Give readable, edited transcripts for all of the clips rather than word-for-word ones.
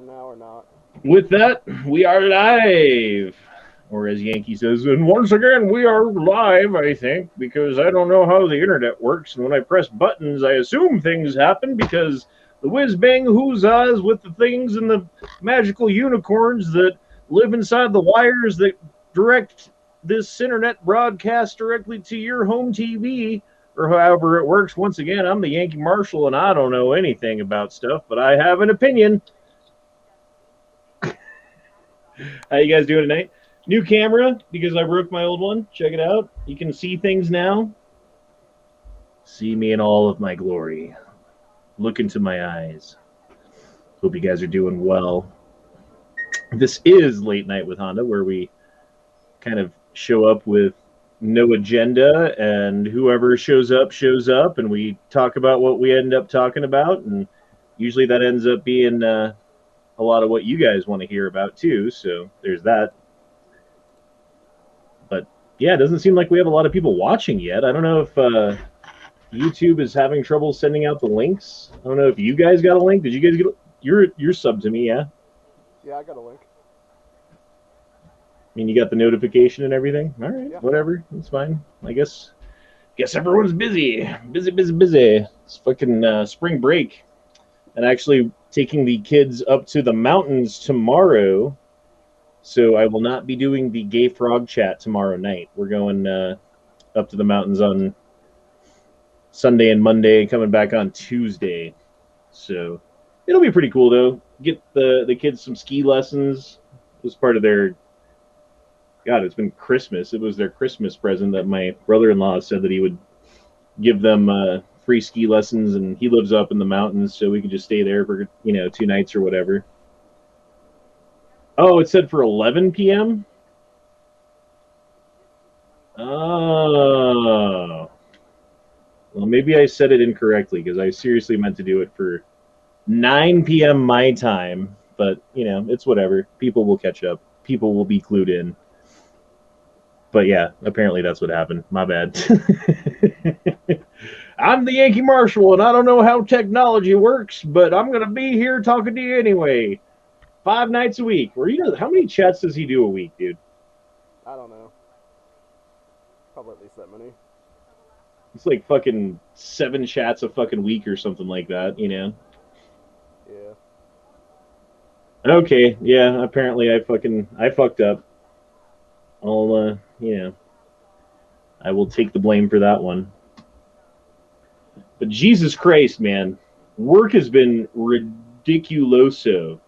Now or not. With that, we are live. Or as Yankee says, and once again, we are live, I think, because I don't know how the internet works. And when I press buttons, I assume things happen because the whiz bang whoozahs with the things and the magical unicorns that live inside the wires that direct this internet broadcast directly to your home TV or however it works. Once again, I'm the Yankee Marshal and I don't know anything about stuff, but I have an opinion. How you guys doing tonight? New camera because I broke my old one. Check it out. You can see things now. See me in all of my glory. Look into my eyes. Hope you guys are doing well. This is Late Night with Honda, where we kind of show up with no agenda, and whoever shows up, and we talk about what we end up talking about, and usually that ends up being a lot of what you guys want to hear about too. So there's that. But yeah, it doesn't seem like we have a lot of people watching yet. I don't know if YouTube is having trouble sending out the links. I don't know if you guys got a link. Did you guys get? You're sub to me, yeah? Yeah, I got a link. I mean, you got the notification and everything. All right, Yeah. whatever. That's fine. I guess everyone's busy. Busy. It's fucking spring break, and actually taking the kids up to the mountains tomorrow. So I will not be doing the gay frog chat tomorrow night. We're going up to the mountains on Sunday and Monday, and coming back on Tuesday. So it'll be pretty cool though. Get the kids some ski lessons. It was part of their God, it's been Christmas. It was their Christmas present that my brother-in-law said that he would give them free ski lessons, and he lives up in the mountains, so we could just stay there for 2 nights or whatever. Oh, it said for 11 p.m. Oh, well, maybe I said it incorrectly because I seriously meant to do it for 9 p.m. my time. But it's whatever. People will catch up. People will be clued in. But yeah, apparently that's what happened. My bad. I'm the Yankee Marshal, and I don't know how technology works, but I'm gonna be here talking to you anyway. 5 nights a week. Or how many chats does he do a week, dude? I don't know. Probably at least that many. It's like fucking 7 chats a fucking week or something like that, Yeah. Okay, yeah, apparently I fucked up. I'll I will take the blame for that one. But Jesus Christ, man, work has been ridiculoso.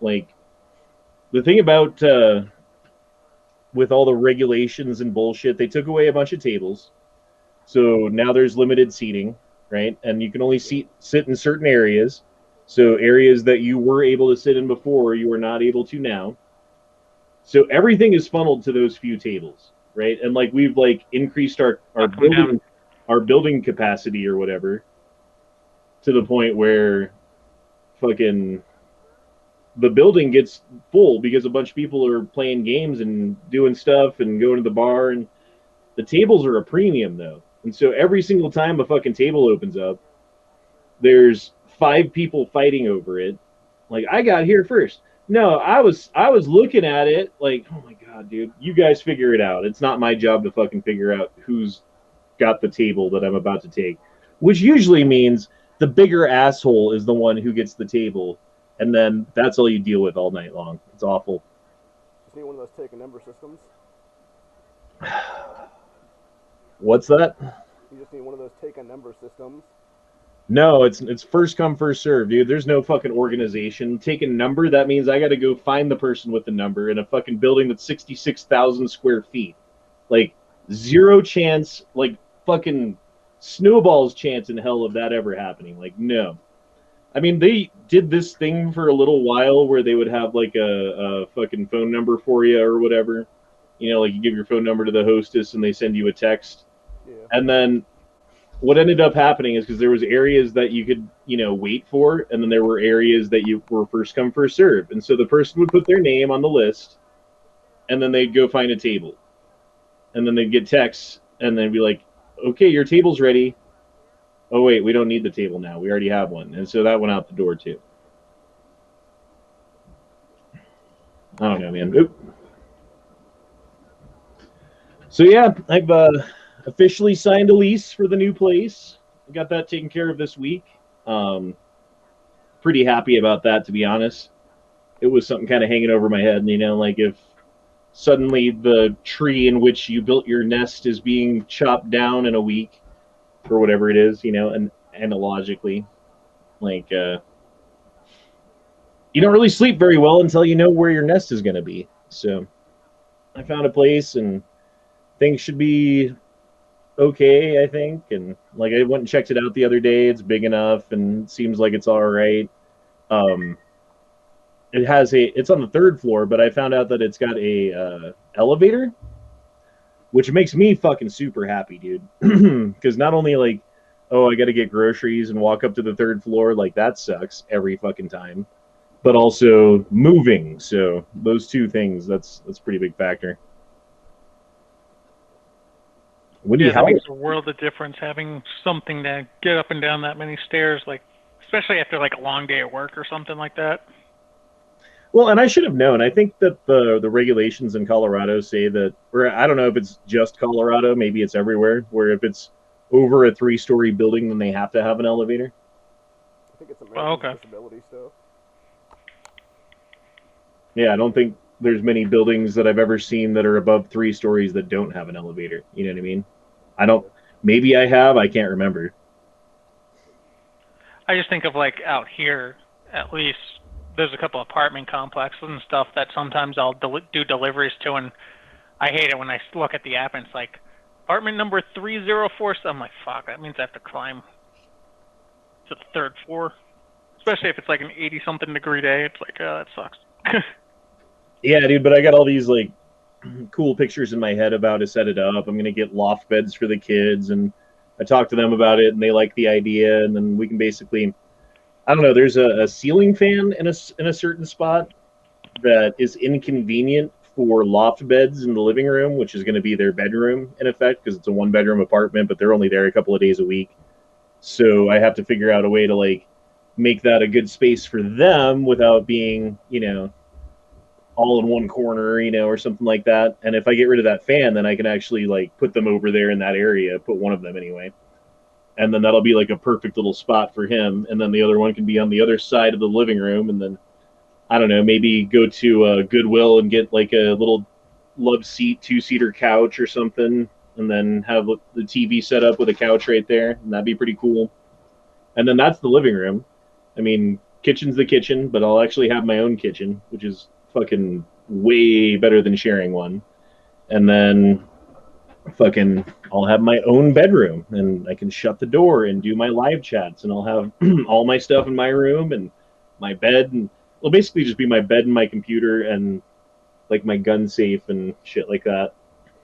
Like the thing about with all the regulations and bullshit, they took away a bunch of tables. So now there's limited seating, right? And you can only sit in certain areas. So areas that you were able to sit in before, you are not able to now. So everything is funneled to those few tables, right? And like we've like increased our building capacity or whatever to the point where fucking the building gets full because a bunch of people are playing games and doing stuff and going to the bar, and the tables are a premium though. And so every single time a fucking table opens up, there's 5 people fighting over it. Like I got here first. No, I was looking at it like, oh my god, dude, you guys figure it out. It's not my job to fucking figure out who's got the table that I'm about to take, which usually means the bigger asshole is the one who gets the table, and then that's all you deal with all night long. It's awful. Just need one of those take a number systems. What's that? You just need one of those take a number systems. No, it's first come first serve, dude. There's no fucking organization. Take a number, that means I got to go find the person with the number in a fucking building that's 66,000 square feet. Like zero chance, like fucking snowball's chance in hell of that ever happening. Like no. I mean, they did this thing for a little while where they would have like a fucking phone number for you or whatever. Like you give your phone number to the hostess and they send you a text. Yeah. And then what ended up happening is because there was areas that you could wait for, and then there were areas that you were first come first serve, and so the person would put their name on the list, and then they'd go find a table, and then they'd get texts, and then be like, okay, your table's ready. Oh wait, we don't need the table now, we already have one. And so that went out the door too. I don't know, man. Oop. So yeah, I've officially signed a lease for the new place. I got that taken care of this week. Um, Pretty happy about that, to be honest. It was something kind of hanging over my head, like if suddenly the tree in which you built your nest is being chopped down in a week or whatever it is, and analogically, like you don't really sleep very well until you know where your nest is going to be. So I found a place and things should be okay, I think. And like I went and checked it out the other day. It's big enough and it seems like it's all right. Um, it's on the third floor, but I found out that it's got a elevator, which makes me fucking super happy, dude. Because not only like, oh, I got to get groceries and walk up to the third floor, like that sucks every fucking time, but also moving. So those two things, that's a pretty big factor. Yeah, that makes a world of difference having something to get up and down that many stairs, like especially after like a long day at work or something like that. Well, and I should have known. I think that the regulations in Colorado say that, or I don't know if it's just Colorado, maybe it's everywhere, where if it's over a 3-story building, then they have to have an elevator. I think it's American disability stuff. Yeah, I don't think there's many buildings that I've ever seen that are above 3 stories that don't have an elevator. You know what I mean? I don't. Maybe I have. I can't remember. I just think of like out here, at least there's a couple apartment complexes and stuff that sometimes I'll do deliveries to, and I hate it when I look at the app and it's like apartment number 304. So I'm like, fuck, that means I have to climb to the third floor, especially if it's like an 80-something degree day. It's like, oh, that sucks. Yeah, dude, but I got all these like cool pictures in my head about how to set it up. I'm gonna get loft beds for the kids, and I talked to them about it, and they like the idea. And then we can basically, I don't know, there's a ceiling fan in a certain spot that is inconvenient for loft beds in the living room, which is going to be their bedroom in effect because it's a 1-bedroom apartment, but they're only there a couple of days a week. So I have to figure out a way to like make that a good space for them without being, all in one corner, or something like that. And if I get rid of that fan, then I can actually like put them over there in that area, put one of them anyway. And then that'll be like a perfect little spot for him. And then the other one can be on the other side of the living room. And then, I don't know, maybe go to Goodwill and get like a little love seat, 2-seater couch or something. And then have the TV set up with a couch right there. And that'd be pretty cool. And then that's the living room. I mean, kitchen's the kitchen, but I'll actually have my own kitchen, which is fucking way better than sharing one. And then fucking I'll have my own bedroom and I can shut the door and do my live chats, and I'll have all my stuff in my room and my bed, and it'll basically just be my bed and my computer and like my gun safe and shit like that.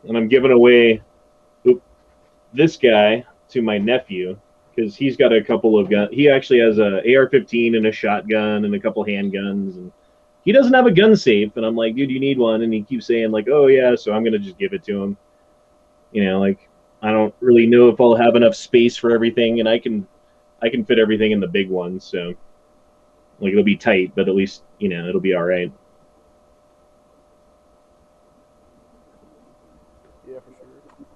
And I'm giving away this guy to my nephew because he's got a couple of guns. He actually has a AR-15 and a shotgun and a couple handguns, and he doesn't have a gun safe. And I'm like, dude, you need one. And he keeps saying like, oh yeah, so I'm gonna just give it to him. Like I don't really know if I'll have enough space for everything, and I can fit everything in the big one. So like it'll be tight, but at least it'll be all right. Yeah, for sure.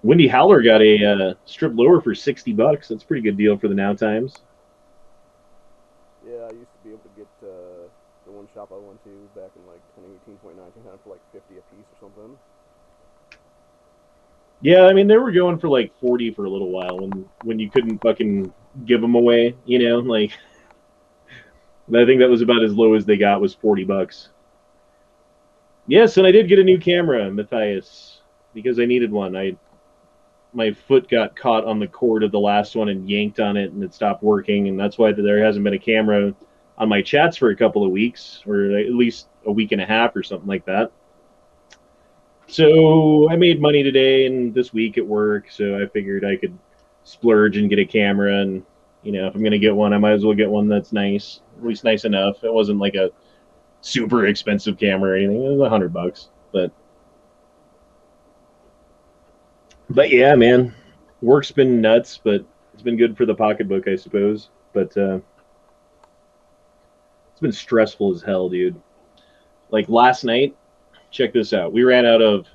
Windy Howler got a strip lower for $60. That's a pretty good deal for the now times. Yeah, I used to be able to get the one shop I went to back in like 2018, 2019, for like 50 a piece or something. Yeah, I mean they were going for like 40 for a little while when you couldn't fucking give them away, like I think that was about as low as they got was $40. Yes, and I did get a new camera, Matthias, because I needed one. My foot got caught on the cord of the last one and yanked on it, and it stopped working, and that's why there hasn't been a camera on my chats for a couple of weeks, or at least a week and a half or something like that. So I made money today and this week at work, so I figured I could splurge and get a camera, and if I'm going to get one, I might as well get one that's nice, at least nice enough. It wasn't like a super expensive camera or anything. It was $100, but yeah, man, work's been nuts, but it's been good for the pocketbook, I suppose. But it's been stressful as hell, dude. Like last night, check this out. We ran out of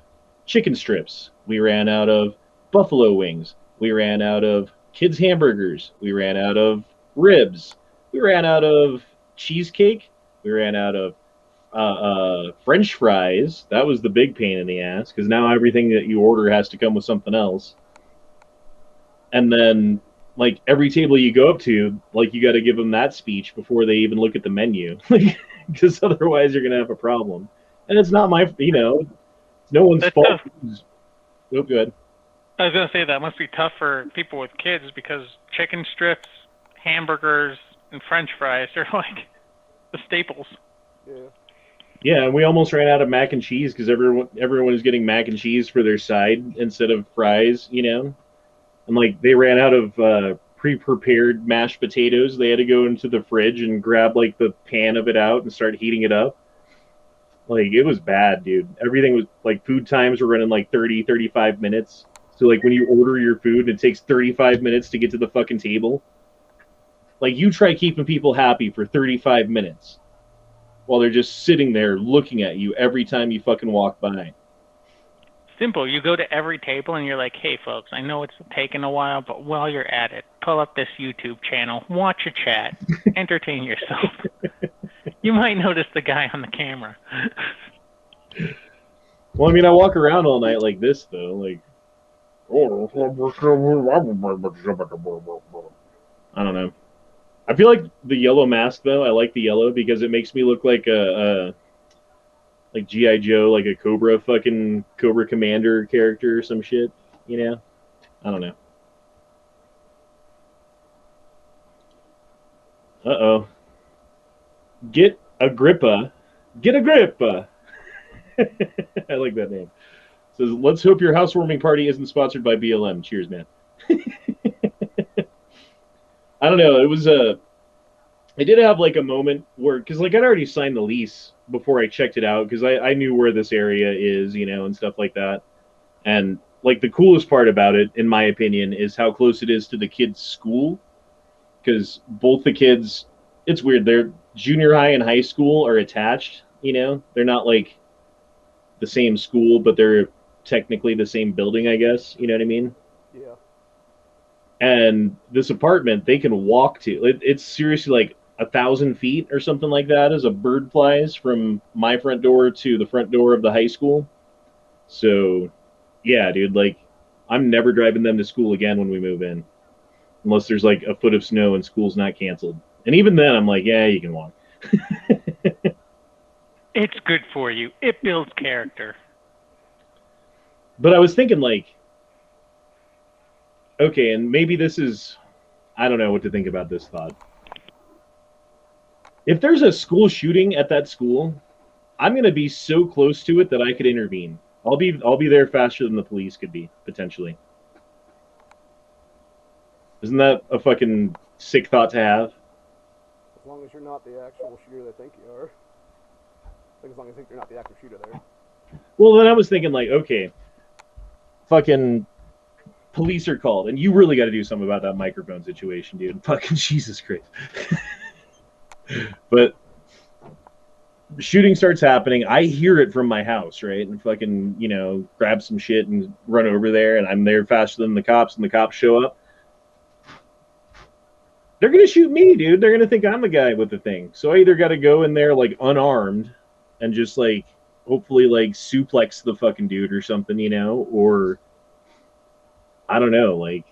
chicken strips. We ran out of buffalo wings. We ran out of kids' hamburgers. We ran out of ribs. We ran out of cheesecake. We ran out of French fries. That was the big pain in the ass because now everything that you order has to come with something else. And then, like, every table you go up to, like, you got to give them that speech before they even look at the menu, because otherwise you're gonna have a problem. And it's not my, it's no one's fault. Oh, good. I was gonna say that must be tough for people with kids because chicken strips, hamburgers, and French fries are like the staples. Yeah. Yeah, and we almost ran out of mac and cheese because everyone is getting mac and cheese for their side instead of fries, And like they ran out of pre-prepared mashed potatoes. They had to go into the fridge and grab like the pan of it out and start heating it up. Like it was bad, dude. Everything was like food times were running like 30, 35 minutes. So like when you order your food and it takes 35 minutes to get to the fucking table. Like you try keeping people happy for 35 minutes while they're just sitting there looking at you every time you fucking walk by. Simple. You go to every table and you're like, hey, folks, I know it's taken a while, but while you're at it, pull up this YouTube channel, watch a chat, entertain yourself. You might notice the guy on the camera. Well, I mean, I walk around all night like this, though. Like, I don't know. I feel like the yellow mask, though. I like the yellow because it makes me look like like G.I. Joe, like a Cobra Commander character or some shit, I don't know. Uh-oh. Get Agrippa. Get Agrippa. I like that name. It says, let's hope your housewarming party isn't sponsored by BLM. Cheers, man. I don't know. It was I did have like a moment where, because like I'd already signed the lease before I checked it out because I knew where this area is, and stuff like that. And like the coolest part about it, in my opinion, is how close it is to the kids' school. Because both the kids, it's weird. Their junior high and high school are attached. They're not like the same school, but they're technically the same building, I guess. You know what I mean? Yeah. And this apartment, they can walk to. It's seriously like 1,000 feet or something like that as a bird flies from my front door to the front door of the high school. So, yeah, dude, like, I'm never driving them to school again when we move in. Unless there's like a foot of snow and school's not canceled. And even then, I'm like, yeah, you can walk. It's good for you. It builds character. But I was thinking, like, okay, and maybe this is, I don't know what to think about this thought. If there's a school shooting at that school, I'm going to be so close to it that I could intervene. I'll be there faster than the police could be, potentially. Isn't that a fucking sick thought to have? As long as you're not the actual shooter they think you are. Like, as long as you're not the active shooter there. Well, then I was thinking, like, okay, fucking police are called, and you really got to do something about that microphone situation, dude. Fucking Jesus Christ. But shooting starts happening. I hear it from my house, right? And fucking, grab some shit and run over there, and I'm there faster than the cops, and the cops show up. They're going to shoot me, dude. They're going to think I'm the guy with the thing. So I either got to go in there, like, unarmed and just, like, hopefully, like, suplex the fucking dude or something, or I don't know, like,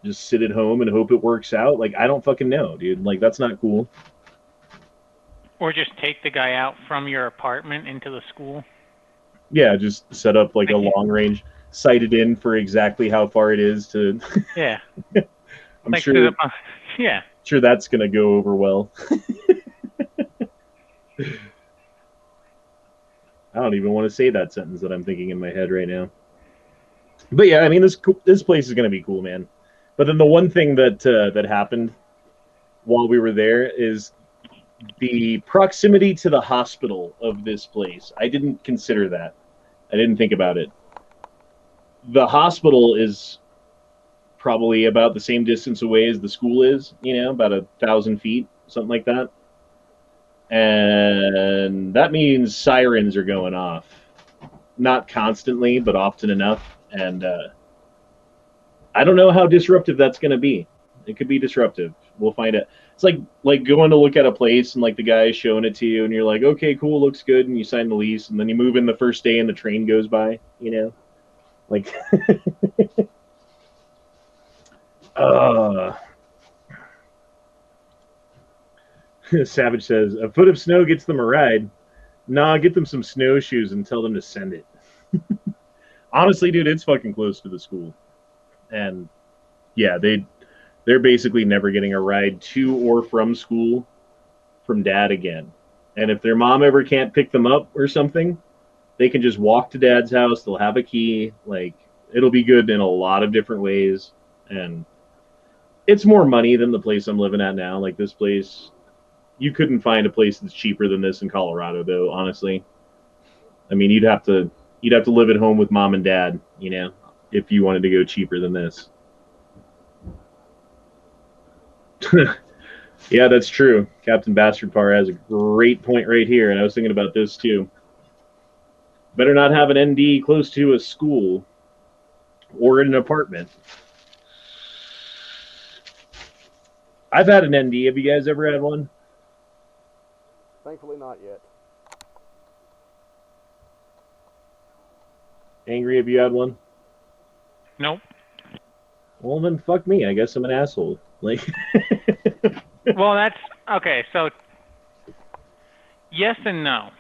just sit at home and hope it works out. Like, I don't fucking know, dude. Like, that's not cool. Or just take the guy out from your apartment into the school. Yeah, just set up, like, a long range, sight it in for exactly how far it is to... Yeah. I'm sure. Yeah. Sure, that's gonna go over well. I don't even want to say that sentence that I'm thinking in my head right now. But yeah, I mean, this place is gonna be cool, man. But then the one thing that happened while we were there is the proximity to the hospital of this place. I didn't consider that. I didn't think about it. The hospital is probably about the same distance away as the school is, about 1,000 feet, something like that. And that means sirens are going off. Not constantly, but often enough. And I don't know how disruptive that's going to be. It could be disruptive. We'll find out. It's like going to look at a place and like the guy is showing it to you and you're like, okay, cool, looks good, and you sign the lease, and then you move in the first day and the train goes by, you know? Like Savage says, a foot of snow gets them a ride. Nah, get them some snowshoes and tell them to send it. Honestly, dude, it's fucking close to the school. And yeah, they're basically never getting a ride to or from school from dad again. And if their mom ever can't pick them up or something, they can just walk to dad's house. They'll have a key. Like, it'll be good in a lot of different ways. And it's more money than the place I'm living at now. Like, this place, you couldn't find a place that's cheaper than this in Colorado, though, honestly. I mean, you'd have to live at home with mom and dad, you know, if you wanted to go cheaper than this. Yeah, that's true. Captain Bastardpar has a great point right here, and I was thinking about this too. Better not have an ND close to a school or in an apartment. I've had an ND. Have you guys ever had one? Thankfully, not yet. Angry, have you had one? Nope. Well, then fuck me. I guess I'm an asshole. Like, well, that's okay. So, yes and no.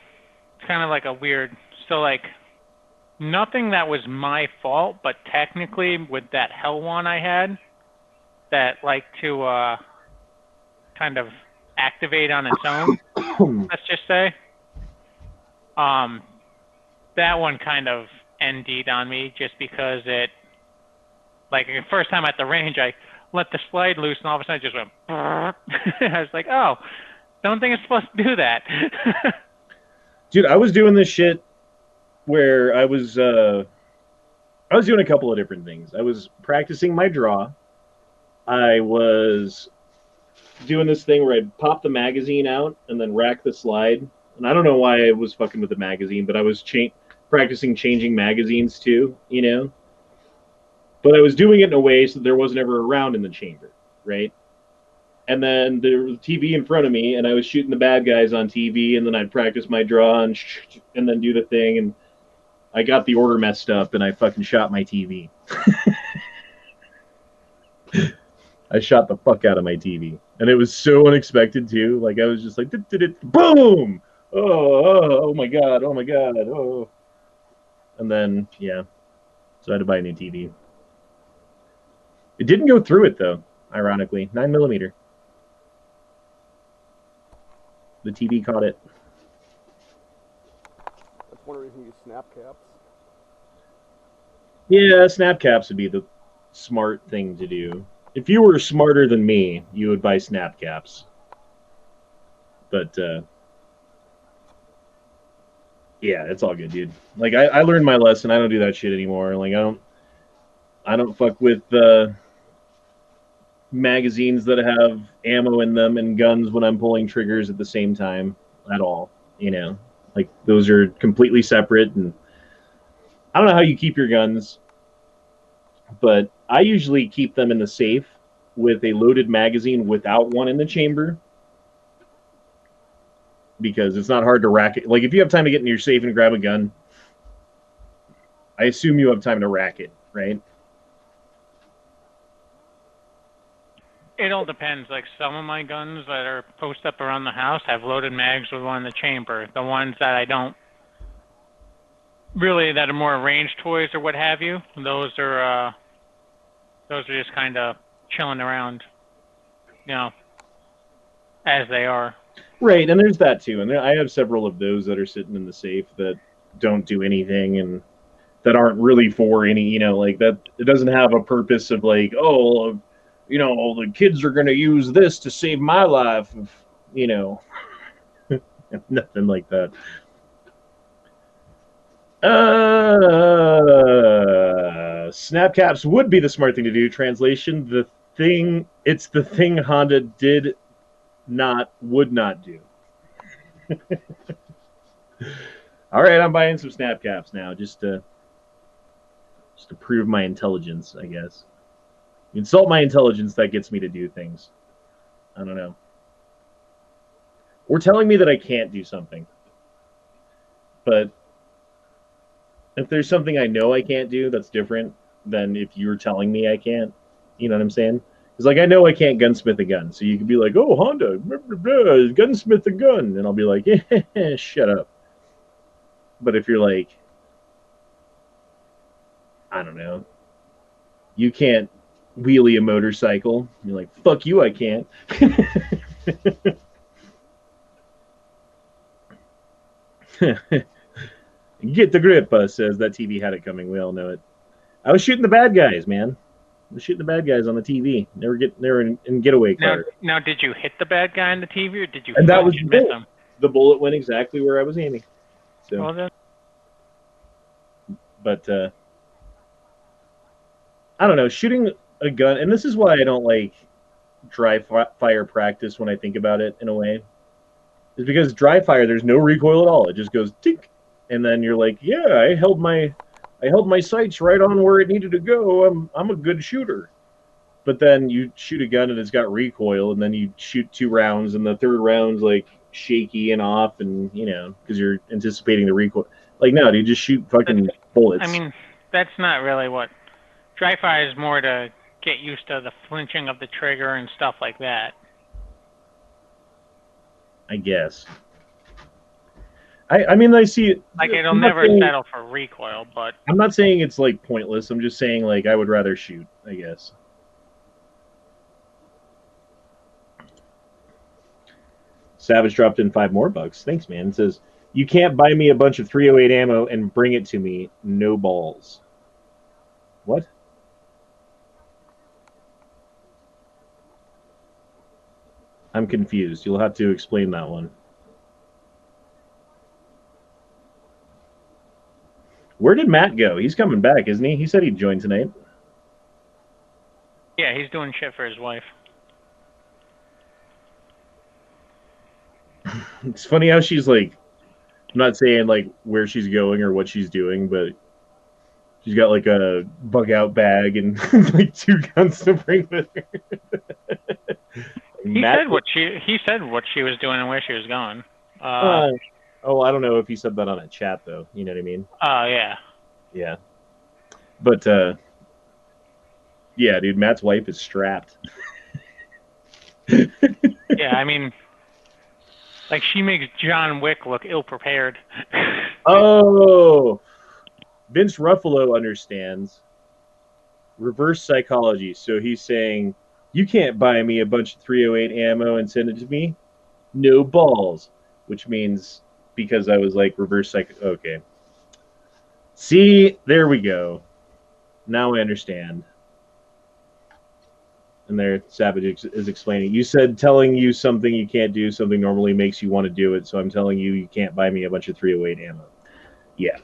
It's kind of like a weird. So, like, nothing that was my fault, but technically, with that hell one I had, that like to kind of activate on its own. Let's just say, that one kind of ND'd on me just because it. Like, the first time at the range, I let the slide loose, and all of a sudden it just went. I was like, oh, don't think it's supposed to do that. Dude, I was doing this shit where I was doing a couple of different things. I was practicing my draw. I was doing this thing where I'd pop the magazine out and then rack the slide. And I don't know why I was fucking with the magazine, but I was practicing changing magazines too, you know? But I was doing it in a way so that there wasn't ever a round in the chamber, right? And then there was a TV in front of me, and I was shooting the bad guys on TV, and then I'd practice my draw and then do the thing, and I got the order messed up, and I fucking shot my TV. I shot the fuck out of my TV. And it was so unexpected, too. Like, I was just like, boom! Oh my God, oh. And then, yeah. So I had to buy a new TV. It didn't go through it, though, ironically. 9mm. The TV caught it. That's one reason you use snap caps. Yeah, snap caps would be the smart thing to do. If you were smarter than me, you would buy snap caps. But, yeah, it's all good, dude. Like, I learned my lesson. I don't do that shit anymore. Like, I don't fuck with magazines that have ammo in them and guns when I'm pulling triggers at the same time at all, you know? Like, those are completely separate, and I don't know how you keep your guns, but I usually keep them in the safe with a loaded magazine without one in the chamber, because it's not hard to rack it. Like, if you have time to get into your safe and grab a gun, I assume you have time to rack it, right? It all depends. Like, some of my guns that are posted up around the house have loaded mags with one in the chamber. The ones that I don't really, that are more range toys or what have you, those are just kind of chilling around, you know, as they are. Right, and there's that too. And I have several of those that are sitting in the safe that don't do anything and that aren't really for any, you know, like that. It doesn't have a purpose of like, oh, you know, the kids are going to use this to save my life, you know, nothing like that. Snap caps would be the smart thing to do. Translation, it's the thing Honda would not do. All right, I'm buying some snap caps now, just to prove my intelligence, I guess. You insult my intelligence, that gets me to do things. I don't know. Or telling me that I can't do something. But if there's something I know I can't do, that's different than if you're telling me I can't. You know what I'm saying? It's like, I know I can't gunsmith a gun. So you could be like, oh, Honda, blah, blah, blah, gunsmith a gun. And I'll be like, yeah, shut up. But if you're like, I don't know, you can't wheelie a motorcycle, you're like, fuck you, I can't. Get the grip, says that TV had it coming. We all know it. I was shooting the bad guys, man. I was shooting the bad guys on the TV. They were in getaway car. Now, did you hit the bad guy on the TV, or did you? And that was miss him? The bullet went exactly where I was aiming. So, well, then. But I don't know. Shooting a gun, and this is why I don't like dry fire practice when I think about it in a way, is because dry fire, there's no recoil at all. It just goes tink, and then you're like, yeah, I held my sights right on where it needed to go. I'm a good shooter. But then you shoot a gun and it's got recoil, and then you shoot 2 rounds, and the third round's like shaky and off, and you know, because you're anticipating the recoil. Like, no, dude, just shoot fucking bullets. I mean, that's not really what dry fire is. More to get used to the flinching of the trigger and stuff like that. I guess. I mean, I see it. Like, it'll never settle for recoil, but I'm not saying it's like pointless. I'm just saying, like, I would rather shoot, I guess. Savage dropped in $5 more. Thanks, man. It says, you can't buy me a bunch of 308 ammo and bring it to me. No balls. What? I'm confused. You'll have to explain that one. Where did Matt go? He's coming back, isn't he? He said he'd join tonight. Yeah, he's doing shit for his wife. It's funny how she's like, I'm not saying like where she's going or what she's doing, but she's got like a bug out bag and like 2 guns to bring with her. He said what she was doing and where she was going. Oh, I don't know if he said that on a chat though. You know what I mean? Yeah. Yeah. But yeah, dude, Matt's wife is strapped. Yeah, I mean, like, she makes John Wick look ill-prepared. Oh, Vince Ruffalo understands reverse psychology. So he's saying, you can't buy me a bunch of 308 ammo and send it to me. No balls. Which means, because I was like reverse psych. Okay. See, there we go. Now I understand. And there, Savage is explaining. You said telling you something you can't do something normally makes you want to do it, so I'm telling you you can't buy me a bunch of 308 ammo. Yeah.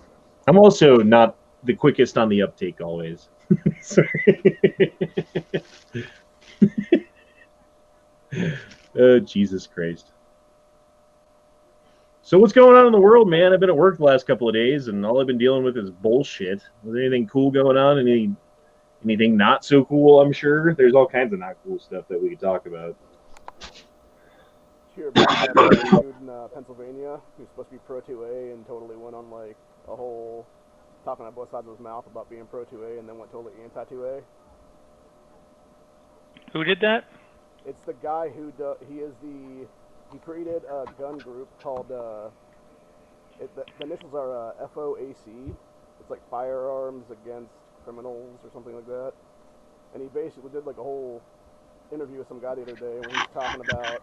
I'm also not the quickest on the uptake always. Sorry. Oh, Jesus Christ. So what's going on in the world, man? I've been at work the last couple of days, and all I've been dealing with is bullshit. Is there anything cool going on? Anything not so cool, I'm sure? There's all kinds of not cool stuff that we could talk about. Hear about that dude in Pennsylvania who's supposed to be pro 2A and totally went on like a whole talking on both sides of his mouth about being pro 2A and then went totally anti 2A. Who did that? It's the guy who he created a gun group called the initials are FOAC. It's like Firearms Against Criminals or something like that. And he basically did like a whole interview with some guy the other day when he was talking about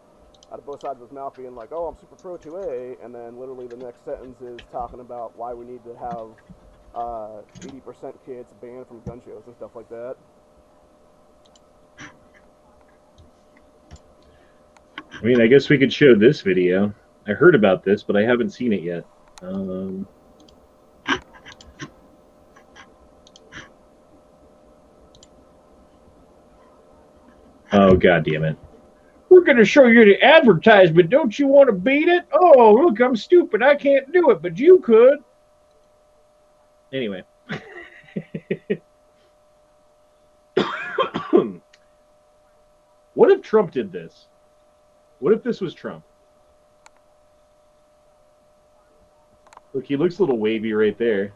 out of both sides of his mouth being like, oh, I'm super pro 2A, and then literally the next sentence is talking about why we need to have 80% kids banned from gun shows and stuff like that. I mean, I guess we could show this video. I heard about this, but I haven't seen it yet. Oh, God damn it. We're going to show you the advertisement. Don't you want to beat it? Oh, look, I'm stupid. I can't do it, but you could. Anyway. What if Trump did this? What if this was Trump? Look, he looks a little wavy right there.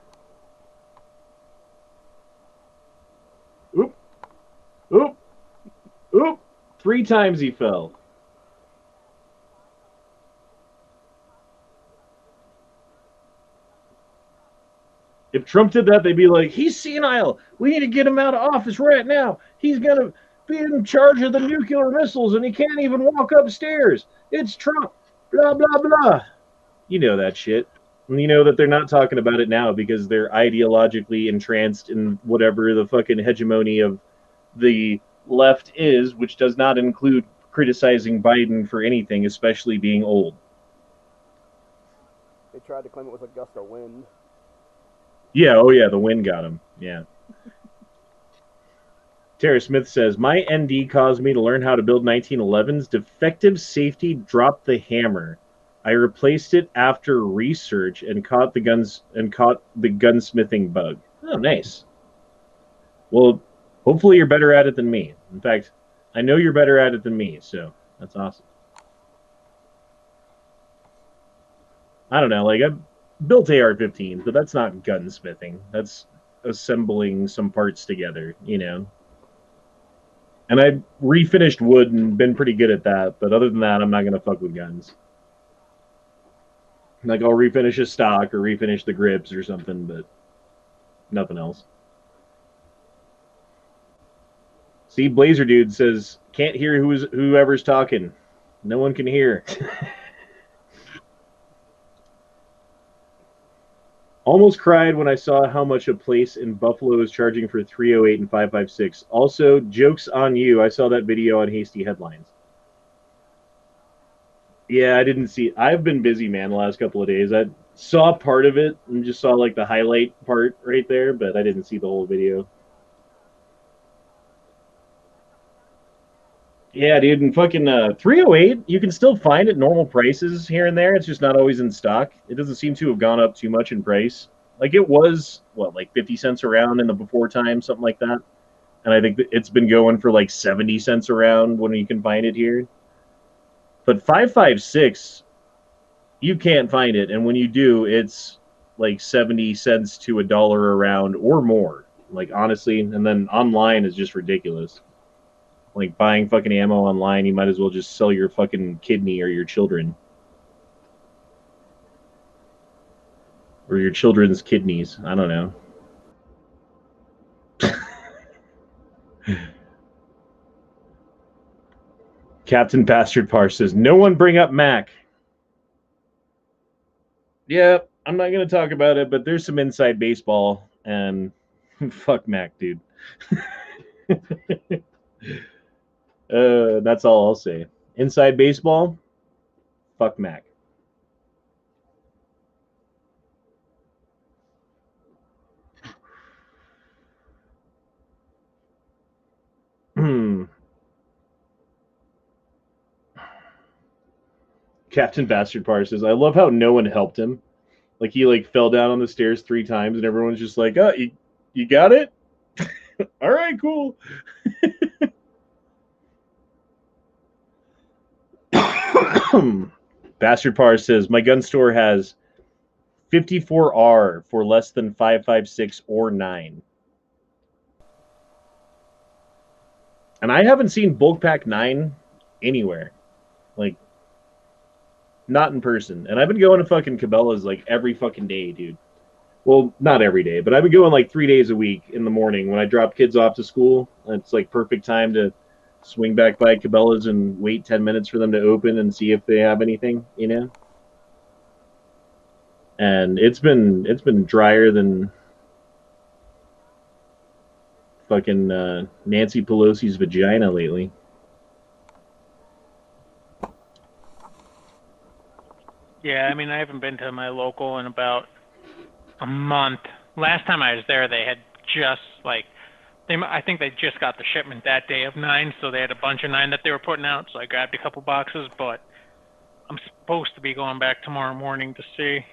Oop. Oop. Oop. 3 times he fell. If Trump did that, they'd be like, he's senile. We need to get him out of office right now. He's going to be in charge of the nuclear missiles, and he can't even walk upstairs. It's Trump. Blah, blah, blah. You know that shit. And you know that they're not talking about it now because they're ideologically entranced in whatever the fucking hegemony of the left is, which does not include criticizing Biden for anything, especially being old. They tried to claim it was a gust of wind. Yeah, oh yeah, the wind got him. Yeah. Tara Smith says, my ND caused me to learn how to build 1911s. Defective safety dropped the hammer. I replaced it after research and caught the gunsmithing bug. Oh, nice. Well, hopefully you're better at it than me. In fact, I know you're better at it than me, so that's awesome. I don't know, like I've built AR-15s, but that's not gunsmithing. That's assembling some parts together, you know. And I've refinished wood and been pretty good at that, but other than that, I'm not going to fuck with guns. Like, I'll refinish a stock or refinish the grips or something, but nothing else. See, Blazer Dude says, can't hear whoever's talking. No one can hear. Almost cried when I saw how much a place in Buffalo is charging for 308 and 556. Also, joke's on you. I saw that video on Hasty Headlines. Yeah, I didn't see. I've been busy, man, the last couple of days. I saw part of it and just saw like the highlight part right there, but I didn't see the whole video. Yeah, dude, and fucking 308, you can still find it normal prices here and there. It's just not always in stock. It doesn't seem to have gone up too much in price. Like it was, what, like 50 cents around in the before time, something like that. And I think it's been going for like 70 cents around when you can find it here. But 556, you can't find it. And when you do, it's like 70 cents to $1 around or more. Like, honestly, and then online is just ridiculous. Like, buying fucking ammo online, you might as well just sell your fucking kidney or your children. Or your children's kidneys. I don't know. Captain Bastard Par says, no one bring up Mac. Yeah, I'm not going to talk about it, but there's some inside baseball, and fuck Mac, dude. That's all I'll say. Inside baseball, fuck Mac. Captain Bastard Par says, I love how no one helped him. Like, he, like, fell down on the stairs 3 times, and everyone's just like, oh, you got it? All right, cool. Bastard Par says, my gun store has 54R for less than 556 or 9. And I haven't seen Bulk Pack 9 anywhere. Like, not in person. And I've been going to fucking Cabela's like every fucking day, dude. Well, not every day, but I've been going like 3 days a week in the morning when I drop kids off to school. It's like perfect time to swing back by Cabela's and wait 10 minutes for them to open and see if they have anything, you know? And it's been drier than fucking Nancy Pelosi's vagina lately. Yeah, I mean, I haven't been to my local in about a month. Last time I was there, they had just, like, I think they just got the shipment that day of 9, so they had a bunch of 9 that they were putting out. So I grabbed a couple boxes, but I'm supposed to be going back tomorrow morning to see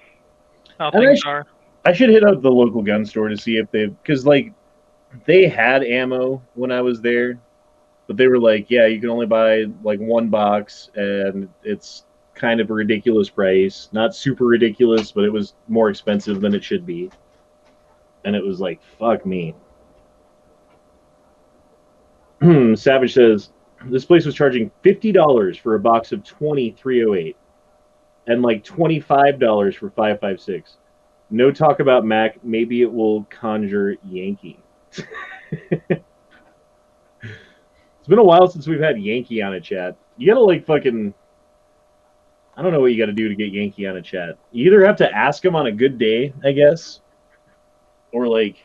how things are. I should hit up the local gun store to see if because like they had ammo when I was there, but they were like, yeah, you can only buy like one box, and it's kind of a ridiculous price. Not super ridiculous, but it was more expensive than it should be. And it was like, fuck me. Savage says, this place was charging $50 for a box of 20 308 and like $25 for 5.56. No talk about Mac. Maybe it will conjure Yankee. It's been a while since we've had Yankee on a chat. You gotta like fucking... I don't know what you gotta do to get Yankee on a chat. You either have to ask him on a good day, I guess, or like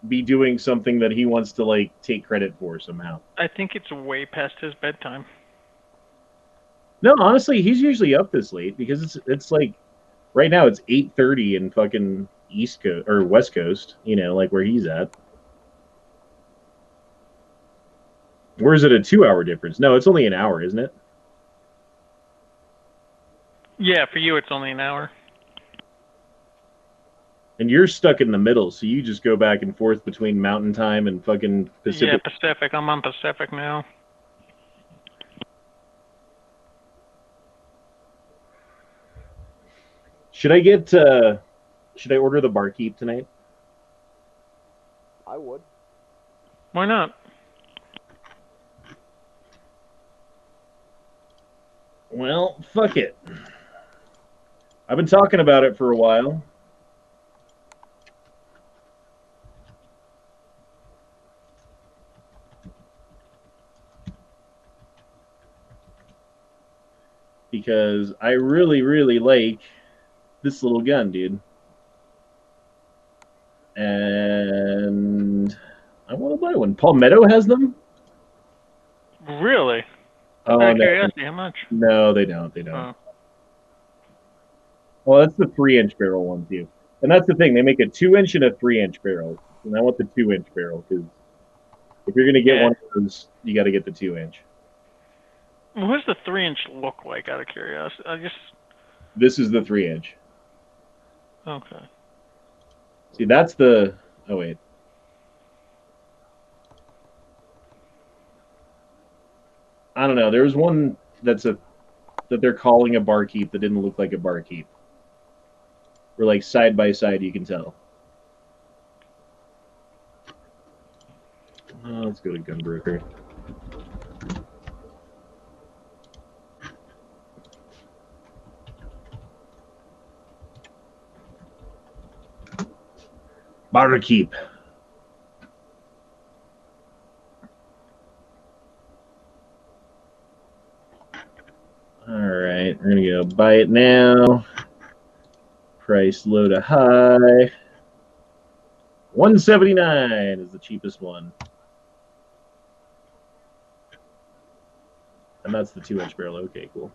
be doing something that he wants to like take credit for somehow. I think it's way past his bedtime. No, honestly, he's usually up this late because it's like right now it's 8:30 in fucking East Coast or West Coast, you know, like where he's at. Or is it a 2-hour difference? No, it's only an hour, isn't it? Yeah, for you it's only an hour. And you're stuck in the middle, so you just go back and forth between Mountain Time and fucking Pacific. Yeah, Pacific. I'm on Pacific now. Should I order the barkeep tonight? I would. Why not? Well, fuck it. I've been talking about it for a while. Because I really, really like this little gun, dude. And I want to buy one. Palmetto has them? Really? Oh, Out of no. curiosity, how much? No, they don't. They don't. Oh. Well, that's the 3-inch barrel one, too. And that's the thing. They make a 2-inch and a 3-inch barrel. And I want the 2-inch barrel, because if you're going to get one of those, you got to get the 2-inch. What does the 3-inch look like, out of curiosity? This is the 3-inch. Okay. See, that's the... Oh, wait. I don't know. There was one that they're calling a barkeep that didn't look like a barkeep. Where, like, side by side, you can tell. Let's go to Gunbroker. Barkeep. Alright, we're gonna go buy it now. Price low to high. $179 is the cheapest one. And that's the 2-inch barrel. Okay, cool.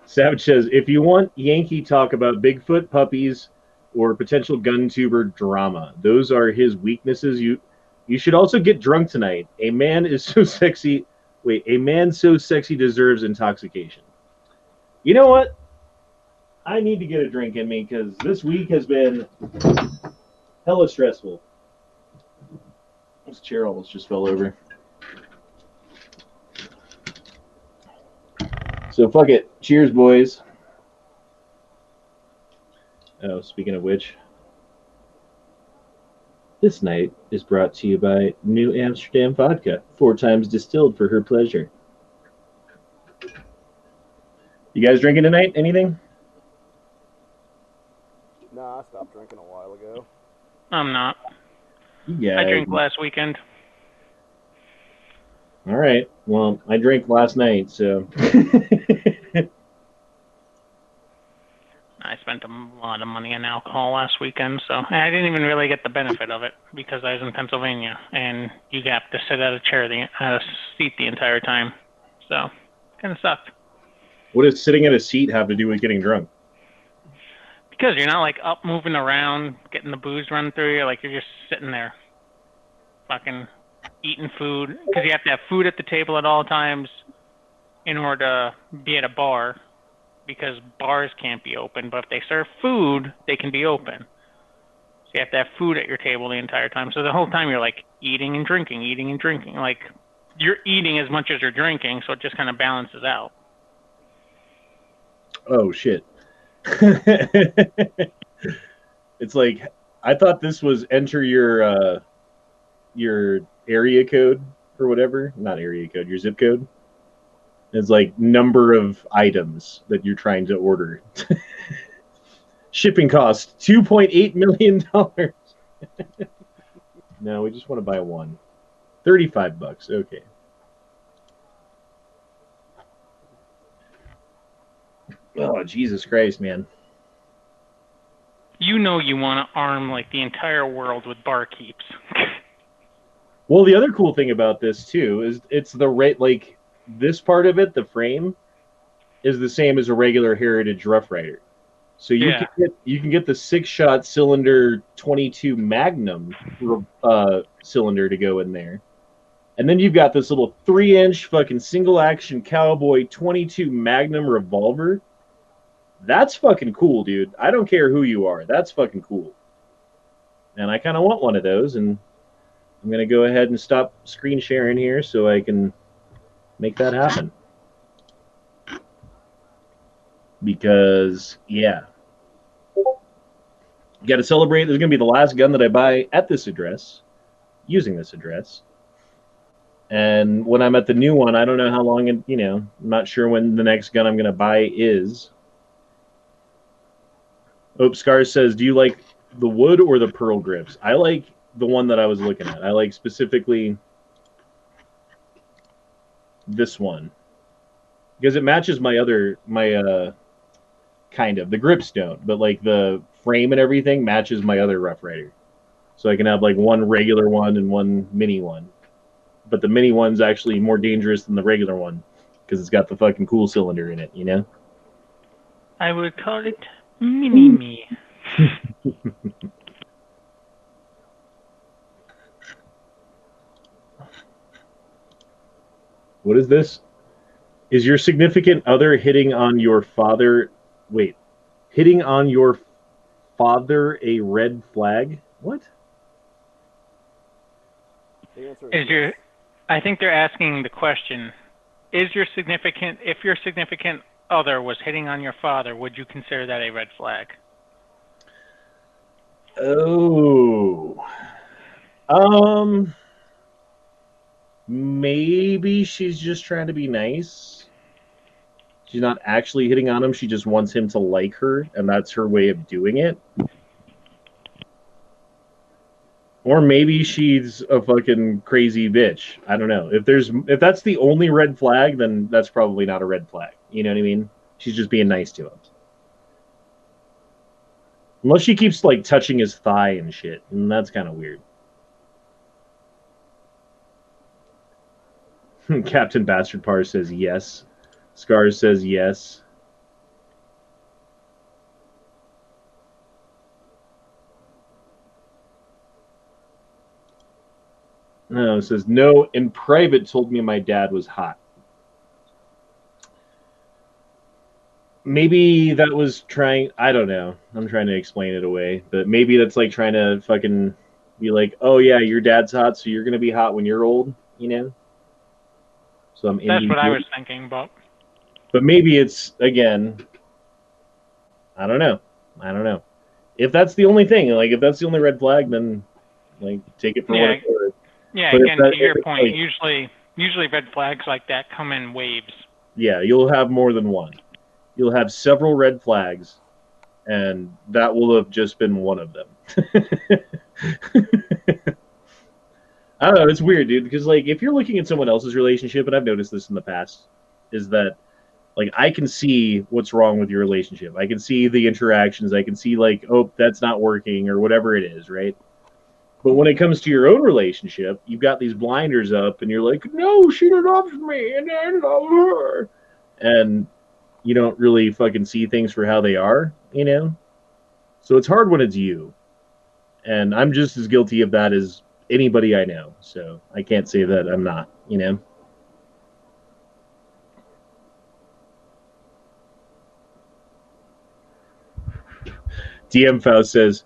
Savage says, if you want Yankee talk about Bigfoot, puppies, or potential gun tuber drama, those are his weaknesses. You should also get drunk tonight. A man is so sexy. Wait, a man so sexy deserves intoxication. You know what? I need to get a drink in me because this week has been hella stressful. This chair almost just fell over. So fuck it. Cheers, boys. Oh, speaking of which, this night is brought to you by New Amsterdam Vodka, 4 times distilled for her pleasure. You guys drinking tonight? Anything? Nah, I stopped drinking a while ago. I'm not. Yeah. I drank last weekend. All right. Well, I drank last night, so. I spent a lot of money on alcohol last weekend, so I didn't even really get the benefit of it because I was in Pennsylvania, and you have to sit at a seat the entire time. So, kind of sucked. What does sitting at a seat have to do with getting drunk? Because you're not like up moving around, getting the booze run through you. Like you're just sitting there, fucking eating food. Because you have to have food at the table at all times in order to be at a bar. Because bars can't be open, but if they serve food, they can be open. So you have to have food at your table the entire time. So the whole time you're like eating and drinking, eating and drinking. Like you're eating as much as you're drinking, so it just kind of balances out. Oh shit. It's like I thought this was enter your area code or whatever. Not area code, your zip code. It's like number of items that you're trying to order. Shipping cost $2.8 million. No, we just want to buy one. $35. Okay. Oh, Jesus Christ, man. You know you want to arm like the entire world with barkeeps. Well, the other cool thing about this too is it's the rate, like this part of it, the frame, is the same as a regular Heritage Rough Rider. So you can get the 6-shot cylinder 22 Magnum cylinder to go in there. And then you've got this little 3-inch fucking single action cowboy 22 Magnum revolver. That's fucking cool, dude. I don't care who you are. That's fucking cool. And I kind of want one of those, and I'm going to go ahead and stop screen sharing here so I can make that happen. Because, yeah. Got to celebrate. This is going to be the last gun that I buy at this address, using this address. And when I'm at the new one, I don't know how long, I'm not sure when the next gun I'm going to buy is. Ope Scars says, do you like the wood or the pearl grips? I like the one that I was looking at. I like specifically this one. Because it matches my kind of. The grips don't, but like the frame and everything matches my other Rough Rider. So I can have like one regular one and one mini one. But the mini one's actually more dangerous than the regular one because it's got the fucking cool cylinder in it, you know? I would call it mini-me. What is this? Is your significant other hitting on your father... Wait. Hitting on your father a red flag? What? The answer Is your... I think they're asking the question, if your significant other was hitting on your father, would you consider that a red flag? Oh. Maybe she's just trying to be nice. She's not actually hitting on him. She just wants him to like her, and that's her way of doing it. Or maybe she's a fucking crazy bitch. I don't know. If that's the only red flag, then that's probably not a red flag. You know what I mean? She's just being nice to him. Unless she keeps like touching his thigh and shit, and that's kind of weird. Captain Bastard Par says yes. Scars says yes. No, it says no. In private, told me my dad was hot. Maybe that was trying. I don't know. I'm trying to explain it away, but maybe that's like trying to fucking be like, oh yeah, your dad's hot, so you're gonna be hot when you're old, you know? So I'm. That's what I was thinking, but maybe it's again. I don't know. If that's the only thing, like if that's the only red flag, then like take it for what it's worth. Yeah, again, to your point, like, usually red flags like that come in waves. Yeah, you'll have more than one. You'll have several red flags, and that will have just been one of them. I don't know, it's weird, dude, because like if you're looking at someone else's relationship, and I've noticed this in the past, is that like I can see what's wrong with your relationship. I can see the interactions. I can see like, oh, that's not working or whatever it is, right? But when it comes to your own relationship, you've got these blinders up, and you're like, no, she loves me, and I love her. And you don't really fucking see things for how they are, you know? So it's hard when it's you. And I'm just as guilty of that as anybody I know. So I can't say that I'm not, you know? DM Faust says,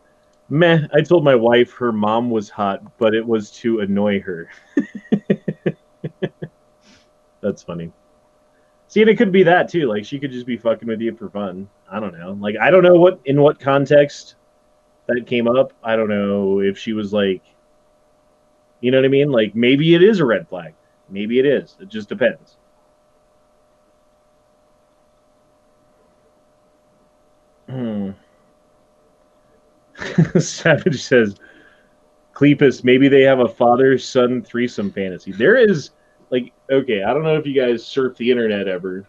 meh, I told my wife her mom was hot, but it was to annoy her. That's funny. See, and it could be that too. Like, she could just be fucking with you for fun. I don't know. Like, I don't know in what context that came up. I don't know if she was like, you know what I mean? Like, maybe it is a red flag. Maybe it is. It just depends. Savage says, Cletus, maybe they have a father-son threesome fantasy. There is, like, okay, I don't know if you guys surf the internet ever.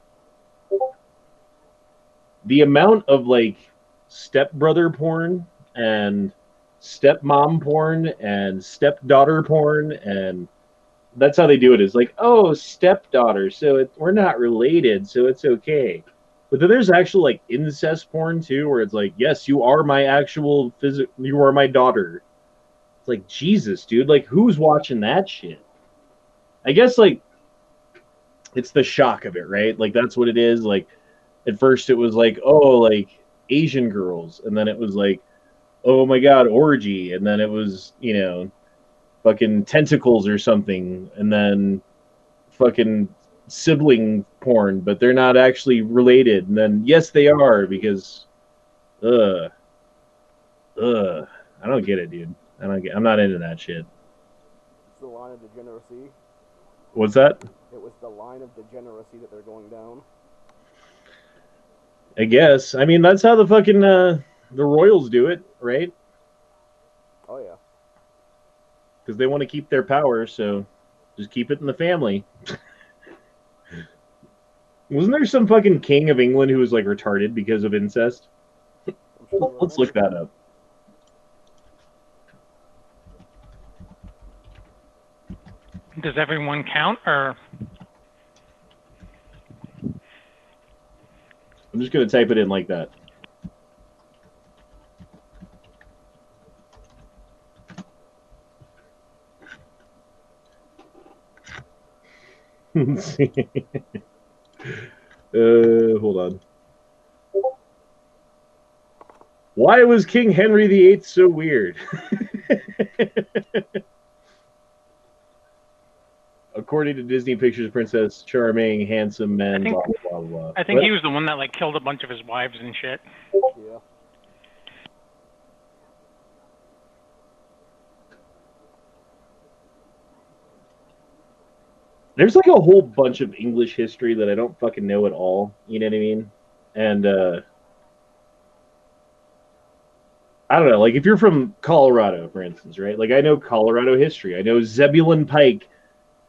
The amount of, like, stepbrother porn and stepmom porn and stepdaughter porn, and that's how they do it, is like, oh, stepdaughter, so we're not related, so it's okay. But then there's actual, like, incest porn, too, where it's like, yes, you are my actual you are my daughter. It's like, Jesus, dude, like, who's watching that shit? I guess, like, it's the shock of it, right? Like, that's what it is. Like, at first it was like, oh, like, Asian girls. And then it was like, oh my God, orgy. And then it was, you know, fucking tentacles or something. And then fucking sibling porn, but they're not actually related. And then, yes, they are, because, I don't get it, dude. I'm not into that shit. It's the line of degeneracy. What's that? It was the line of degeneracy that they're going down. I guess. I mean, that's how the fucking the royals do it, right? Oh yeah. Because they want to keep their power, so just keep it in the family. Wasn't there some fucking king of England who was like retarded because of incest? Sure Let's look that up. Does everyone count, or? I'm just going to type it in like that. Let's see. Hold on. Why was King Henry VIII so weird? According to Disney Pictures, Princess Charming, handsome man, blah, blah, blah, blah. I think he was the one that, like, killed a bunch of his wives and shit. Yeah. There's like a whole bunch of English history that I don't fucking know at all. You know what I mean? And I don't know. Like, if you're from Colorado, for instance, right? Like, I know Colorado history. I know Zebulon Pike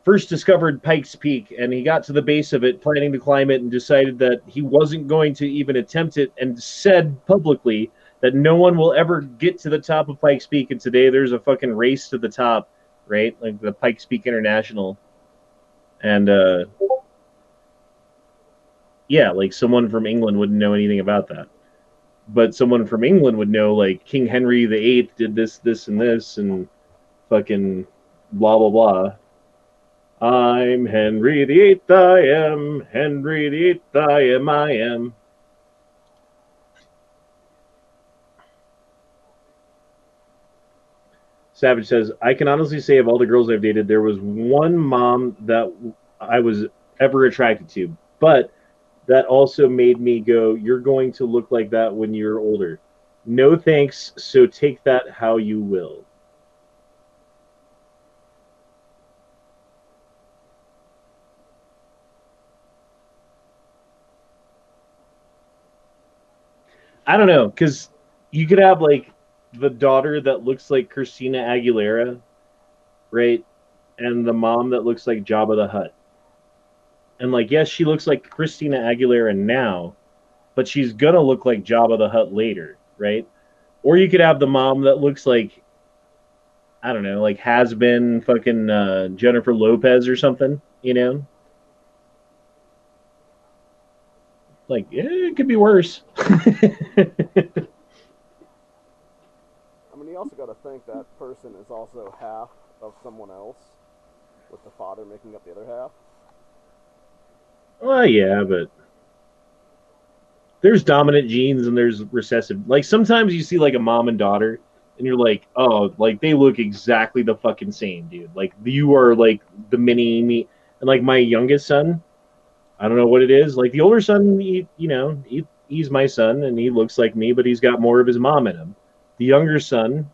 first discovered Pikes Peak, and he got to the base of it, planning to climb it, and decided that he wasn't going to even attempt it, and said publicly that no one will ever get to the top of Pikes Peak. And today there's a fucking race to the top, right? Like the Pikes Peak International. And yeah, like someone from England wouldn't know anything about that. But someone from England would know, like, King Henry VIII did this, this, and this, and fucking blah, blah, blah. I'm Henry VIII, I am. Henry VIII, I am. Savage says, I can honestly say of all the girls I've dated, there was one mom that I was ever attracted to. But that also made me go, you're going to look like that when you're older. No thanks, so take that how you will. I don't know, because you could have, like, the daughter that looks like Christina Aguilera, right? And the mom that looks like Jabba the Hutt. And, like, yes, she looks like Christina Aguilera now, but she's going to look like Jabba the Hutt later, right? Or you could have the mom that looks like, I don't know, like has been fucking Jennifer Lopez or something, you know? Like, it could be worse. also got to think that person is also half of someone else, with the father making up the other half. Well, yeah, but there's dominant genes and there's recessive. Like sometimes you see like a mom and daughter, and you're like, oh, like they look exactly the fucking same, dude. Like you are like the mini me. And like my youngest son, I don't know what it is. Like the older son, he's my son and he looks like me, but he's got more of his mom in him. The younger son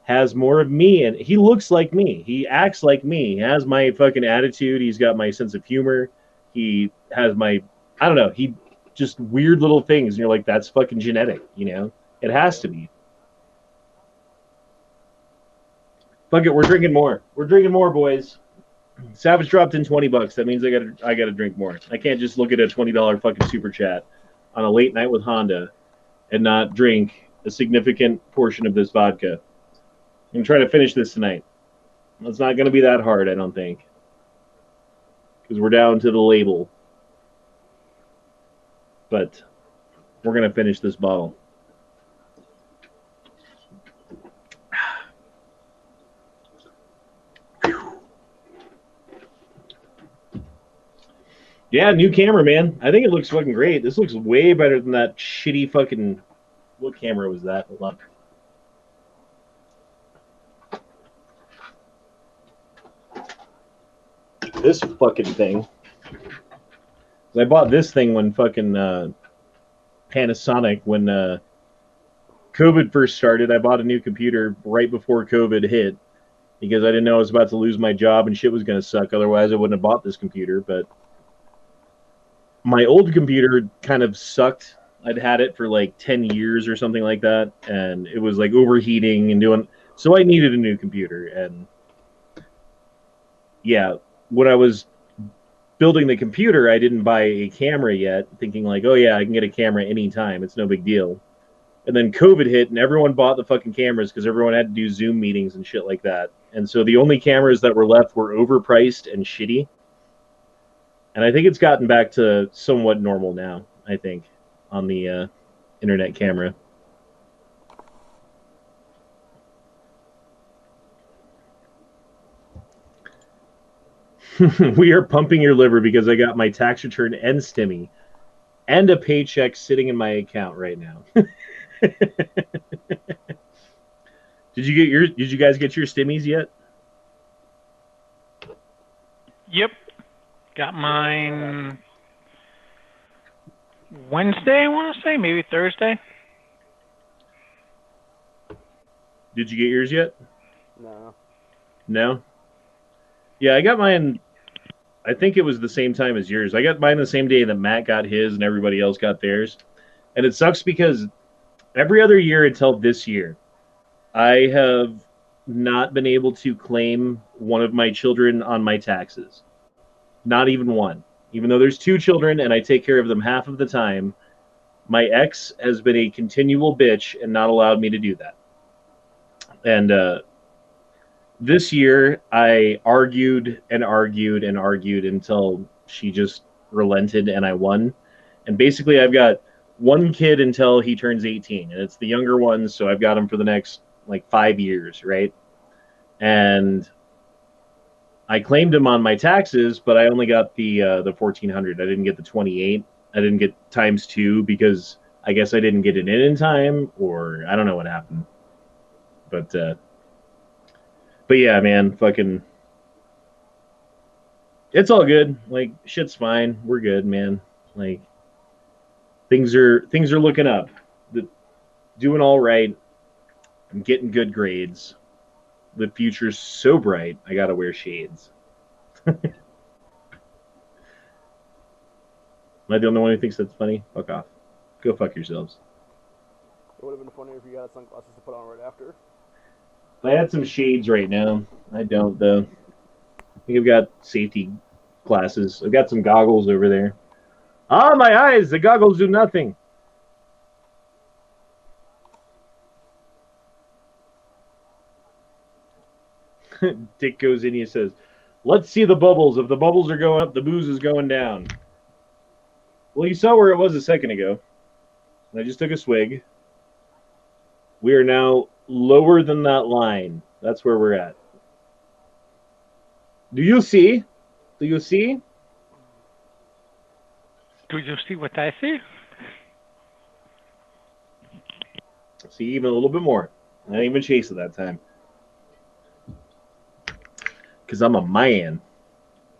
has more of me and he looks like me. He acts like me. He has my fucking attitude. He's got my sense of humor. He has my, I don't know, he just weird little things. And you're like, that's fucking genetic, It has to be. Fuck it, we're drinking more. We're drinking more, boys. Savage dropped in $20. That means I gotta drink more. I can't just look at a $20 fucking super chat on a late night with Honda and not drink a significant portion of this vodka. I'm gonna try to finish this tonight. It's not gonna be that hard, I don't think, because we're down to the label. But we're gonna finish this bottle. Yeah, new camera, man. I think it looks fucking great. This looks way better than that shitty fucking... What camera was that? Hold on. This fucking thing. I bought this thing when fucking Panasonic, when COVID first started. I bought a new computer right before COVID hit because I didn't know I was about to lose my job and shit was going to suck. Otherwise, I wouldn't have bought this computer, but... My old computer kind of sucked. I'd had it for like 10 years or something like that, and it was like overheating and doing... So I needed a new computer, and yeah, when I was building the computer, I didn't buy a camera yet, thinking like, oh yeah, I can get a camera anytime. It's no big deal. And then COVID hit, and everyone bought the fucking cameras because everyone had to do Zoom meetings and shit like that. And so the only cameras that were left were overpriced and shitty. And I think it's gotten back to somewhat normal now, I think, on the internet camera. We are pumping your liver because I got my tax return and stimmy and a paycheck sitting in my account right now. Did you guys get your stimmies yet? Yep. Got mine Wednesday, I want to say, maybe Thursday. Did you get yours yet? No. No? Yeah, I got mine, I think it was the same time as yours. I got mine the same day that Matt got his and everybody else got theirs. And it sucks because every other year until this year, I have not been able to claim one of my children on my taxes. Not even one. Even though there's 2 children and I take care of them half of the time, my ex has been a continual bitch and not allowed me to do that. And this year, I argued and argued and argued until she just relented and I won. And basically, I've got one kid until he turns 18. And it's the younger one, so I've got him for the next, 5 years, right? And I claimed him on my taxes, but I only got the 1,400. I didn't get the 28. I didn't get times 2 because I guess I didn't get it in time, or I don't know what happened. But yeah, man, fucking, it's all good. Shit's fine. We're good, man. Things are looking up. Doing all right. I'm getting good grades. The future's so bright, I gotta wear shades. Am I the only one who thinks that's funny? Fuck off. Go fuck yourselves. It would have been funnier if you had sunglasses to put on right after. If I had some shades right now, I don't, though. I think I've got safety glasses. I've got some goggles over there. Ah, my eyes! The goggles do nothing. Dick goes in, he says, let's see the bubbles. If the bubbles are going up, the booze is going down. Well, you saw where it was a second ago. I just took a swig. We are now lower than that line. That's where we're at. Do you see? Do you see? Do you see what I see? See, even a little bit more. I didn't even chase it that time. Because I'm a man.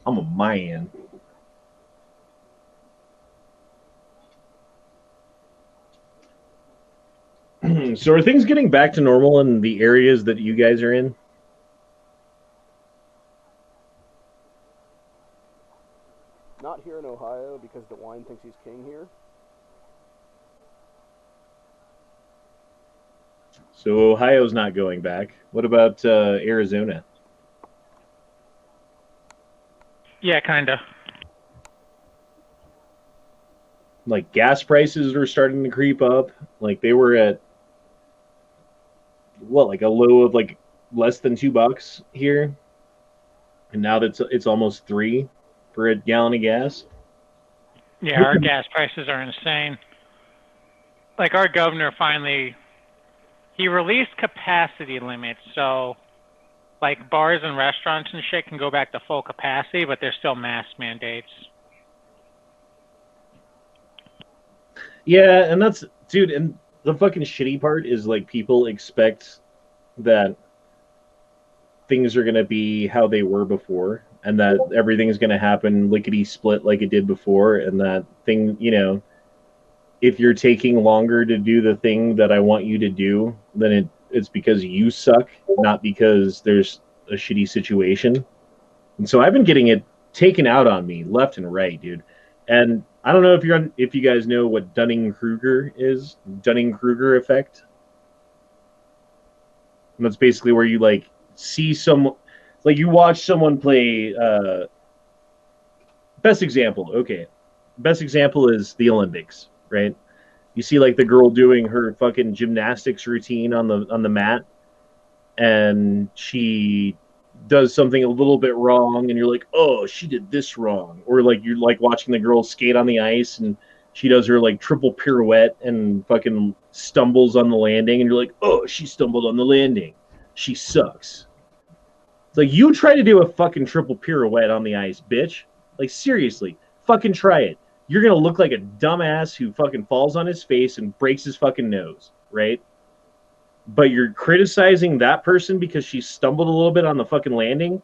I'm a man. So are things getting back to normal in the areas that you guys are in? Not here in Ohio because DeWine thinks he's king here. So Ohio's not going back. What about Arizona? Yeah, kinda. Like gas prices are starting to creep up. Like they were at what, like a low of like less than $2 here, and now it's almost 3 for a gallon of gas. Yeah, our gas prices are insane. Like our governor finally, he released capacity limits, so like bars and restaurants and shit can go back to full capacity, but there's still mask mandates. Yeah, and that's, dude, and the fucking shitty part is like people expect that things are gonna be how they were before, and that everything's gonna happen lickety split like it did before, and that thing, you know, if you're taking longer to do the thing that I want you to do, then it's because you suck, not because there's a shitty situation. And so I've been getting it taken out on me left and right, dude. And I don't know if you guys know what Dunning-Kruger is, Dunning-Kruger effect. And that's basically where you like see some, like you watch someone play. Best example, okay. Best example is the Olympics, right? You see like the girl doing her fucking gymnastics routine on the mat, and she does something a little bit wrong, and you're like, oh, she did this wrong. Or like you're like watching the girl skate on the ice, and she does her like triple pirouette and fucking stumbles on the landing, and you're like, oh, she stumbled on the landing. She sucks. It's like, you try to do a fucking triple pirouette on the ice, bitch. Like, seriously, fucking try it. You're gonna look like a dumbass who fucking falls on his face and breaks his fucking nose, right? But you're criticizing that person because she stumbled a little bit on the fucking landing.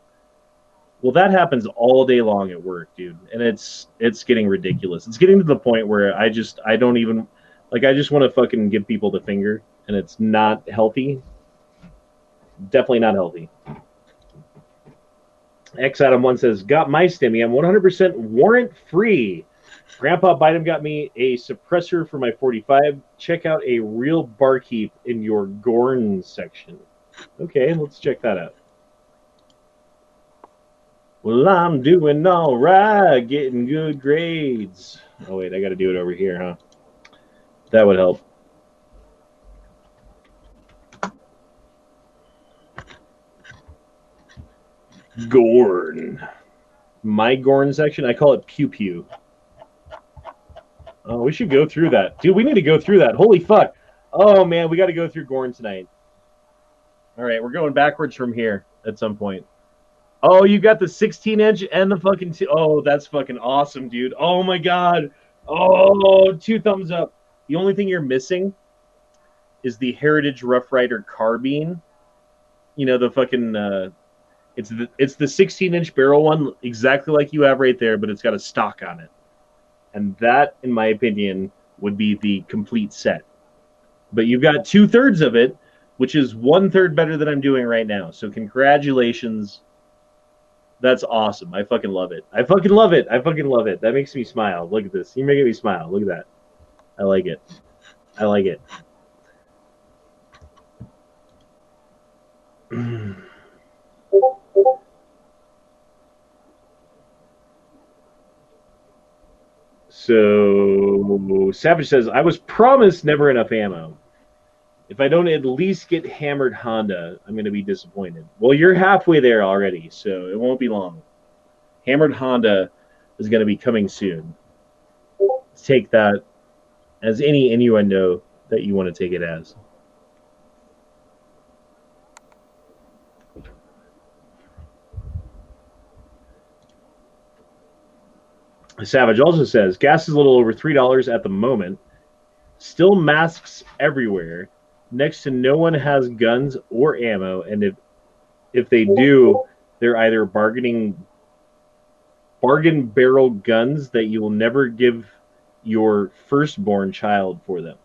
Well, that happens all day long at work, dude, and it's getting ridiculous. It's getting to the point where I just want to fucking give people the finger, and it's not healthy. Definitely not healthy. X Adam 1 says, got my stimmy. I'm 100% warrant free. Grandpa Biden got me a suppressor for my 45. Check out a real barkeep in your Gorn section. Okay, let's check that out. Well, I'm doing all right, getting good grades. Oh, wait, I got to do it over here, huh? That would help. Gorn. My Gorn section? I call it Pew Pew. Oh, we should go through that. Dude, we need to go through that. Holy fuck. Oh, man, we got to go through Gorn tonight. All right, we're going backwards from here at some point. Oh, you got the 16-inch and the fucking... Oh, that's fucking awesome, dude. Oh, my God. Oh, 2 thumbs up. The only thing you're missing is the Heritage Rough Rider carbine. You know, the fucking... It's the 16-inch barrel one, exactly like you have right there, but it's got a stock on it. And that, in my opinion, would be the complete set. But you've got 2/3 of it, which is 1/3 better than I'm doing right now. So congratulations. That's awesome. I fucking love it. I fucking love it. I fucking love it. That makes me smile. Look at this. You're making me smile. Look at that. I like it. I like it. So Savage says, I was promised never enough ammo. If I don't at least get Hammered Honda, I'm going to be disappointed. Well, you're halfway there already, so it won't be long. Hammered Honda is going to be coming soon. Take that as any innuendo that you want to take it as. Savage also says gas is a little over $3 at the moment. Still masks everywhere. Next to no one has guns or ammo, and if they do, they're either bargain barrel guns that you will never give your firstborn child for them.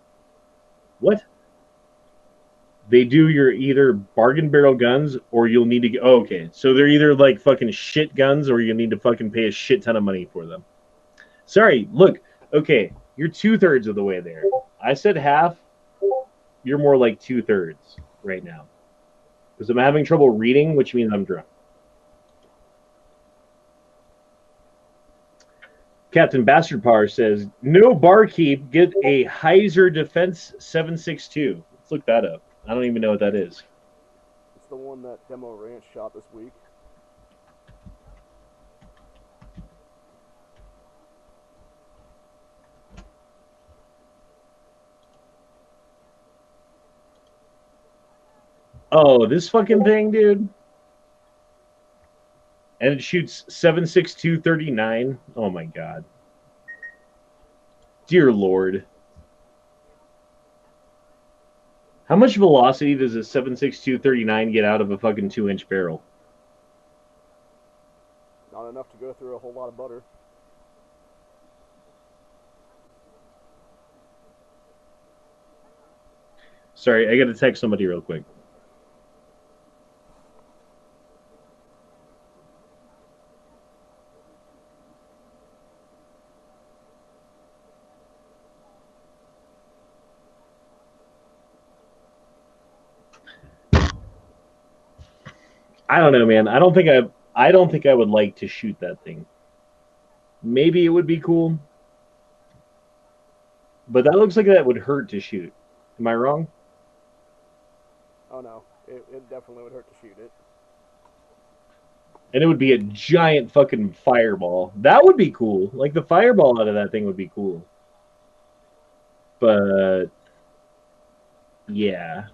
What? They do your either bargain barrel guns or you'll need to get. Oh, okay. So they're either like fucking shit guns or you need to fucking pay a shit ton of money for them. Sorry, look. Okay, you're 2/3 of the way there. I said half. You're more like 2/3 right now. Because I'm having trouble reading, which means I'm drunk. Captain Bastard Power says, no barkeep, get a Heiser Defense 762. Let's look that up. I don't even know what that is. It's the one that Demo Ranch shot this week. Oh, this fucking thing, dude. And it shoots 7.6239. Oh my god. Dear Lord. How much velocity does a 7.6239 get out of a fucking 2-inch barrel? Not enough to go through a whole lot of butter. Sorry, I gotta text somebody real quick. I don't know, man. I don't think I would like to shoot that thing. Maybe it would be cool. But that looks like that would hurt to shoot. Am I wrong? Oh no, it definitely would hurt to shoot it. And it would be a giant fucking fireball. That would be cool. Like the fireball out of that thing would be cool. But yeah.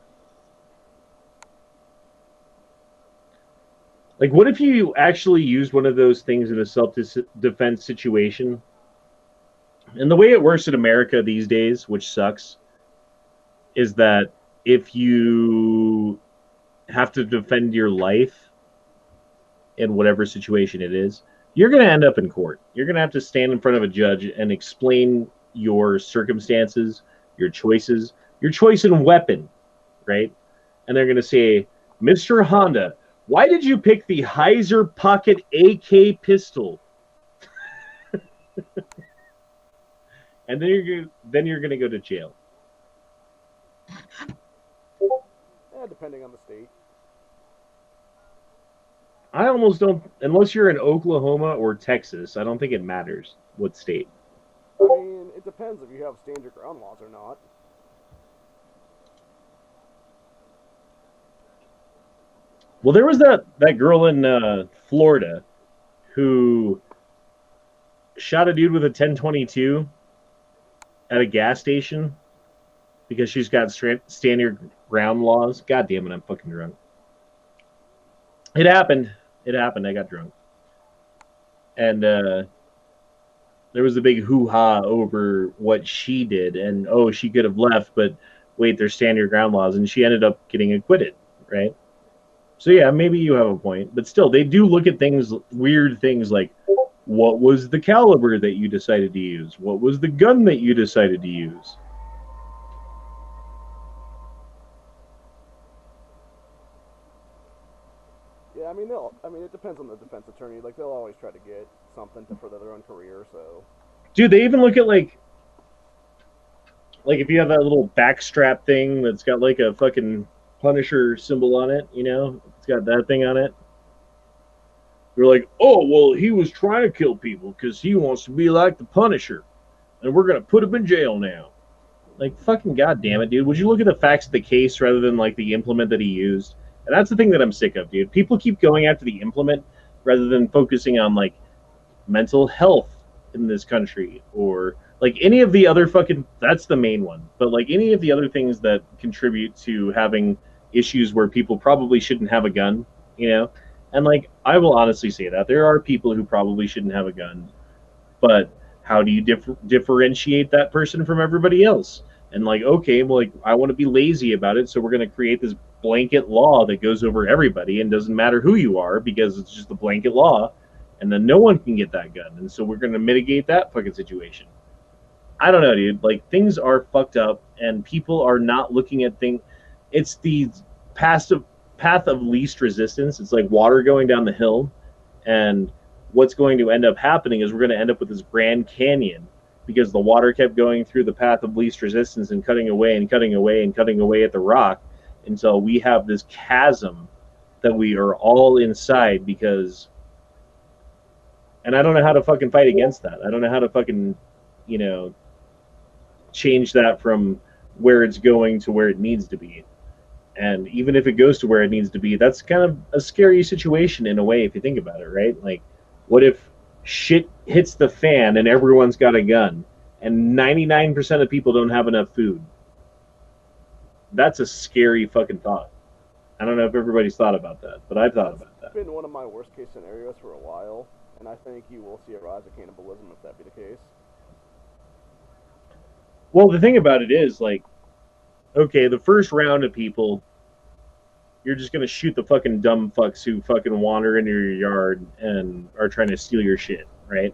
Like, what if you actually used one of those things in a self-defense situation? And the way it works in America these days, which sucks, is that if you have to defend your life in whatever situation it is, you're going to end up in court. You're going to have to stand in front of a judge and explain your circumstances, your choices, your choice in weapon, right? And they're going to say, Mr. Honda, why did you pick the Heiser Pocket AK pistol? And then you're going to go to jail. Yeah, depending on the state. I almost don't, unless you're in Oklahoma or Texas, I don't think it matters what state. I mean, it depends if you have stand your ground laws or not. Well, there was that girl in Florida who shot a dude with a 1022 at a gas station because she's got stand your ground laws. God damn it, I'm fucking drunk. It happened. I got drunk. And there was a big hoo-ha over what she did. And, oh, she could have left, but wait, there's stand your ground laws. And she ended up getting acquitted, right? So, yeah, maybe you have a point. But still, they do look at things, weird things like, what was the caliber that you decided to use? What was the gun that you decided to use? Yeah, I mean, it depends on the defense attorney. Like, they'll always try to get something to further their own career, so. Dude, they even look at, like if you have that little backstrap thing that's got, like, a fucking Punisher symbol on it, you know? It's got that thing on it. They're like, oh, well, he was trying to kill people because he wants to be like the Punisher. And we're going to put him in jail now. Like, fucking goddamn it, dude. Would you look at the facts of the case rather than, like, the implement that he used? And that's the thing that I'm sick of, dude. People keep going after the implement rather than focusing on, like, mental health in this country or, like, any of the other fucking... That's the main one. But, like, any of the other things that contribute to having issues where people probably shouldn't have a gun, you know? And, like, I will honestly say that. There are people who probably shouldn't have a gun. but how do you differentiate that person from everybody else? And like, okay, well, like I want to be lazy about it, so we're going to create this blanket law that goes over everybody and doesn't matter who you are because it's just a blanket law, and then no one can get that gun, and so we're going to mitigate that fucking situation. I don't know, dude. Like, things are fucked up, and people are not looking at things. It's the path of least resistance. It's like water going down the hill, and what's going to end up happening is we're going to end up with this Grand Canyon because the water kept going through the path of least resistance and cutting away and cutting away and cutting away at the rock until we have this chasm that we are all inside because... And I don't know how to fucking fight against that. I don't know how to fucking, change that from where it's going to where it needs to be. And even if it goes to where it needs to be, that's kind of a scary situation in a way if you think about it, right? Like, what if shit hits the fan and everyone's got a gun and 99% of people don't have enough food? That's a scary fucking thought. I don't know if everybody's thought about that, but I've thought about that. It's been one of my worst case scenarios for a while, and I think you will see a rise of cannibalism if that be the case. Well, the thing about it is, like, okay, the first round of people, you're just going to shoot the fucking dumb fucks who fucking wander into your yard and are trying to steal your shit, right?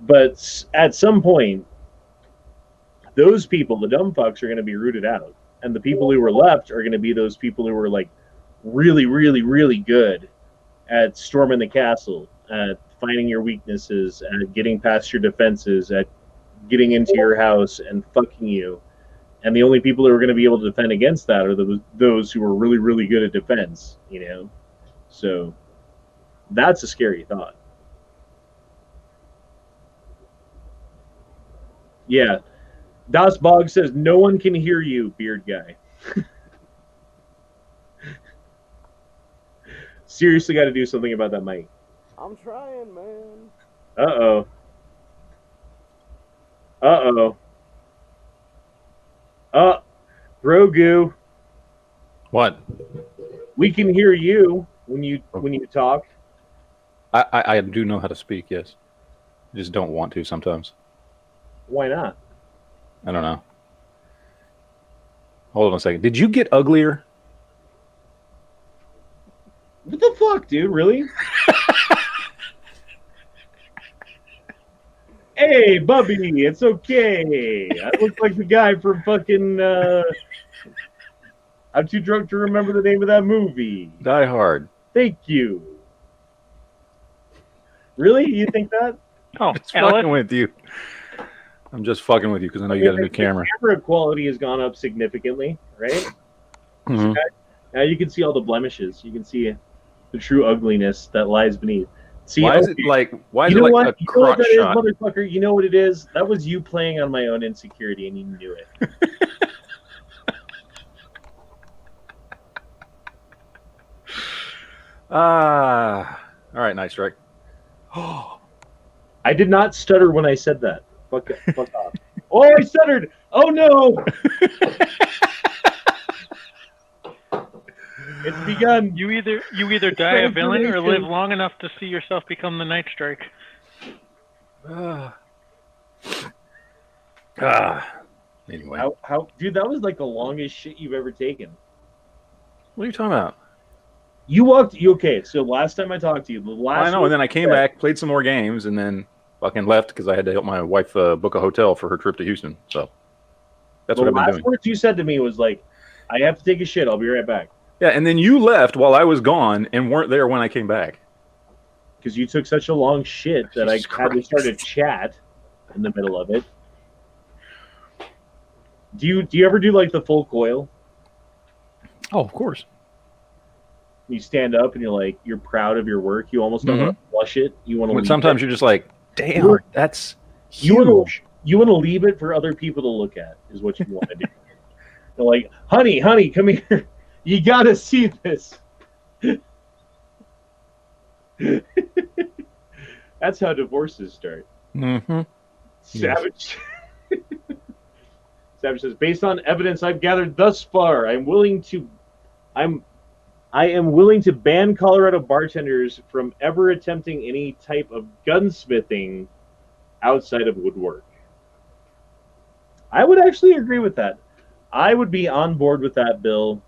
But at some point, those people, the dumb fucks, are going to be rooted out. And the people who were left are going to be those people who were, like, really, really, really good at storming the castle, at finding your weaknesses, at getting past your defenses, at getting into your house and fucking you. And the only people who are going to be able to defend against that are those who are really, really good at defense, So that's a scary thought. Yeah. Das Bog says, no one can hear you, beard guy. Seriously got to do something about that mic. I'm trying, man. Uh-oh. Uh-oh. Grogu. What? We can hear you when you talk. I do know how to speak, yes. I just don't want to sometimes. Why not? I don't know. Hold on a second. Did you get uglier? What the fuck, dude? Really? Hey, Bubby, it's okay. I look like the guy from fucking... I'm too drunk to remember the name of that movie. Die Hard. Thank you. Really? You think that? Oh, Just fucking with you. I'm just fucking with you because I know you got a new camera. The camera quality has gone up significantly, right? Mm-hmm. Now you can see all the blemishes. You can see the true ugliness that lies beneath. See, why is it like a crotch shot? Motherfucker, you know what it is? That was you playing on my own insecurity, and you knew it. All right, nice strike. I did not stutter when I said that. Fuck off. Oh, I stuttered! Oh no! It's begun. You either die a villain or live long enough to see yourself become the Night Strike. Anyway. How dude, that was like the longest shit you've ever taken. What are you talking about? Okay, so last time I talked to you, I know, and then I came back, played some more games, and then fucking left because I had to help my wife book a hotel for her trip to Houston. So that's what I've been doing. The last words you said to me was like, I have to take a shit, I'll be right back. Yeah, and then you left while I was gone and weren't there when I came back. Because you took such a long shit that I had to start a chat in the middle of it. Do you ever do like the full coil? Oh, of course. You stand up and you're proud of your work. You almost don't want to flush it. You want to. Sometimes you're just like, damn, that's huge. You want to leave it for other people to look at. Is what you want to do. They're like, honey, come here. You gotta see this. That's how divorces start. Mm-hmm. Savage. Yes. Savage says, based on evidence I've gathered thus far, I'm I am willing to ban Colorado bartenders from ever attempting any type of gunsmithing outside of woodwork. I would actually agree with that. I would be on board with that, Bill.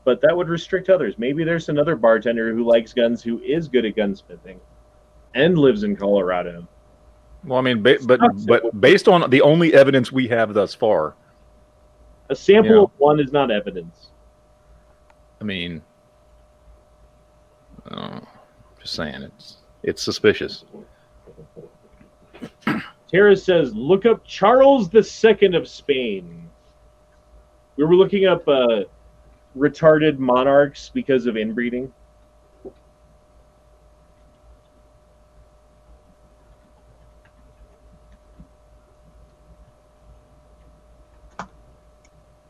But that would restrict others. Maybe there's another bartender who likes guns who is good at gunsmithing and lives in Colorado. Well, I mean, but based on the only evidence we have thus far, a sample of one is not evidence. I mean, just saying, it's suspicious. Tara says, look up Charles II of Spain. We were looking up retarded monarchs because of inbreeding.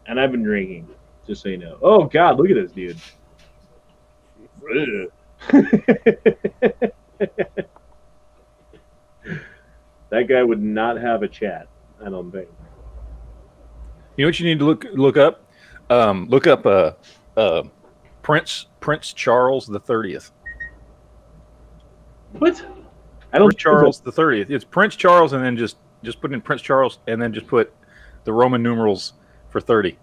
And I've been drinking, just so you know. Oh, God, look at this dude. That guy would not have a chat, I don't think. You know what you need to look up? Look up Prince Charles the 30th. What? Prince Charles the 30th. It's Prince Charles, and then just put in Prince Charles, and then just put the Roman numerals for 30.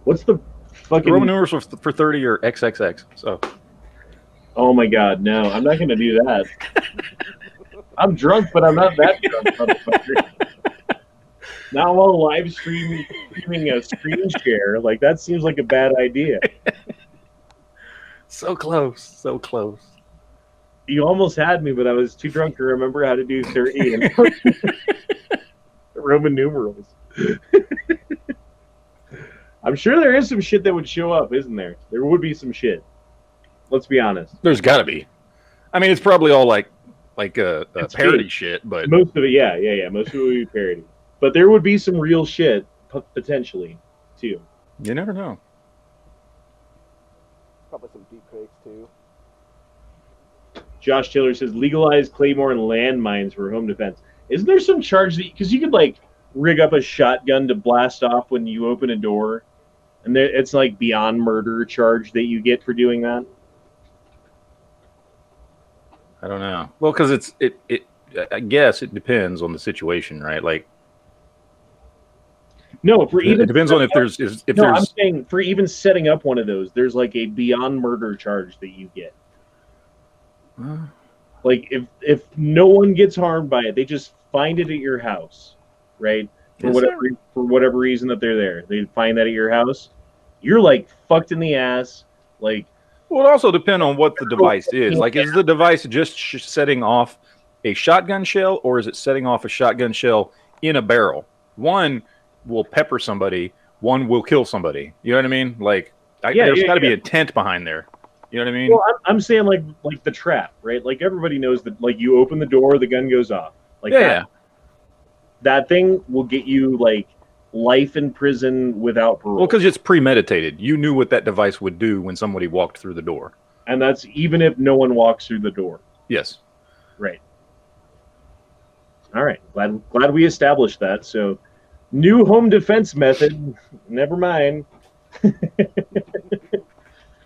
What's the fucking... The Roman numerals for 30 are XXX, so... Oh my God, no. I'm not going to do that. I'm drunk, but I'm not that drunk, motherfucker. Now while live streaming a screen share, like, that seems like a bad idea. So close, so close. You almost had me, but I was too drunk to remember how to do 30 and Roman numerals. I'm sure there is some shit that would show up, isn't there? There would be some shit. Let's be honest. There's got to be. I mean, it's probably all like parody shit, but most of it, yeah. Most of it would be parody, but there would be some real shit potentially too. You never know. Probably some deep fakes too. Josh Taylor says legalize claymore and landmines for home defense. Isn't there some charge that because you could like rig up a shotgun to blast off when you open a door, and it's like beyond murder charge that you get for doing that? I don't know. Well, because I guess it depends on the situation, right? Like, no, for even it depends on if there's. I'm saying for even setting up one of those, there's like a beyond murder charge that you get. Like if no one gets harmed by it, they just find it at your house, right? For whatever reason that they're there, they find that at your house. You're like fucked in the ass, like. Well, it also depends on what the device is. Like, is the device just setting off a shotgun shell, or is it setting off a shotgun shell in a barrel? One will pepper somebody, one will kill somebody. You know what I mean? Like, there's got to be intent behind there. You know what I mean? Well, I'm saying like the trap, right? Like everybody knows that, like you open the door, the gun goes off. Like that thing will get you like life in prison without parole. Well, because it's premeditated. You knew what that device would do when somebody walked through the door. And that's even if no one walks through the door. Yes. Right. All right. Glad we established that. So, new home defense method. Never mind.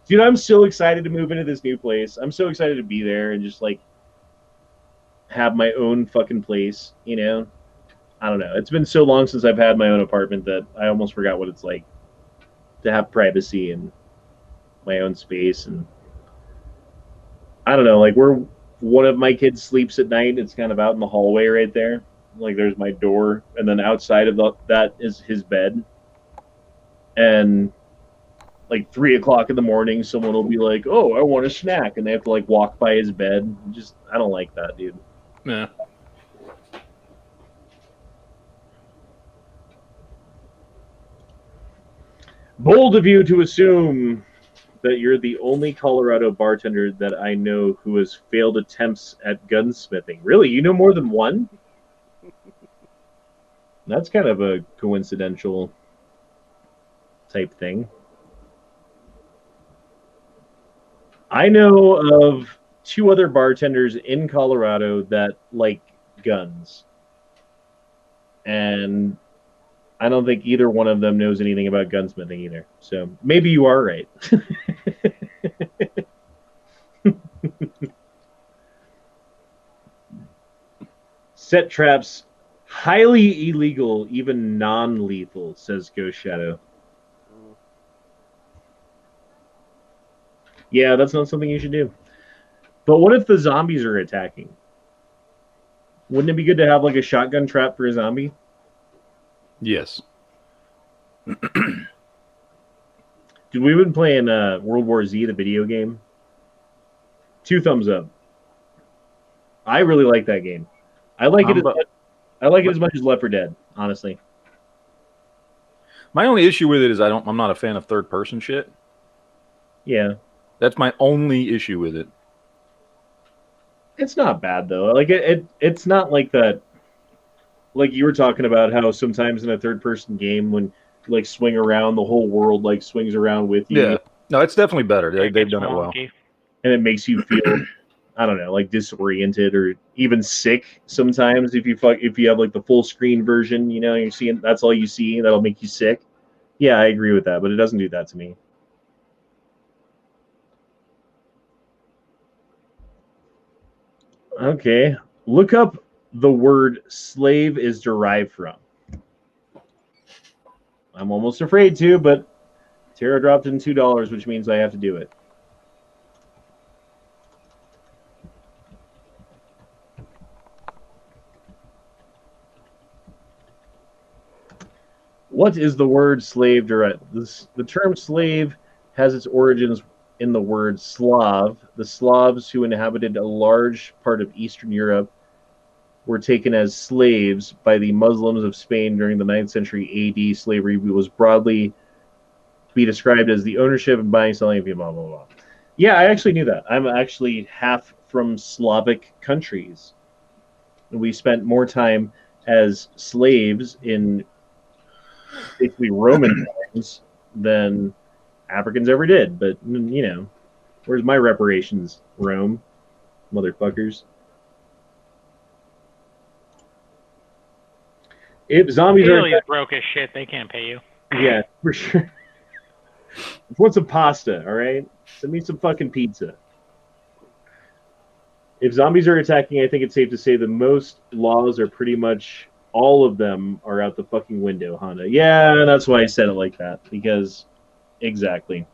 Dude, I'm so excited to move into this new place. I'm so excited to be there and just like have my own fucking place, you know? I don't know. It's been so long since I've had my own apartment that I almost forgot what it's like to have privacy and my own space. And I don't know, like where one of my kids sleeps at night, it's kind of out in the hallway right there. Like there's my door, and then outside of that is his bed. And like 3 o'clock in the morning, someone will be like, "Oh, I want a snack," and they have to like walk by his bed. I don't like that, dude. Yeah. Bold of you to assume that you're the only Colorado bartender that I know who has failed attempts at gunsmithing. Really? You know more than one? That's kind of a coincidental type thing. I know of 2 other bartenders in Colorado that like guns. and I don't think either one of them knows anything about gunsmithing either. So maybe you are right. Set traps, highly illegal, even non-lethal, says Ghost Shadow. Yeah, that's not something you should do. But what if the zombies are attacking? Wouldn't it be good to have like a shotgun trap for a zombie? Yes. Dude, we've been playing World War Z, the video game. 2 thumbs up. I really like that game. I like it as much as Left 4 Dead, honestly. My only issue with it is I'm not a fan of third person shit. Yeah. That's my only issue with it. It's not bad though. Like it's not like that. Like you were talking about how sometimes in a third person game when you like swing around, the whole world like swings around with you. Yeah. No, it's definitely better. They've done it well. And it makes you feel I don't know, like disoriented or even sick sometimes if you have like the full screen version, you know, you're seeing that's all you see, that'll make you sick. Yeah, I agree with that, but it doesn't do that to me. Okay. Look up the word slave is derived from. I'm almost afraid to, but Tara dropped in $2, which means I have to do it. What is the word slave derived? The term slave has its origins in the word Slav. The Slavs who inhabited a large part of Eastern Europe were taken as slaves by the Muslims of Spain during the 9th century AD. Slavery was broadly be described as the ownership and buying, selling of blah, blah, blah. Yeah, I actually knew that. I'm actually half from Slavic countries. We spent more time as slaves in basically Roman times than Africans ever did. But, you know, where's my reparations, Rome? Motherfuckers. If zombies are broke as shit, they can't pay you. Yeah, for sure. I want some pasta, all right? Send me some fucking pizza. If zombies are attacking, I think it's safe to say that most laws are pretty much all of them are out the fucking window, Honda. Yeah, that's why I said it like that, because exactly.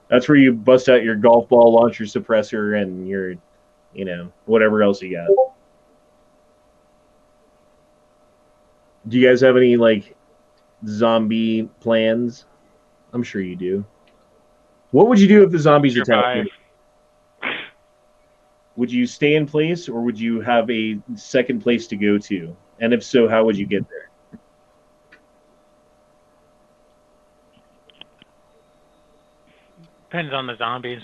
That's where you bust out your golf ball, launch your suppressor, and your, you know, whatever else you got. Do you guys have any, like, zombie plans? I'm sure you do. What would you do if the zombies attacked you? Would you stay in place, or would you have a second place to go to? And if so, how would you get there? Depends on the zombies.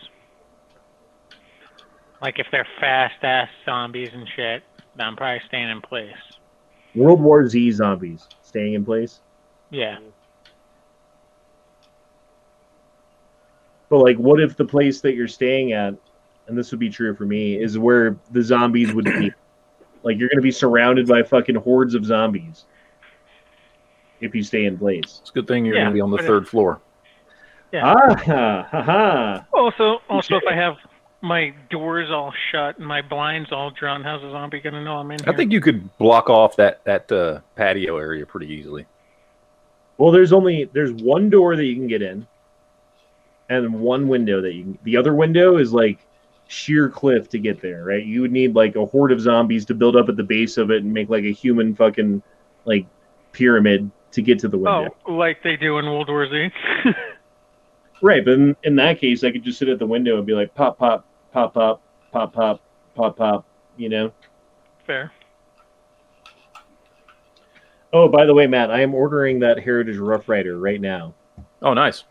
Like, if they're fast-ass zombies and shit, then I'm probably staying in place. World War Z zombies. Staying in place? Yeah. But, like, what if the place that you're staying at, and this would be true for me, is where the zombies would be? Like, you're going to be surrounded by fucking hordes of zombies if you stay in place. It's a good thing you're going to be on the 3rd floor. Yeah. Ha. Also, if I have my doors all shut and my blinds all drawn, how's a zombie going to know I'm in here? I think you could block off that patio area pretty easily. Well, there's one door that you can get in, and one window that you can. The other window is like sheer cliff to get there, right? You would need like a horde of zombies to build up at the base of it and make like a human fucking like pyramid to get to the window. Oh, like they do in World War Z. Right, but in that case, I could just sit at the window and be like, pop, pop, pop, pop, pop, pop, pop, pop, you know? Fair. Oh, by the way, Matt, I am ordering that Heritage Rough Rider right now. Oh, nice.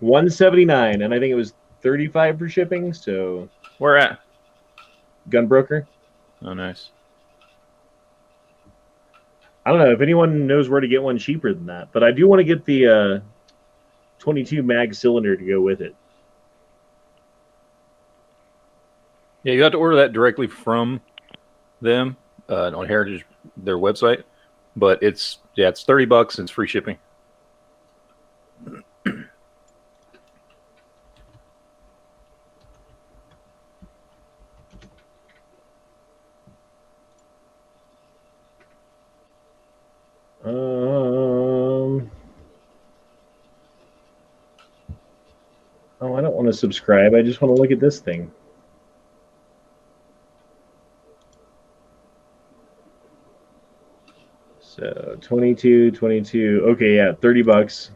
$179, and I think it was $35 for shipping, so... Where at? Gunbroker. Oh, nice. I don't know if anyone knows where to get one cheaper than that, but I do want to get the 22 mag cylinder to go with it. Yeah, you have to order that directly from them on Heritage, their website. but it's $30 and it's free shipping. Oh, I don't want to subscribe. I just want to look at this thing. So 22. Okay, yeah, $30.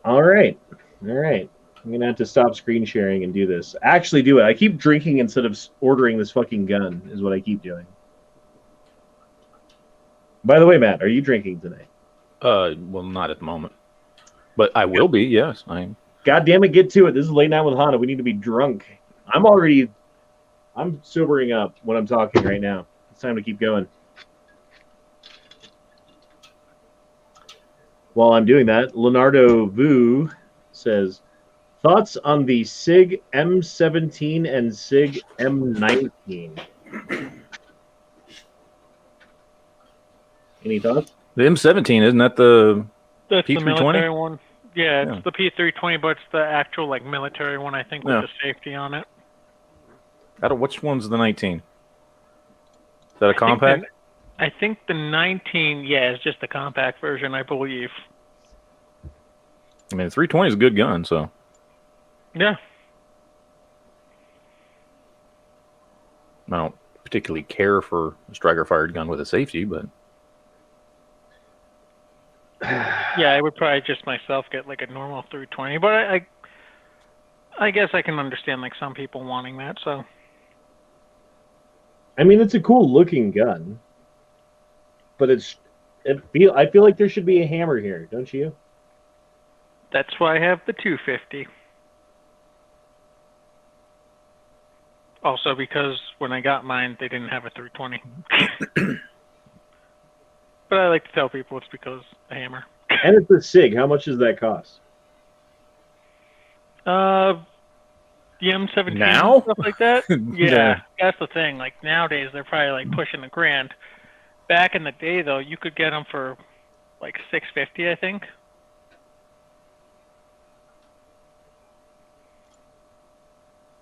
All right. I'm gonna have to stop screen sharing and do this. Actually, do it. I keep drinking instead of ordering this fucking gun. Is what I keep doing. By the way, Matt, are you drinking tonight? Well, not at the moment, but I will be. Yes, I. God damn it, get to it. This is Late Night with Honda. We need to be drunk. I'm sobering up when I'm talking right now. It's time to keep going. While I'm doing that, Leonardo Vu says, thoughts on the SIG M17 and SIG M19? Any thoughts? The M17, isn't that the That's P320? the military one. Yeah, it's Yeah. the P320, but it's the actual like military one, I think, with Yeah. the safety on it. Which one's the 19? Is that a compact? I think the 19, yeah, is just the compact version, I believe. I mean, the 320 is a good gun, so. Yeah. I don't particularly care for a striker-fired gun with a safety, but Yeah, I would probably just myself get like a normal 320, but I guess I can understand like some people wanting that, so. I mean, it's a cool looking gun, but I feel like there should be a hammer here, don't you? That's why I have the 250. Also because when I got mine, they didn't have a 320. But I like to tell people it's because the hammer. And it's a SIG. How much does that cost? The M17 Now? stuff like that. Yeah, Yeah. that's the thing. Like nowadays, they're probably like pushing $1,000. Back in the day, though, you could get them for like $650, I think.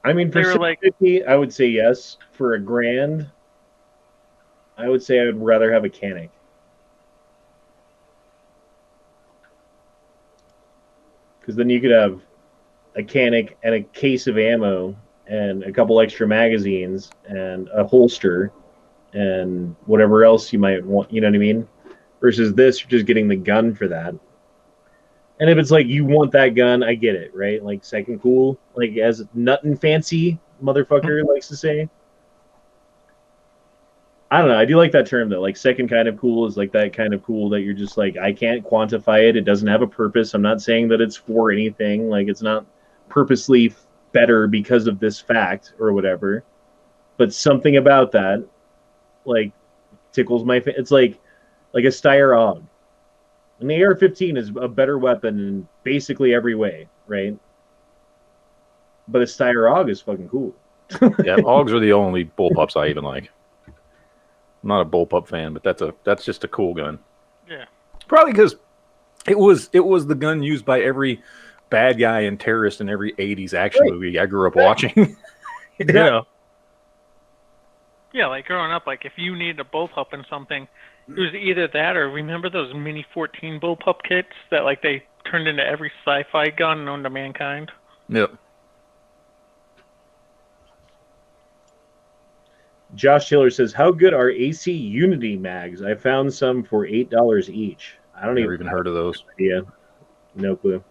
I mean, for They were like- $650, I would say yes. For $1,000, I would say I would rather have a Canic. Because then you could have a Canic and a case of ammo and a couple extra magazines and a holster and whatever else you might want, you know what I mean? Versus this, you're just getting the gun for that. And if it's like you want that gun, I get it, right? Like second cool, like as nuttin' fancy motherfucker likes to say. I don't know. I do like that term though. Like second kind of cool is like that kind of cool that you're just like, I can't quantify it. It doesn't have a purpose. I'm not saying that it's for anything. Like it's not purposely better because of this fact or whatever. But something about that, like, tickles my it's like a Steyr AUG. And the AR-15 is a better weapon in basically every way, right? But a Steyr AUG is fucking cool. yeah, AUGs are the only bullpups I even like. I'm not a bullpup fan, but that's just a cool gun. Yeah. Probably because it was the gun used by every bad guy and terrorist in every 80s action movie I grew up watching. You know? Yeah, like growing up, like if you needed a bullpup in something, it was either that or remember those Mini 14 bullpup kits that like they turned into every sci-fi gun known to mankind? Yep. Josh Taylor says, how good are AC Unity mags? I found some for $8 each. I don't Never even heard of those. Yeah, no clue.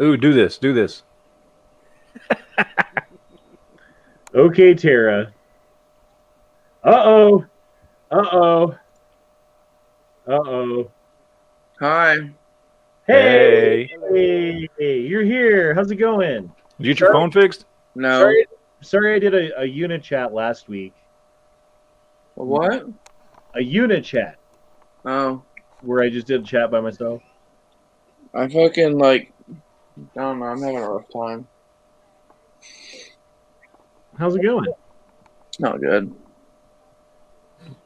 Ooh, do this. Okay, Tara. Uh-oh. Hi. Hey, you're here. How's it going? Did you get your phone fixed? No. Sorry I did a unit chat last week. A what? A unit chat Oh. where I just did a chat by myself. I fucking, like, I don't know. I'm having a rough time. How's it going? It's not good.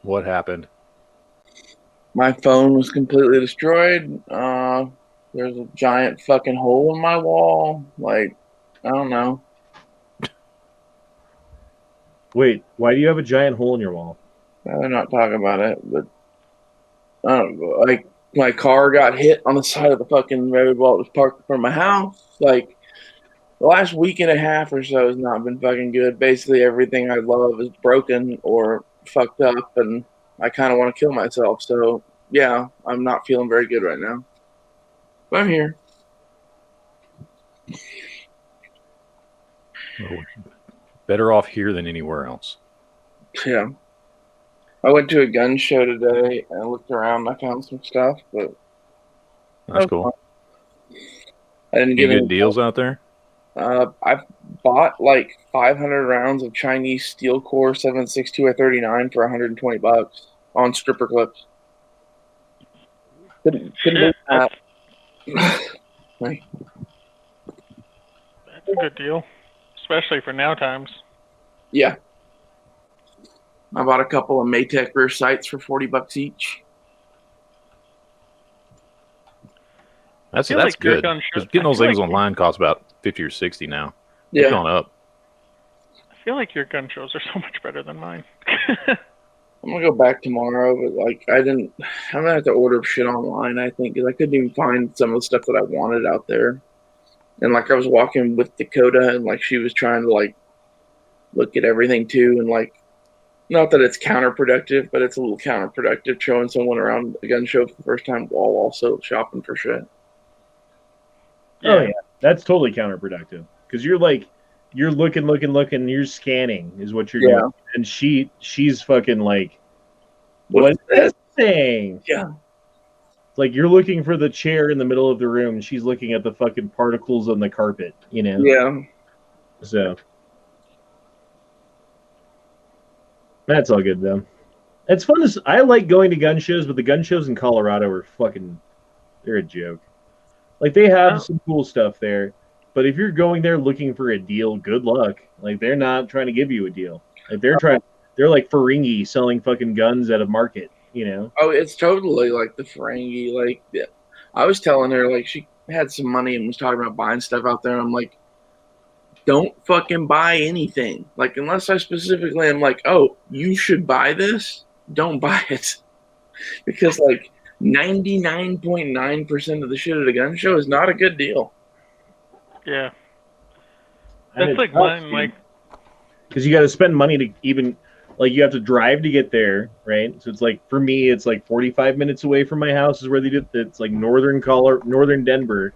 What happened? My phone was completely destroyed. There's a giant fucking hole in my wall. Like, I don't know. Wait, why do you have a giant hole in your wall? Rather not talk about it, but I don't know. Like, my car got hit on the side of the fucking road while it was parked in front of my house. Like, the last week and a half or so has not been fucking good. Basically, everything I love is broken or fucked up, and I kind of want to kill myself. So, yeah, I'm not feeling very good right now. But I'm here. Oh, better off here than anywhere else. Yeah. I went to a gun show today and I looked around and I found some stuff, but That's cool. I didn't Any get any good deals out there? I've bought like 500 rounds of Chinese steel core 7.62 at 39 for $120 on stripper clips. Couldn't believe that. Like, That's a good deal, especially for now times. yeah. I bought a couple of Maytech rear sights for $40 each. That's feel like your good. gun Because show- getting I those feel things like- online costs about 50 or 60 now. They've Yeah. gone up. I feel like your gun shows are so much better than mine. I'm gonna go back tomorrow, but like I'm gonna have to order shit online, I think, because I couldn't even find some of the stuff that I wanted out there. And like I was walking with Dakota, and like she was trying to like look at everything too, and like not that it's counterproductive, but it's a little counterproductive showing someone around a gun show for the first time while also shopping for shit. Oh yeah, that's totally counterproductive because you're looking, you're scanning is what you're Yeah. doing, and she's fucking like, What's what's this thing? Yeah. It's like you're looking for the chair in the middle of the room, and she's looking at the fucking particles on the carpet, you know? Yeah. So that's all good though. It's fun. I like going to gun shows, but the gun shows in Colorado are they're a joke. Like they have some cool stuff there, but if you're going there looking for a deal, good luck. Like they're not trying to give you a deal. Like they're like Ferengi selling fucking guns at a market, you know? Oh, it's totally like the Ferengi. Like, yeah. I was telling her, like, she had some money and was talking about buying stuff out there. And I'm like, don't fucking buy anything. Like, unless I specifically am like, oh, you should buy this, don't buy it. Because, like, 99.9% of the shit at a gun show is not a good deal. Yeah. And That's it's like tough, mine, dude. like, Because you got to spend money to even, like, you have to drive to get there, right? So it's like, for me, it's like 45 minutes away from my house is where they do. It's like northern Denver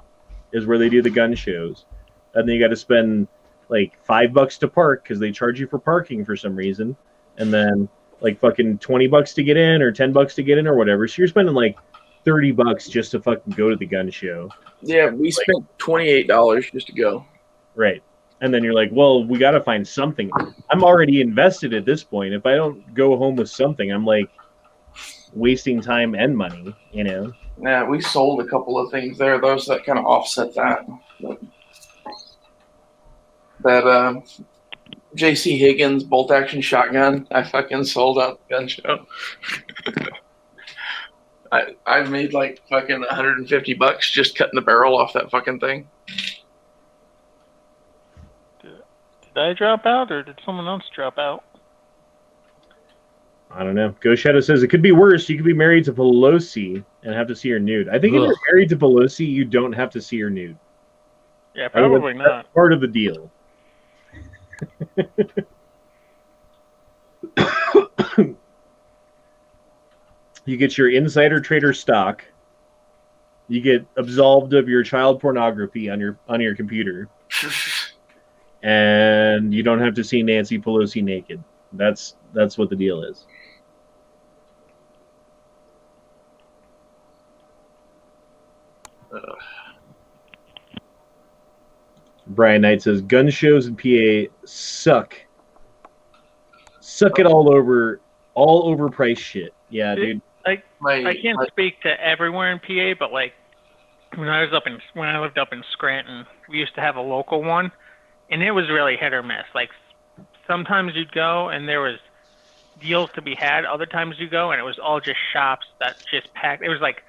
is where they do the gun shows, and then you got to spend like $5 to park because they charge you for parking for some reason, and then like fucking $20 to get in or $10 to get in or whatever. So you're spending like $30 just to fucking go to the gun show. Yeah, we spent $28 just to go. Right. And then you're like, well, we got to find something. I'm already invested at this point. If I don't go home with something, I'm like wasting time and money, you know? Yeah, we sold a couple of things there, those that kind of offset that. That J.C. Higgins bolt action shotgun, I fucking sold out the gun show. I made like fucking $150 just cutting the barrel off that fucking thing. did I drop out or did someone else drop out? I don't know. Ghost Shadow says it could be worse. You could be married to Pelosi and have to see her nude. I think if you're married to Pelosi, you don't have to see her nude. Yeah, I think probably that's not. part of the deal. You get your insider trader stock. You get absolved of your child pornography on your computer, and you don't have to see Nancy Pelosi naked. That's what the deal is. Brian Knight says gun shows in PA suck. Suck it all overpriced shit. Yeah, dude. I can't speak to everywhere in PA, but like when I lived up in Scranton, we used to have a local one, and it was really hit or miss. Like sometimes you'd go and there was deals to be had. Other times you go and it was all just shops that just packed. It was like,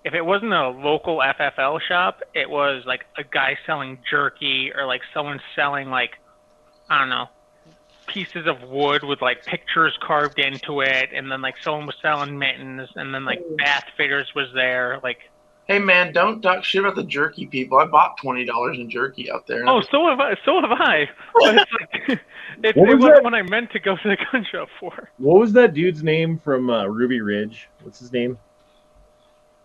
if it wasn't a local FFL shop, it was like a guy selling jerky or like someone selling like, I don't know, pieces of wood with like pictures carved into it, and then like someone was selling mittens, and then like bath fitters was there. Like, hey man, don't talk shit about the jerky people. I bought $20 in jerky out there. oh, so have I. So have I. But it's like, it What was wasn't that? what I meant to go to the gun show for. What was that dude's name from Ruby Ridge? What's his name?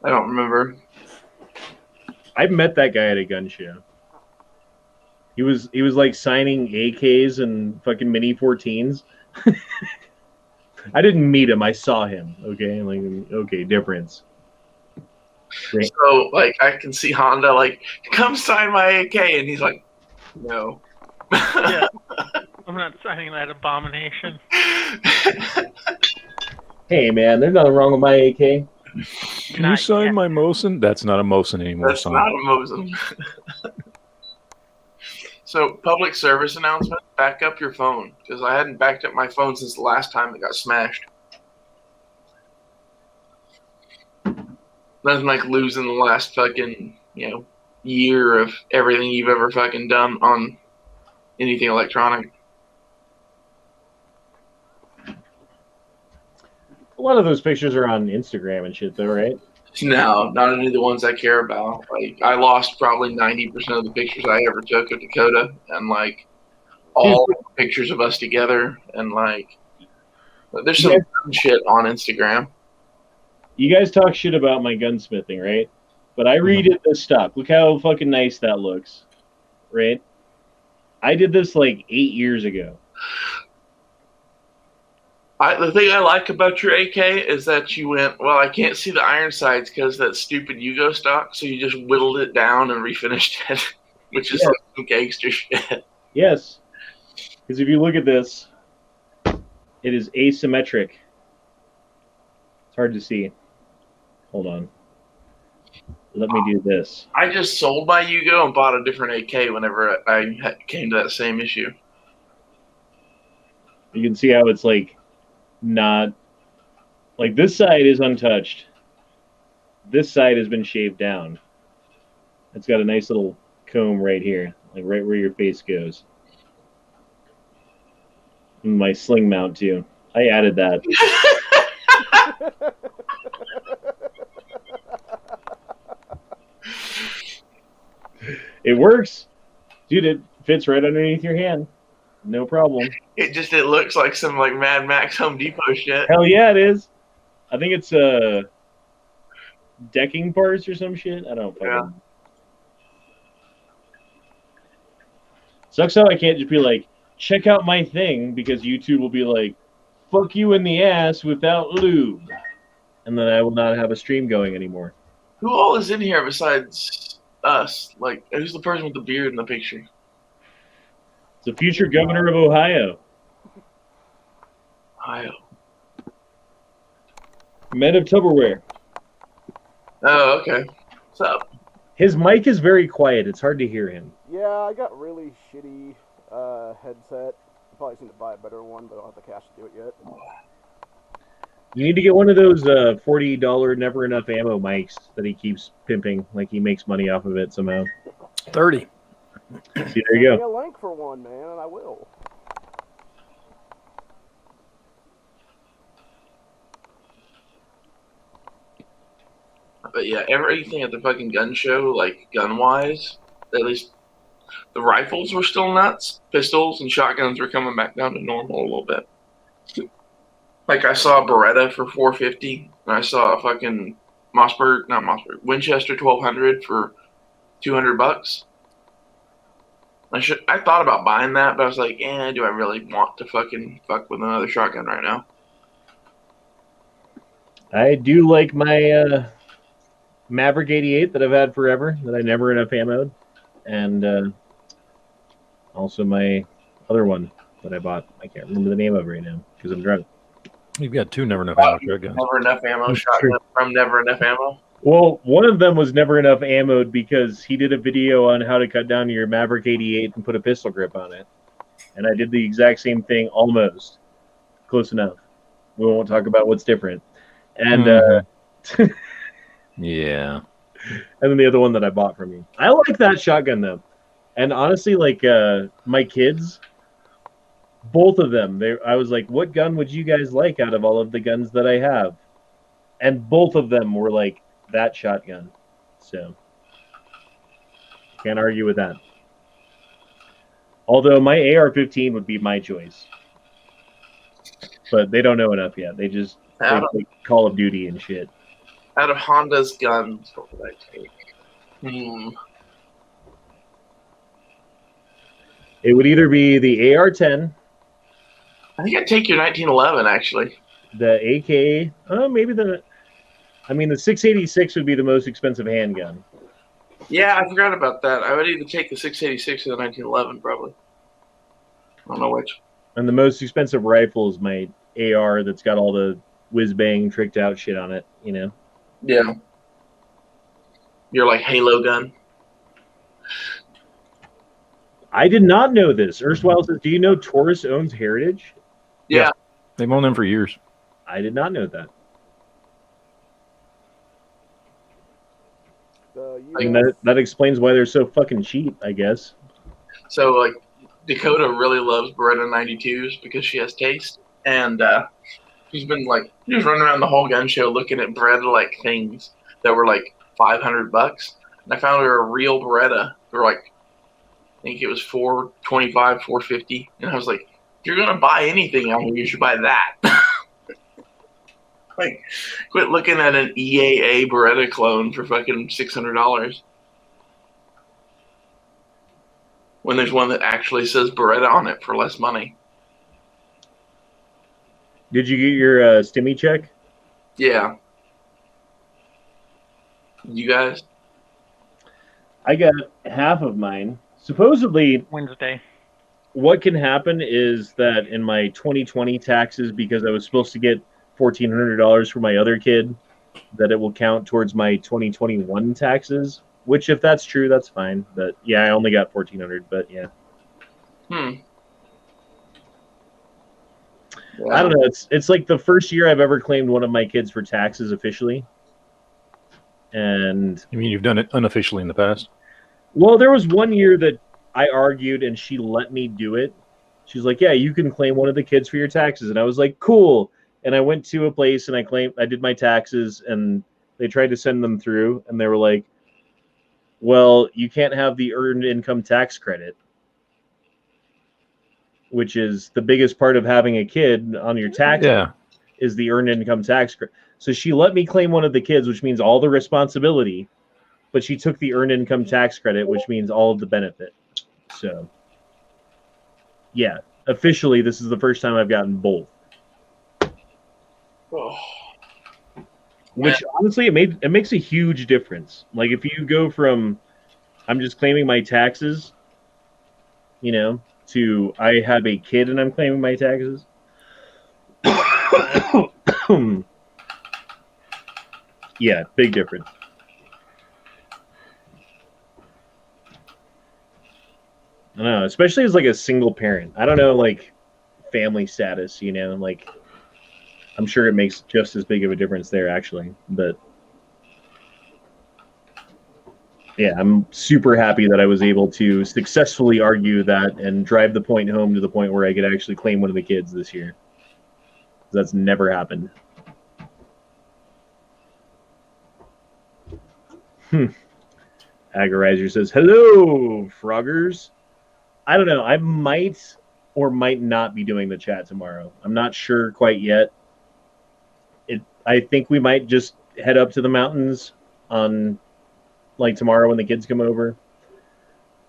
I don't remember. I've met that guy at a gun show. He was like signing AKs and fucking Mini 14s. I didn't meet him. I saw him. Okay, like okay, difference. Great. So like I can see Honda like, come sign my AK, and he's like, no. Yeah, I'm not signing that abomination. Hey man, there's nothing wrong with my AK. Can you Not sign yet. my Mosin? That's not a Mosin anymore, That's son. not a Mosin. So, public service announcement, back up your phone, because I hadn't backed up my phone since the last time it got smashed. Nothing like losing the last fucking, year of everything you've ever fucking done on anything electronic. A lot of those pictures are on Instagram and shit, though, right? No, not any of the ones I care about. Like, I lost probably 90% of the pictures I ever took of Dakota, and like all the pictures of us together, and like there's some shit on Instagram. You guys talk shit about my gunsmithing, right? But I redid this stuff. Look how fucking nice that looks, right? I did this like 8 years ago. The thing I like about your AK is that you went, well, I can't see the iron sides because that stupid Yugo stock, so you just whittled it down and refinished it, which is like some gangster shit. Yes. Because if you look at this, it is asymmetric. It's hard to see. Hold on. Let me do this. I just sold my Yugo and bought a different AK whenever I came to that same issue. You can see how it's like not like this side is untouched. This side has been shaved down. It's got a nice little comb right here, like right where your face goes. And my sling mount too. I added that. It works. Dude, it fits right underneath your hand. No problem. It looks like some like Mad Max Home Depot shit. Hell yeah, it is. I think it's decking parts or some shit. I don't fucking. Yeah. Sucks how I can't just be like, check out my thing, because YouTube will be like, fuck you in the ass without lube. And then I will not have a stream going anymore. Who all is in here besides us? Like, who's the person with the beard in the picture? It's the future governor of Ohio. Ohio. Men of Tupperware. Oh, okay. What's up? His mic is very quiet. It's hard to hear him. Yeah, I got really shitty headset. Probably need to buy a better one, but I don't have the cash to do it yet. You need to get one of those $40 never enough ammo mics that he keeps pimping, like he makes money off of it somehow. 30. See, there you Send me go. a link for one, man, and I will. But yeah, everything at the fucking gun show, like gun-wise, at least the rifles were still nuts. Pistols and shotguns were coming back down to normal a little bit. Like I saw a Beretta for $450, and I saw a fucking Winchester 1200 for $200. I thought about buying that, but I was like, do I really want to fucking fuck with another shotgun right now? I do like my Maverick 88 that I've had forever, that I never enough ammoed, and also my other one that I bought. I can't remember the name of it right now because I'm drunk. You've got two never enough ammo shotguns. Never enough ammo shotgun from Never Enough Ammo. Well, one of them was never enough ammoed because he did a video on how to cut down your Maverick 88 and put a pistol grip on it. and I did the exact same thing almost. Close enough. We won't talk about what's different. And yeah. And then the other one that I bought from you. I like that shotgun though. And honestly, like my kids, both of them, I was like, what gun would you guys like out of all of the guns that I have? And both of them were like, that shotgun. So can't argue with that. Although my AR-15 would be my choice. But they don't know enough yet. They just they play Call of Duty and shit. Out of Honda's guns, what would I take? It would either be the AR-10. I think I'd take your 1911, actually. The AK. Maybe the 686 would be the most expensive handgun. Yeah, I forgot about that. I would either take the 686 or the 1911, probably. I don't know which. And the most expensive rifle is my AR that's got all the whiz-bang tricked out shit on it, you know? Yeah. Your, like, Halo gun. I did not know this. Erstwhile says, do you know Taurus owns Heritage? Yeah. They've owned them for years. I did not know that. And that explains why they're so fucking cheap, I guess. So, like, Dakota really loves Beretta 92s because she has taste. And she's been, like, just running around the whole gun show looking at Beretta-like things that were, like, $500. And I found her a real Beretta for, like, I think it was $425, $450. And I was like, if you're going to buy anything out here, you should buy that. Like, quit looking at an EAA Beretta clone for fucking $600. When there's one that actually says Beretta on it for less money. Did you get your stimmy check? Yeah. You guys? I got half of mine. Supposedly, Wednesday. What can happen is that in my 2020 taxes, because I was supposed to get $1,400 for my other kid, that it will count towards my 2021 taxes. Which, if that's true, that's fine. But yeah, I only got $1,400. But yeah. Wow. I don't know. It's like the first year I've ever claimed one of my kids for taxes officially. And you mean you've done it unofficially in the past? Well, there was one year that I argued and she let me do it. She's like, yeah, you can claim one of the kids for your taxes. And I was like, cool. And I went to a place and I did my taxes and they tried to send them through. And they were like, well, you can't have the earned income tax credit, which is the biggest part of having a kid on your taxes is the earned income tax credit. So she let me claim one of the kids, which means all the responsibility, but she took the earned income tax credit, which means all of the benefit. So, yeah, officially, this is the first time I've gotten both. Oh. Which honestly, it makes a huge difference. Like if you go from I'm just claiming my taxes, you know, to I have a kid and I'm claiming my taxes. Yeah, big difference. I don't know, especially as like a single parent. I don't know, like family status, you know, like I'm sure it makes just as big of a difference there, actually. But yeah, I'm super happy that I was able to successfully argue that and drive the point home to the point where I could actually claim one of the kids this year. That's never happened. Agorizer says, hello, Froggers. I don't know. I might or might not be doing the chat tomorrow. I'm not sure quite yet. I think we might just head up to the mountains on like tomorrow when the kids come over.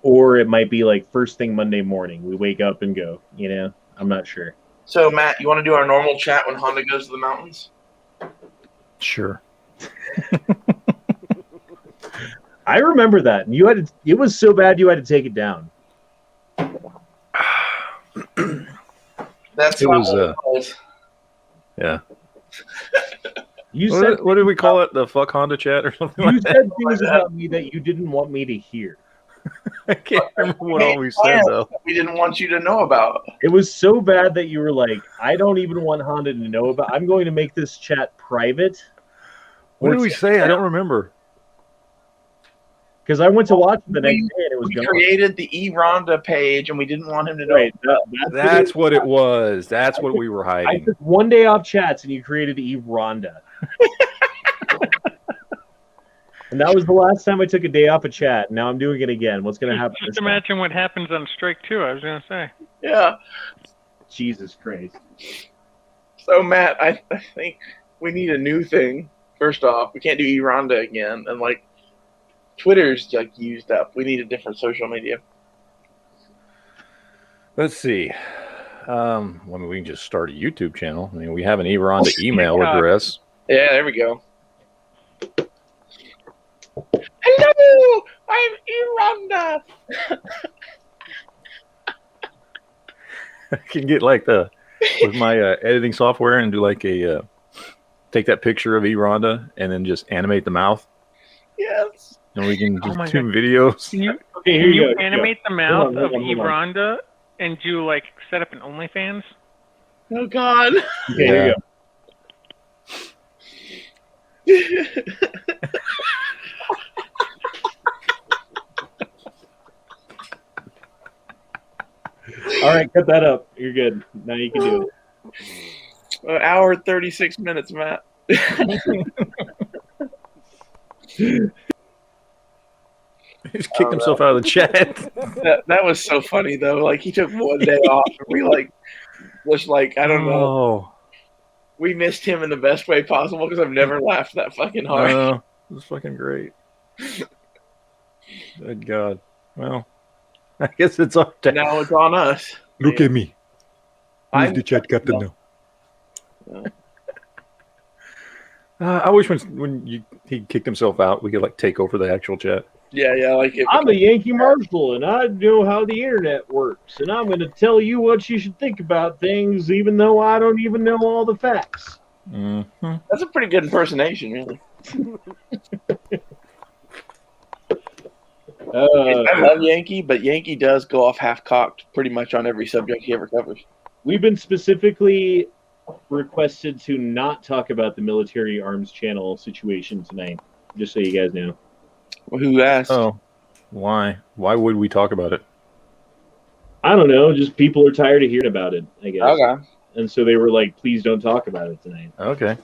Or it might be like first thing Monday morning. We wake up and go, you know? I'm not sure. So, Matt, you want to do our normal chat when Honda goes to the mountains? Sure. I remember that. And it was so bad you had to take it down. That's it was yeah. You said what did we call it? The fuck Honda chat or something you like that? said things about me that you didn't want me to hear. I can't remember what all we said though. We didn't want you to know about. It was so bad that you were like, I don't even want Honda to know about. I'm going to make this chat private. What did we say? I don't remember. Because I went to watch it the next day and it was We gone. created the E-Rhonda page and we didn't want him to know. Right, That's what it was. That's what we were I hiding. took one day off chats and you created Eve Rhonda. And that was the last time I took a day off of chat. Now I'm doing it again. What's going to happen? Just imagine what happens on strike 2, I was going to say. Yeah. Jesus Christ. So, Matt, I think we need a new thing. First off, we can't do E-Rhonda again. And, like, Twitter's, like, used up. We need a different social media. Let's see. We can just start a YouTube channel. I mean, we have an E-Rhonda email address. Yeah, there we go. Hello, I'm E-Rhonda. I can get like with my editing software and do like a take that picture of E-Rhonda and then just animate the mouth. Yes. And we can do my two God. videos. Can you, Okay, can here you you go. animate the mouth Hold of on. Rhonda and do like set up an OnlyFans? Oh, God. Okay, here you go. All right, cut that up. You're good. Now you can do it. An hour, 36 minutes, Matt. He just kicked himself out of the chat. That was so funny, though. Like, he took one day off. And we, like, was like, I don't know. Oh, We missed him in the best way possible because I've never laughed that fucking hard. it was fucking great. Good God. Well, I guess it's our time. Now it's on us. Look at me. I'm the chat captain now. Yeah. I wish when he kicked himself out, we could like take over the actual chat. Yeah, like if I'm a Yankee Marshal, and I know how the internet works, and I'm going to tell you what you should think about things, even though I don't even know all the facts. Mm-hmm. that's a pretty good impersonation, really. I love Yankee, but Yankee does go off half-cocked pretty much on every subject he ever covers. We've been specifically requested to not talk about the military arms channel situation tonight, just so you guys know. Well, who asked? Oh, why? Why would we talk about it? I don't know, just people are tired of hearing about it, I guess. Okay. And so they were like, please don't talk about it tonight. Okay.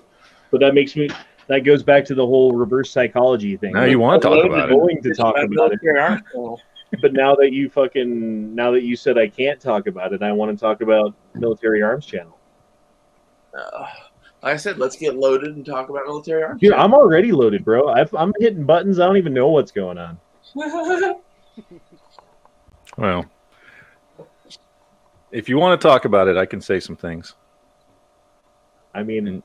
But that goes back to the whole reverse psychology thing. Now you want to talk about I'm it. going to talk about it. But now that you said I can't talk about it, I want to talk about military arms channel. Like I said, let's get loaded and talk about military arms. Dude, I'm already loaded, bro. I'm hitting buttons. I don't even know what's going on. Well, if you want to talk about it, I can say some things. I mean,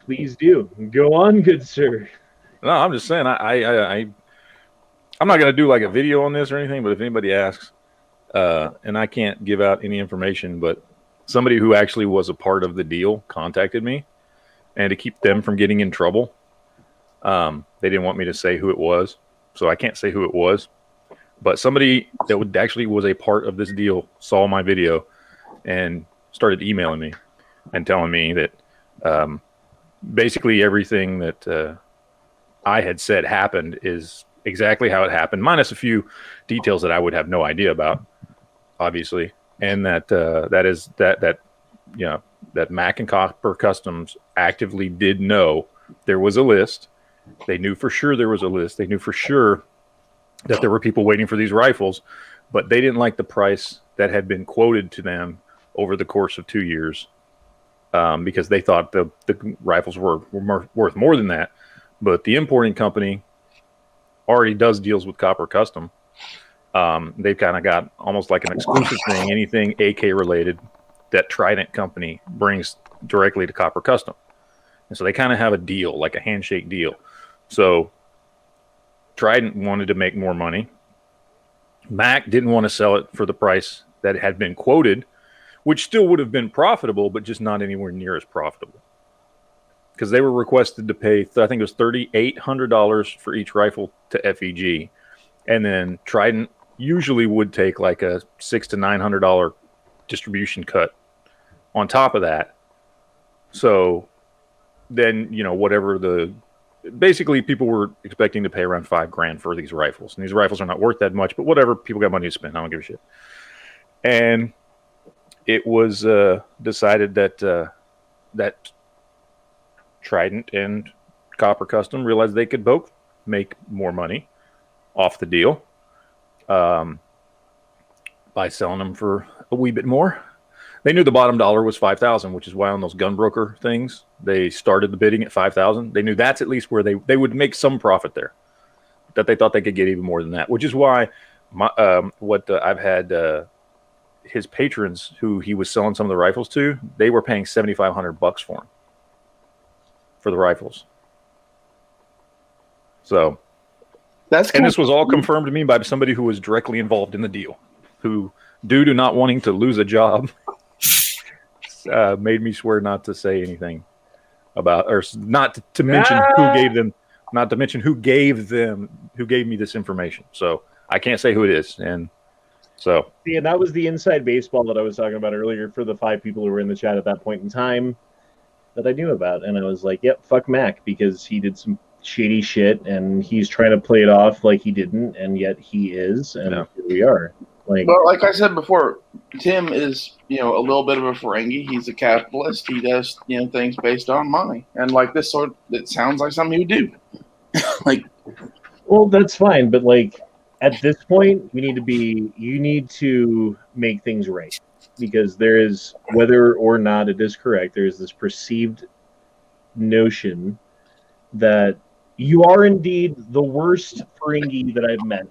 please do. Go on, good sir. No, I'm just saying. I'm not going to do like a video on this or anything. But if anybody asks, and I can't give out any information, but somebody who actually was a part of the deal contacted me, and to keep them from getting in trouble, they didn't want me to say who it was, so I can't say who it was. But somebody that actually was a part of this deal saw my video and started emailing me and telling me that basically everything that I had said happened is exactly how it happened, minus a few details that I would have no idea about, obviously, and that Mac and Copper Customs actively did know there was a list. They knew for sure there was a list. They knew for sure that there were people waiting for these rifles, but they didn't like the price that had been quoted to them over the course of 2 years, because they thought the rifles were worth more than that. But the importing company already does deals with Copper Custom. They've kind of got almost like an exclusive thing, anything AK related that Trident company brings directly to Copper Custom. And so they kind of have a deal, like a handshake deal. So Trident wanted to make more money. Mac didn't want to sell it for the price that had been quoted, which still would have been profitable, but just not anywhere near as profitable. Because they were requested to pay, I think it was $3,800 for each rifle to FEG. And then Trident usually would take like a $600 to $900 distribution cut on top of that. So then, whatever basically people were expecting to pay around $5,000 for these rifles. And these rifles are not worth that much, but whatever, people got money to spend. I don't give a shit. And it was decided that Trident and Copper Custom realized they could both make more money off the deal by selling them for a wee bit more. They knew the bottom dollar was $5,000, which is why on those gun broker things they started the bidding at $5,000. They knew that's at least where they would make some profit there. That they thought they could get even more than that, which is why I've had his patrons who he was selling some of the rifles to, they were paying $7,500 for them for the rifles. So and this was all confirmed to me by somebody who was directly involved in the deal, who, due to not wanting to lose a job, made me swear not to say anything about, or not to mention who gave them, not to mention who gave me this information. So I can't say who it is. And so, yeah, that was the inside baseball that I was talking about earlier for the 5 people who were in the chat at that point in time that I knew about. And I was like, yep, fuck Mac, because he did some shady shit and he's trying to play it off like he didn't, and yet he is. And here we are. Well, like I said before, Tim is, a little bit of a Ferengi. He's a capitalist. He does, things based on money. And like this it sounds like something he would do. Well, that's fine. But at this point, you need to make things right, because there is, whether or not it is correct, there is this perceived notion that you are indeed the worst Ferengi that I've met.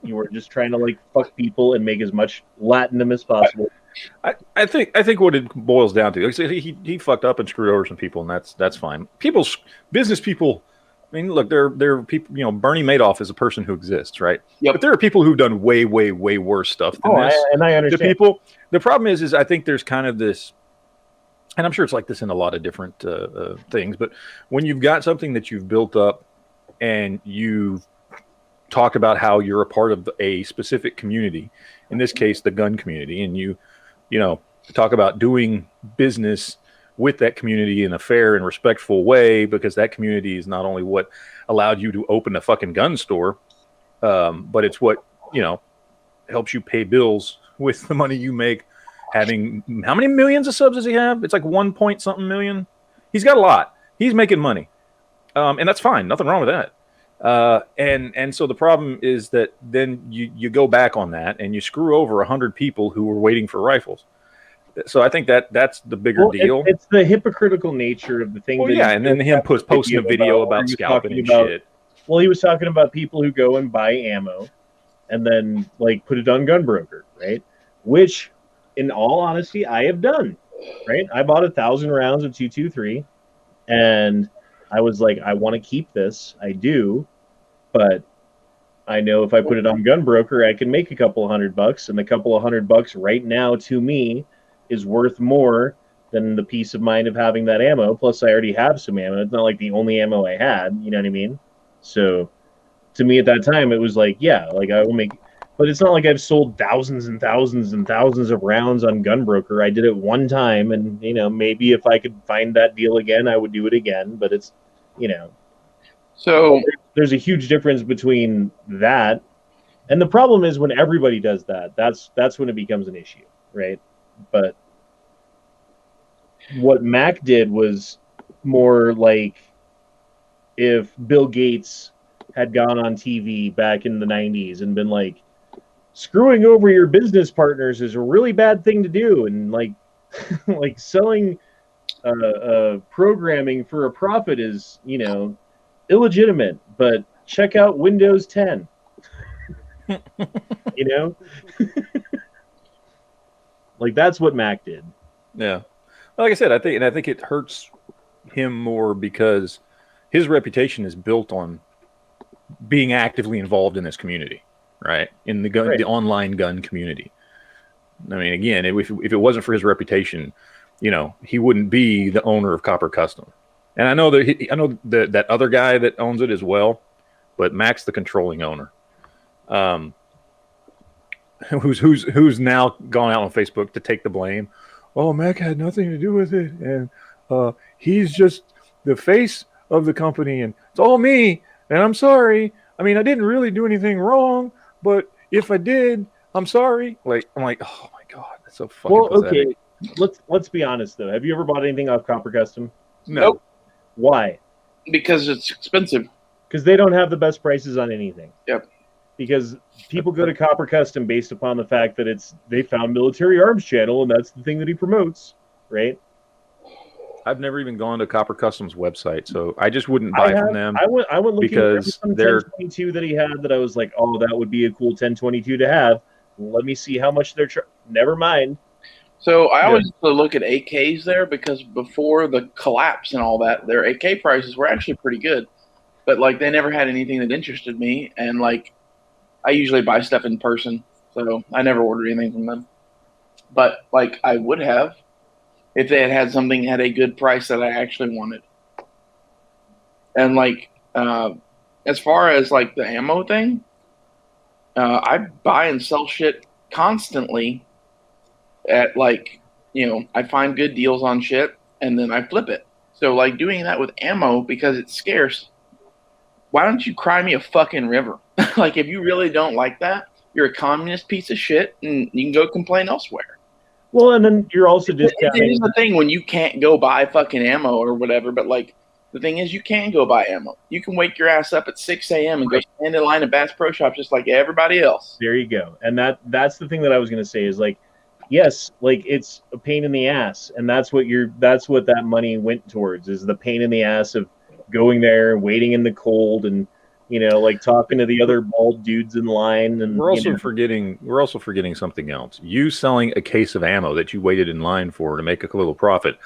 You were just trying to fuck people and make as much Latinum as possible. I think what it boils down to, he fucked up and screwed over some people, and that's fine. Business people. I mean, look, there are people. Bernie Madoff is a person who exists, right? Yep. But there are people who've done way, way, way worse stuff than this. And I understand. The problem is I think there's kind of this, and I'm sure it's like this in a lot of different things. But when you've got something that you've built up, and you've talked about how you're a part of a specific community, in this case the gun community, and you talk about doing business with that community in a fair and respectful way, because that community is not only what allowed you to open a fucking gun store, but it's what helps you pay bills with the money you make. Having, how many millions of subs does he have? It's like 1 point something million. He's got a lot. He's making money, and that's fine. Nothing wrong with that. And so the problem is that then you go back on that and you screw over 100 people who were waiting for rifles. So I think that's the bigger deal. It's the hypocritical nature of the thing. Well, and then him posting a video about scalping and shit. Well, he was talking about people who go and buy ammo and then put it on Gunbroker, right? Which, in all honesty, I have done, right? I bought 1,000 rounds of 223, and I was like, I want to keep this. I do, but I know if I put it on Gunbroker, I can make a couple $100, and the couple of $100 right now to me is worth more than the peace of mind of having that ammo. Plus, I already have some ammo. It's not like the only ammo I had. You know what I mean? So, to me at that time, it was like, yeah, I will make. But it's not like I've sold thousands and thousands and thousands of rounds on Gunbroker. I did it one time, and maybe if I could find that deal again, I would do it again. But it's, So there's a huge difference between that, and the problem is when everybody does that. That's when it becomes an issue, right? But what Mac did was more like if Bill Gates had gone on TV back in the 90s and been like, screwing over your business partners is a really bad thing to do, and selling programming for a profit is illegitimate, but check out Windows 10. That's what Mac did. Yeah, like I said, I think it hurts him more because his reputation is built on being actively involved in this community, right? In the gun, the online gun community. I mean, again, if it wasn't for his reputation, he wouldn't be the owner of Copper Custom. And I know that other guy that owns it as well, but Mac's the controlling owner. who's now gone out on Facebook to take the blame. Oh, Mac had nothing to do with it, and he's just the face of the company, and it's all me. And I'm sorry. I mean, I didn't really do anything wrong, but if I did, I'm sorry. Like, I'm like, oh my god, that's so fucking pathetic. Okay. Let's be honest though. Have you ever bought anything off Copper Custom? No. Nope. Why? Because it's expensive. Because they don't have the best prices on anything. Yep. Because people go to Copper Custom based upon the fact that they found Military Arms Channel and that's the thing that he promotes, right? I've never even gone to Copper Custom's website, so I just wouldn't buy from them. I went looking because for some they're 1022 that he had that I was like, oh, that would be a cool 1022 to have. Let me see how much they're never mind. So I always used to look at AKs there because before the collapse and all that, their AK prices were actually pretty good. But like they never had anything that interested me, and like I usually buy stuff in person, so I never order anything from them. But like I would have if they had something at a good price that I actually wanted. And like as far as like the ammo thing, I buy and sell shit constantly at like, you know, I find good deals on shit and then I flip it. So like doing that with ammo because it's scarce, why don't you cry me a fucking river? Like if you really don't like that, you're a communist piece of shit and you can go complain elsewhere. Well, and then you're also discounting. It is the thing when you can't go buy fucking ammo or whatever, but like the thing is you can go buy ammo. You can wake your ass up at 6 a.m. and go stand in line at Bass Pro Shop just like everybody else. There you go. And that's the thing that I was going to say is like, yes, like it's a pain in the ass. And that's what that money went towards is the pain in the ass of going there and waiting in the cold and, you know, like talking to the other bald dudes in line. And we're also forgetting something else. You selling a case of ammo that you waited in line for to make a little profit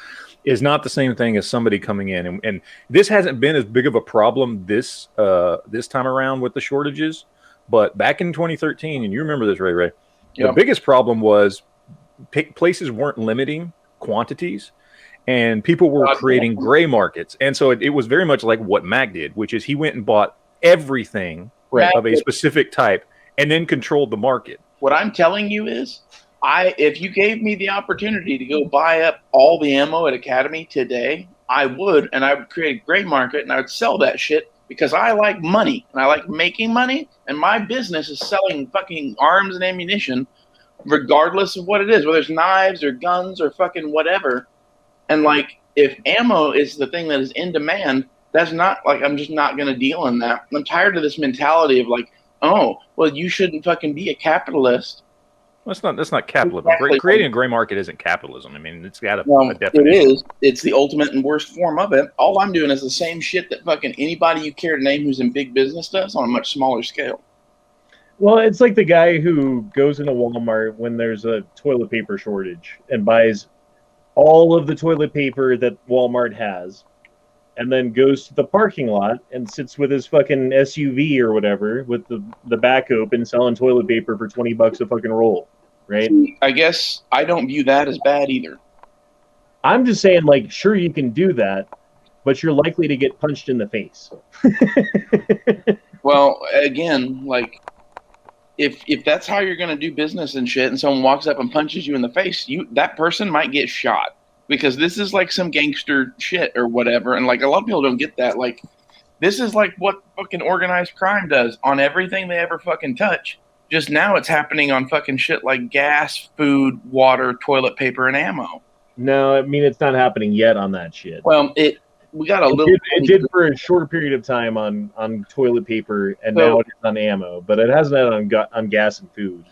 is not the same thing as somebody coming in. And this hasn't been as big of a problem this time around with the shortages. But back in 2013, and you remember this, Ray, the biggest problem was places weren't limiting quantities. And people were creating gray markets. And so it was very much like what Mac did, which is he went and bought everything of a specific type and then controlled the market. What I'm telling you is, if you gave me the opportunity to go buy up all the ammo at Academy today, I would, and I would create a gray market and I would sell that shit because I like money and I like making money, and my business is selling fucking arms and ammunition regardless of what it is, whether it's knives or guns or fucking whatever. And like, if ammo is the thing that is in demand, that's not like, I'm just not going to deal in that. I'm tired of this mentality of like, oh, well, you shouldn't fucking be a capitalist. Well, that's not capitalism. Exactly. Creating a gray market isn't capitalism. I mean, it's got a definition. It is. It's the ultimate and worst form of it. All I'm doing is the same shit that fucking anybody you care to name who's in big business does on a much smaller scale. Well, it's like the guy who goes into Walmart when there's a toilet paper shortage and buys all of the toilet paper that Walmart has, and then goes to the parking lot and sits with his fucking SUV or whatever with the back open selling toilet paper for $20 a fucking roll, right? I guess I don't view that as bad either. I'm just saying, like, sure, you can do that, but you're likely to get punched in the face. Well, again, like, if that's how you're going to do business and shit, and someone walks up and punches you in the face, that person might get shot because this is like some gangster shit or whatever. And like a lot of people don't get that. Like, this is like what fucking organized crime does on everything they ever fucking touch. Just now it's happening on fucking shit like gas, food, water, toilet paper, and ammo. No, I mean, it's not happening yet on that shit. Well, we got a little. It did for a short period of time on toilet paper, and now it's on ammo, but it hasn't on gas and food.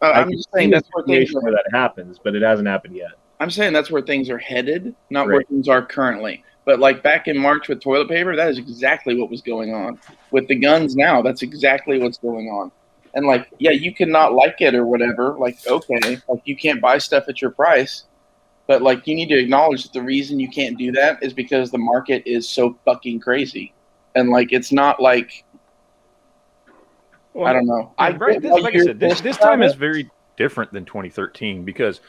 I'm just saying that's where that happens, but it hasn't happened yet. I'm saying that's where things are headed, not where things are currently. But like back in March with toilet paper, that is exactly what was going on. With the guns now, that's exactly what's going on. And like, yeah, you can not like it or whatever. Like, okay, like you can't buy stuff at your price. But like, you need to acknowledge that the reason you can't do that is because the market is so fucking crazy, and like, it's not like, I don't know. Like I said, this time is very different than 2013 because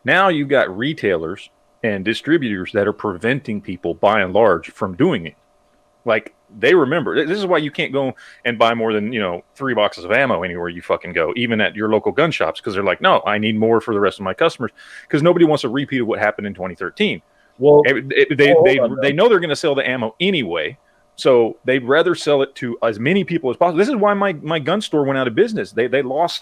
now you've got retailers and distributors that are preventing people, by and large, from doing it. Like they remember. This is why you can't go and buy more than 3 boxes of ammo anywhere you fucking go, even at your local gun shops, because they're like, no, I need more for the rest of my customers, because nobody wants a repeat of what happened in 2013. Well, they know they're going to sell the ammo anyway, so they'd rather sell it to as many people as possible. This is why my gun store went out of business. They lost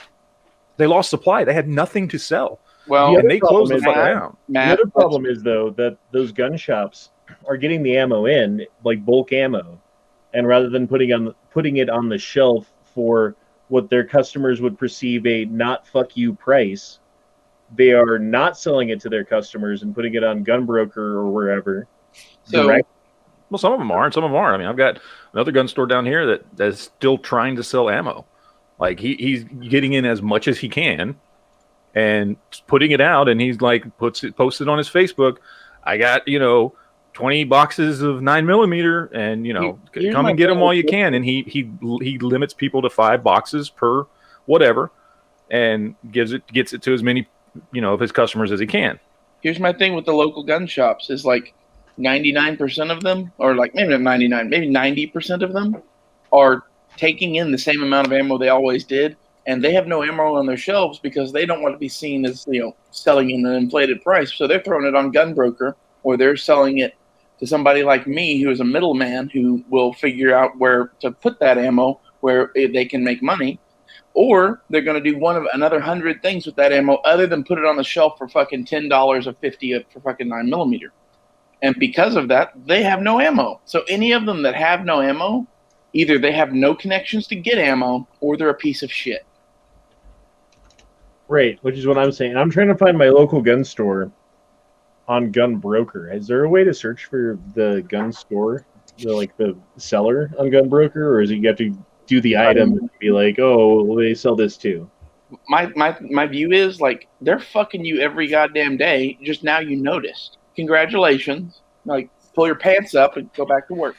supply. They had nothing to sell. Well, and they closed the fuck down. The other problem is, though, that those gun shops are getting the ammo in, like bulk ammo, and rather than putting it on the shelf for what their customers would perceive a not fuck you price, they are not selling it to their customers and putting it on Gunbroker or wherever. So, well, some of them are and some of them aren't. I mean, I've got another gun store down here that's still trying to sell ammo. Like he's getting in as much as he can and putting it out, and he's like posted on his Facebook, I got 20 boxes of 9mm, and come and get them while you can. And he limits people to 5 boxes per whatever, and gets it to as many of his customers as he can. Here's my thing with the local gun shops is like 99% of them, or like maybe not 99, maybe 90% of them are taking in the same amount of ammo they always did, and they have no ammo on their shelves because they don't want to be seen as selling in an inflated price. So they're throwing it on Gunbroker, or they're selling it to somebody like me who is a middleman who will figure out where to put that ammo where they can make money. Or they're going to do another 100 things with that ammo other than put it on the shelf for fucking $10 or $50 for fucking 9mm. And because of that, they have no ammo. So any of them that have no ammo, either they have no connections to get ammo or they're a piece of shit. Right, which is what I'm saying. I'm trying to find my local gun store on Gunbroker. Is there a way to search for the gun store, the seller on Gunbroker, or is it you have to do the item and be like, oh, well, they sell this too? My view is like they're fucking you every goddamn day. Just now you noticed. Congratulations. Like, pull your pants up and go back to work.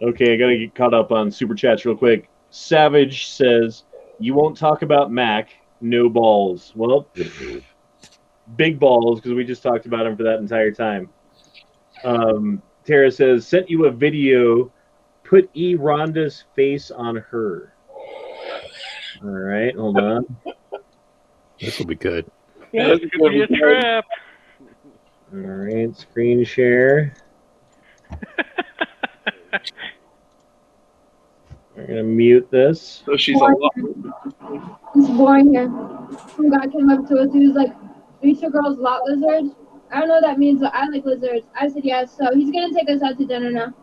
Okay, I gotta get caught up on super chats real quick. Savage says, you won't talk about Mac, no balls. Well, big balls, because we just talked about him for that entire time. Tara says, sent you a video, put E. Rhonda's face on her. All right, hold on. This will be good. Yeah, This could be a trap. All right, screen share. We're going to mute this. So she's a lot. It's boring here. Some guy came up to us. He was like, "Are you two girls lot lizards?" I don't know what that means, but I like lizards. I said yes. So he's going to take us out to dinner now.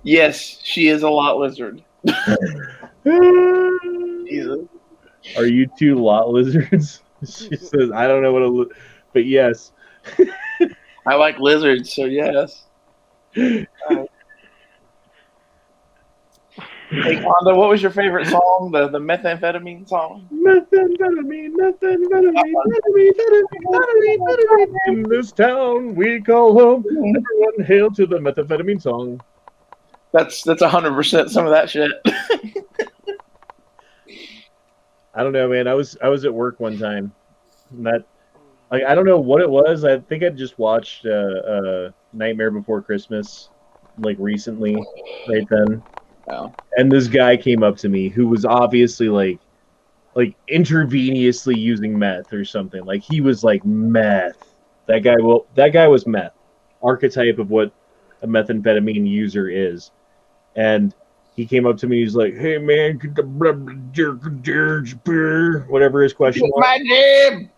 Yes, she is a lot lizard. Jesus. Are you two lot lizards? She says, I don't know what but yes. I like lizards, so yes. Hey, Wanda, what was your favorite song? The methamphetamine song? Methamphetamine. In this town we call home. Everyone hail to the methamphetamine song. That's 100% some of that shit. I don't know, man. I was at work one time. And I don't know what it was. I think I just watched Nightmare Before Christmas recently, right then. Wow. And this guy came up to me who was obviously like intravenously using meth or something. Like he was like meth. That guy was meth. Archetype of what a methamphetamine user is. And he came up to me. He's like, "Hey man, whatever his question was." My name.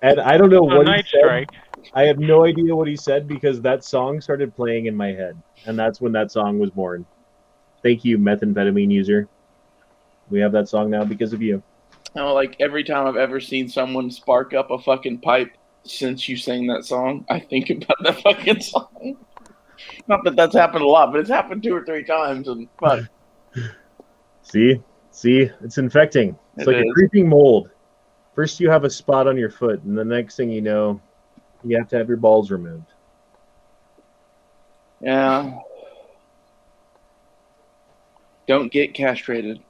And I don't know what Night he said. Strike. I have no idea what he said because that song started playing in my head, and that's when that song was born. Thank you, methamphetamine user. We have that song now because of you. Oh, like every time I've ever seen someone spark up a fucking pipe since you sang that song, I think about that fucking song. Not that that's happened a lot, but it's happened 2 or 3 times, and fuck. See, it's infecting. It's like a creeping mold. First you have a spot on your foot, and the next thing you know, you have to have your balls removed. Yeah. Don't get castrated.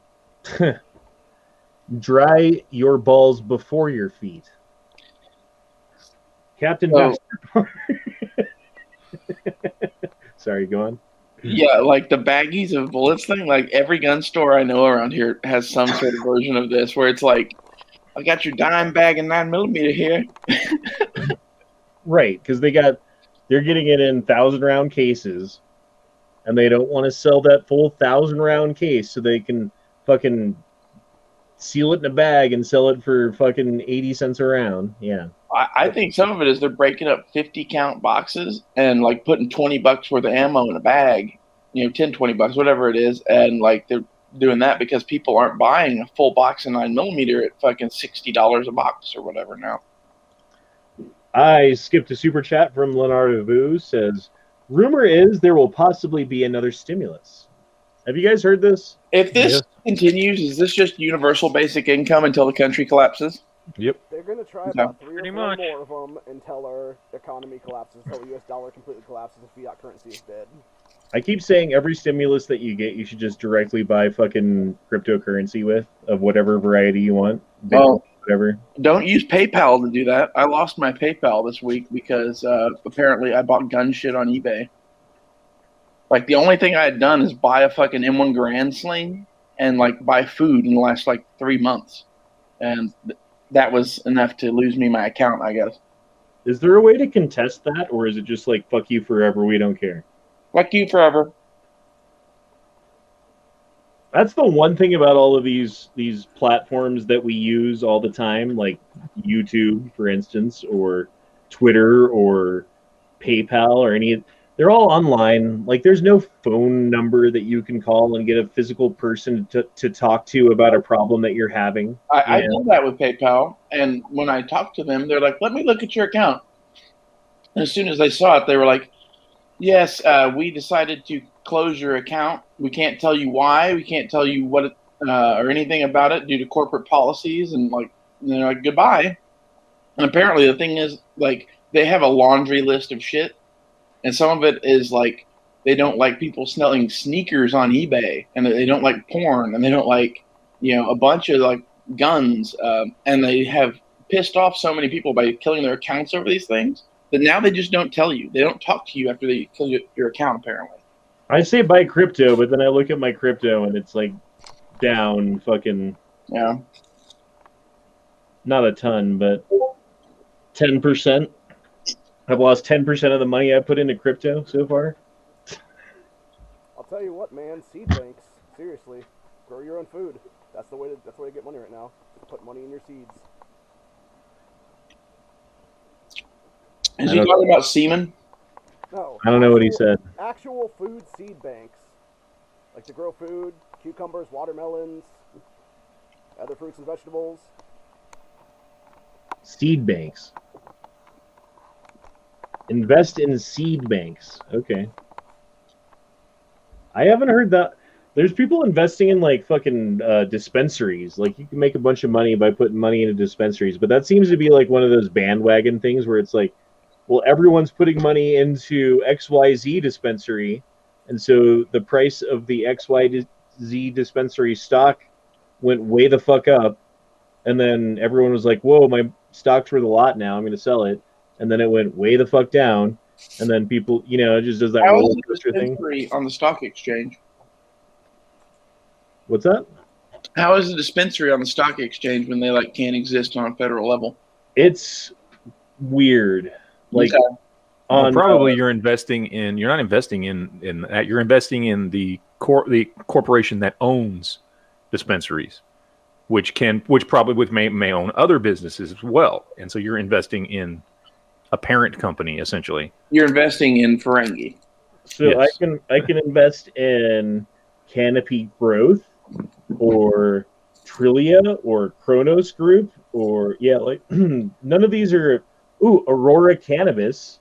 Dry your balls before your feet. Captain So- Bastard. Sorry, go on. Yeah, like the baggies of bullets thing. Like every gun store I know around here has some sort of version of this, where it's like, I got your dime bag and 9mm here. Right, because they're getting it in 1,000-round cases, and they don't want to sell that full 1,000-round case, so they can fucking seal it in a bag and sell it for fucking 80 cents a round. Yeah. I think some of it is they're breaking up 50 count boxes and like putting $20 worth of ammo in a bag, you know, $10, $20, whatever it is. And like they're doing that because people aren't buying a full box of 9mm at fucking $60 a box or whatever now. I skipped a super chat from Leonardo Vu, says, rumor is there will possibly be another stimulus. Have you guys heard this? If this Yes. continues, is this just universal basic income until the country collapses? Yep. They're going to try Okay. about 3 or Pretty 4 much. more of them until our economy collapses, until the US dollar completely collapses and fiat currency is dead. I keep saying every stimulus that you get, you should just directly buy fucking cryptocurrency with, of whatever variety you want. Bitcoin, Oh. whatever. Don't use PayPal to do that. I lost my PayPal this week because apparently I bought gun shit on eBay. Like the only thing I had done is buy a fucking M1 Grand Sling and like buy food in the last like 3 months, and that was enough to lose me my account, I guess. Is there a way to contest that, or is it just like, fuck you forever, we don't care? Fuck you forever. That's the one thing about all of these platforms that we use all the time, like YouTube, for instance, or Twitter, or PayPal, or any. They're all online. Like, there's no phone number that you can call and get a physical person to talk to about a problem that you're having. I Yeah. did that with PayPal, and when I talked to them, they're like, "Let me look at your account." And as soon as they saw it, they were like, "Yes, we decided to close your account. We can't tell you why. We can't tell you what or anything about it due to corporate policies." And like, they're like, "Goodbye." And apparently, the thing is, like, they have a laundry list of shit, and some of it is like they don't like people selling sneakers on eBay, and they don't like porn, and they don't like, you know, a bunch of like guns, and they have pissed off so many people by killing their accounts over these things that now they just don't tell you. They don't talk to you after they kill your account, apparently. I say buy crypto, but then I look at my crypto and it's like down fucking, Yeah. not a ton, but 10%. I've lost 10% of the money I put into crypto so far. I'll tell you what, man, seed banks. Seriously, grow your own food. That's the way to get money right now. Just put money in your seeds. Is he talking about semen? No. I don't know what he said. Actual food seed banks, like to grow food, cucumbers, watermelons, other fruits and vegetables. Seed banks. Invest in seed banks. Okay. I haven't heard that. There's people investing in like fucking dispensaries. Like, you can make a bunch of money by putting money into dispensaries, but that seems to be like one of those bandwagon things where it's like, well, everyone's putting money into XYZ dispensary, and so the price of the XYZ dispensary stock went way the fuck up, and then everyone was like, whoa, my stock's worth a lot now, I'm going to sell it, and then it went way the fuck down, and then people, you know, it just does that How roller is the coaster thing. dispensary on the stock exchange? What's that? How is the dispensary on the stock exchange when they like can't exist on a federal level? It's weird. Like, Okay. on Probably you're investing in. You're not investing in that. You're investing in the corporation that owns dispensaries, which probably may own other businesses as well. And so you're investing in a parent company essentially. You're investing in Ferengi. So Yes. I can invest in Canopy Growth or Trillia or Kronos Group or like none of these are Aurora Cannabis.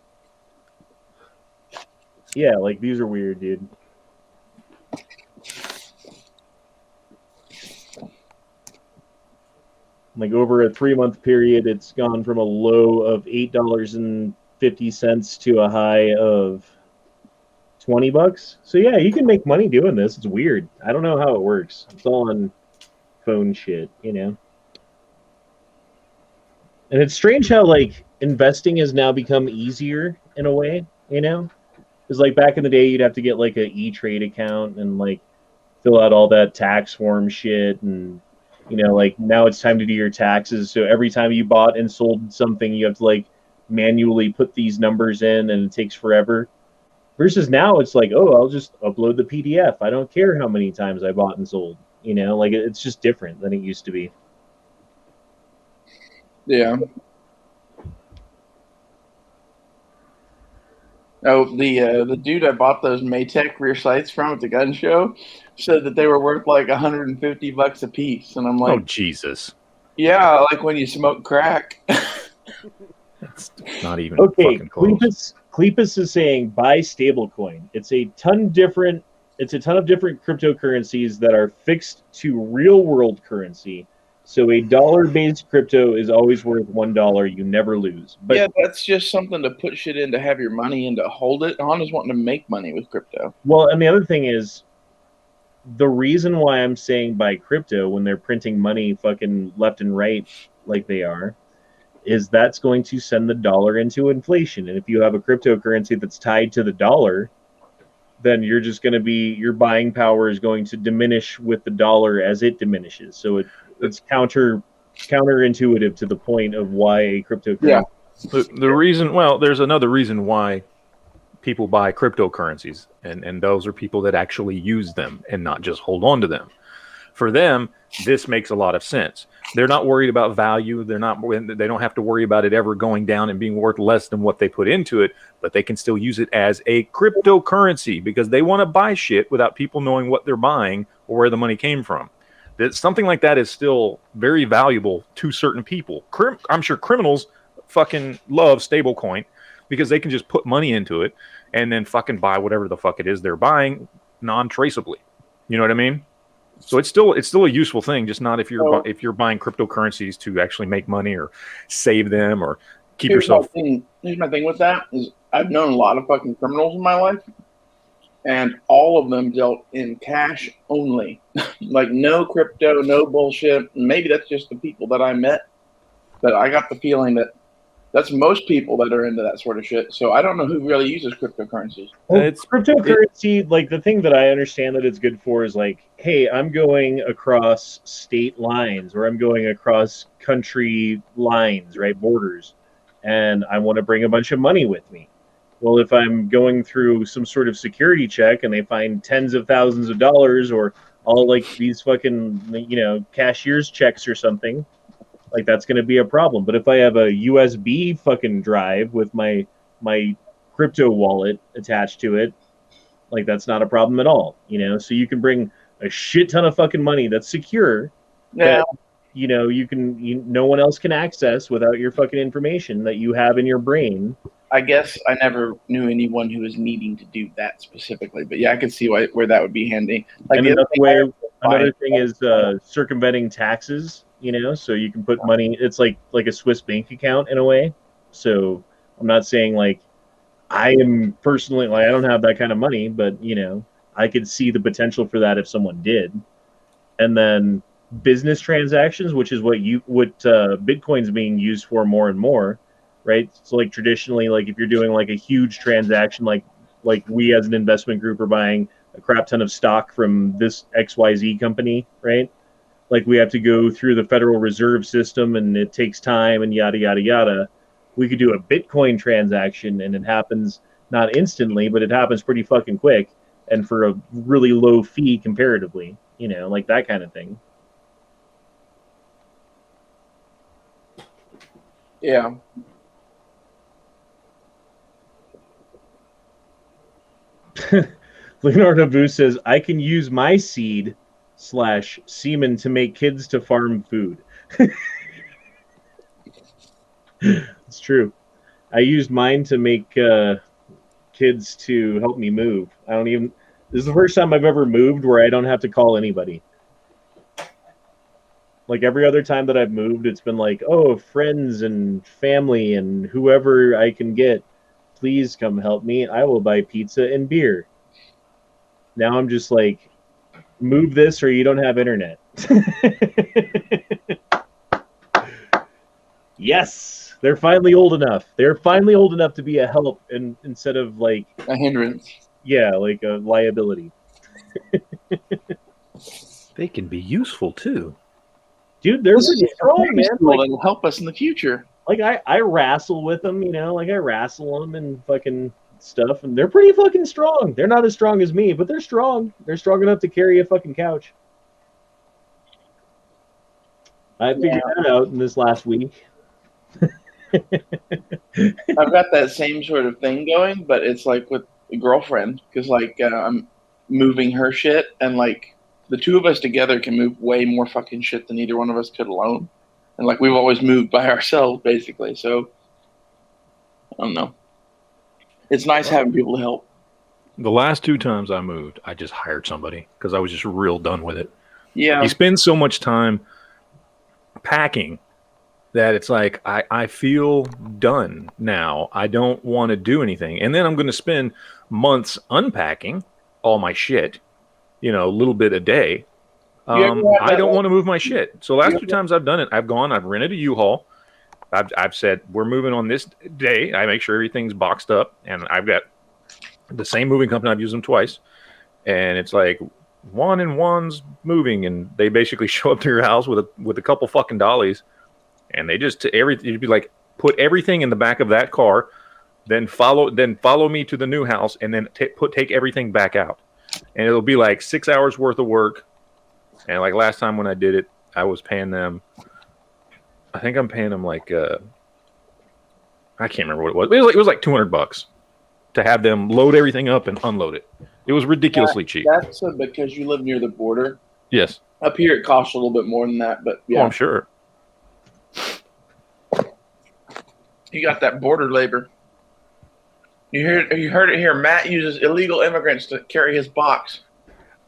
Yeah, like these are weird, dude. Like over a 3-month period, it's gone from a low of $8.50 to a high of $20. So yeah, you can make money doing this. It's weird. I don't know how it works. It's all on phone shit, you know. And it's strange how like investing has now become easier in a way, you know. Because like back in the day, you'd have to get like a E-Trade account and like fill out all that tax form shit, and you know, like now it's time to do your taxes. So every time you bought and sold something, you have to like manually put these numbers in, and it takes forever. Versus now, it's like, oh, I'll just upload the PDF. I don't care how many times I bought and sold. You know, like it's just different than it used to be. Yeah. Oh, the dude I bought those Maytech rear sights from at the gun show said that they were worth like $150 a piece, and I'm like, Oh Jesus! yeah, like when you smoke crack. That's not even Okay, fucking close. Cleepus is saying buy stablecoin. It's a ton of different cryptocurrencies that are fixed to real world currency. So a dollar-based crypto is always worth $1. You never lose. But Yeah, that's just something to put shit in, to have your money in, to hold it. Honda's wanting to make money with crypto. well, and the other thing is, the reason why I'm saying buy crypto when they're printing money fucking left and right like they are, is that's going to send the dollar into inflation. And if you have a cryptocurrency that's tied to the dollar, then you're just going to be, your buying power is going to diminish with the dollar as it diminishes. So it's counterintuitive to the point of why a cryptocurrency. Yeah. The reason, well, there's another reason why people buy cryptocurrencies, and those are people that actually use them and not just hold on to them. For them, this makes a lot of sense. They're not worried about value. They don't have to worry about it ever going down and being worth less than what they put into it, but they can still use it as a cryptocurrency because they want to buy shit without people knowing what they're buying or where the money came from. That something like that is still very valuable to certain people. I'm sure criminals fucking love stablecoin because they can just put money into it and then fucking buy whatever the fuck it is they're buying non-traceably. You know what I mean? So it's still a useful thing, just not if you're buying cryptocurrencies to actually make money or save them or keep yourself. Here's my thing with that is I've known a lot of fucking criminals in my life, and all of them dealt in cash only, like no crypto, no bullshit. Maybe that's just the people that I met, but I got the feeling that that's most people that are into that sort of shit. So I don't know who really uses cryptocurrencies. Well, it's cryptocurrency. Like the thing that I understand that it's good for is like, hey, I'm going across state lines or I'm going across country lines, right, borders, and I want to bring a bunch of money with me. Well, if I'm going through some sort of security check and they find tens of thousands of dollars or all like these fucking, you know, cashier's checks or something, like that's going to be a problem. But if I have a USB fucking drive with my crypto wallet attached to it, like that's not a problem at all, you know? So you can bring a shit ton of fucking money that's secure, that, you know, no one else can access without your fucking information that you have in your brain. I guess I never knew anyone who was needing to do that specifically, but yeah, I could see where that would be handy. Like and another thing is circumventing taxes. You know, so you can put money. It's like a Swiss bank account in a way. So I'm not saying like I am personally like I don't have that kind of money, but you know, I could see the potential for that if someone did. And then business transactions, which is what Bitcoin's being used for more and more, right? So like traditionally, like if you're doing like a huge transaction, like we as an investment group are buying a crap ton of stock from this XYZ company, right? Like we have to go through the Federal Reserve System and it takes time and yada, yada, yada. We could do a Bitcoin transaction and it happens not instantly, but it happens pretty fucking quick and for a really low fee comparatively, you know, like that kind of thing. Yeah. Leonardo Vu says, I can use my seed / semen to make kids to farm food. It's true. I used mine to make kids to help me move. This is the first time I've ever moved where I don't have to call anybody. Like every other time that I've moved, it's been like, oh, friends and family and whoever I can get, please come help me. I will buy pizza and beer. Now I'm just like, move this or you don't have internet. Yes, they're finally old enough. They're finally old enough to be a help instead of like a hindrance. Yeah, like a liability. They can be useful too. Dude, they're pretty strong, man. Like, that'll help us in the future. Like I wrestle with them, you know, like I wrestle them and fucking stuff, and they're pretty fucking strong. They're not as strong as me, but they're strong. They're strong enough to carry a fucking couch. I figured that out in this last week. I've got that same sort of thing going, but it's like with a girlfriend, because like I'm moving her shit, and like the two of us together can move way more fucking shit than either one of us could alone. And like we've always moved by ourselves, basically. So I don't know. It's nice having people to help. The last 2 times I moved, I just hired somebody because I was just real done with it. Yeah. You spend so much time packing that it's like I feel done now. I don't want to do anything. And then I'm going to spend months unpacking all my shit, you know, a little bit a day. I don't want to move my shit. So last 2 times I've done it, I've rented a U-Haul. I've said, we're moving on this day. I make sure everything's boxed up, and I've got the same moving company. I've used them twice. And it's like 1 and 1's moving, and they basically show up to your house with a couple fucking dollies, and they just you'd be like, put everything in the back of that car, then follow me to the new house, and then take everything back out. And it'll be like 6 hours worth of work. And like last time when I did it, I was paying them, I think I'm paying them like, I can't remember what it was. It was like $200 to have them load everything up and unload it. It was ridiculously cheap. That's because you live near the border. Yes. Up here it costs a little bit more than that, but yeah. Oh, I'm sure. You got that border labor. You heard it here. Matt uses illegal immigrants to carry his box.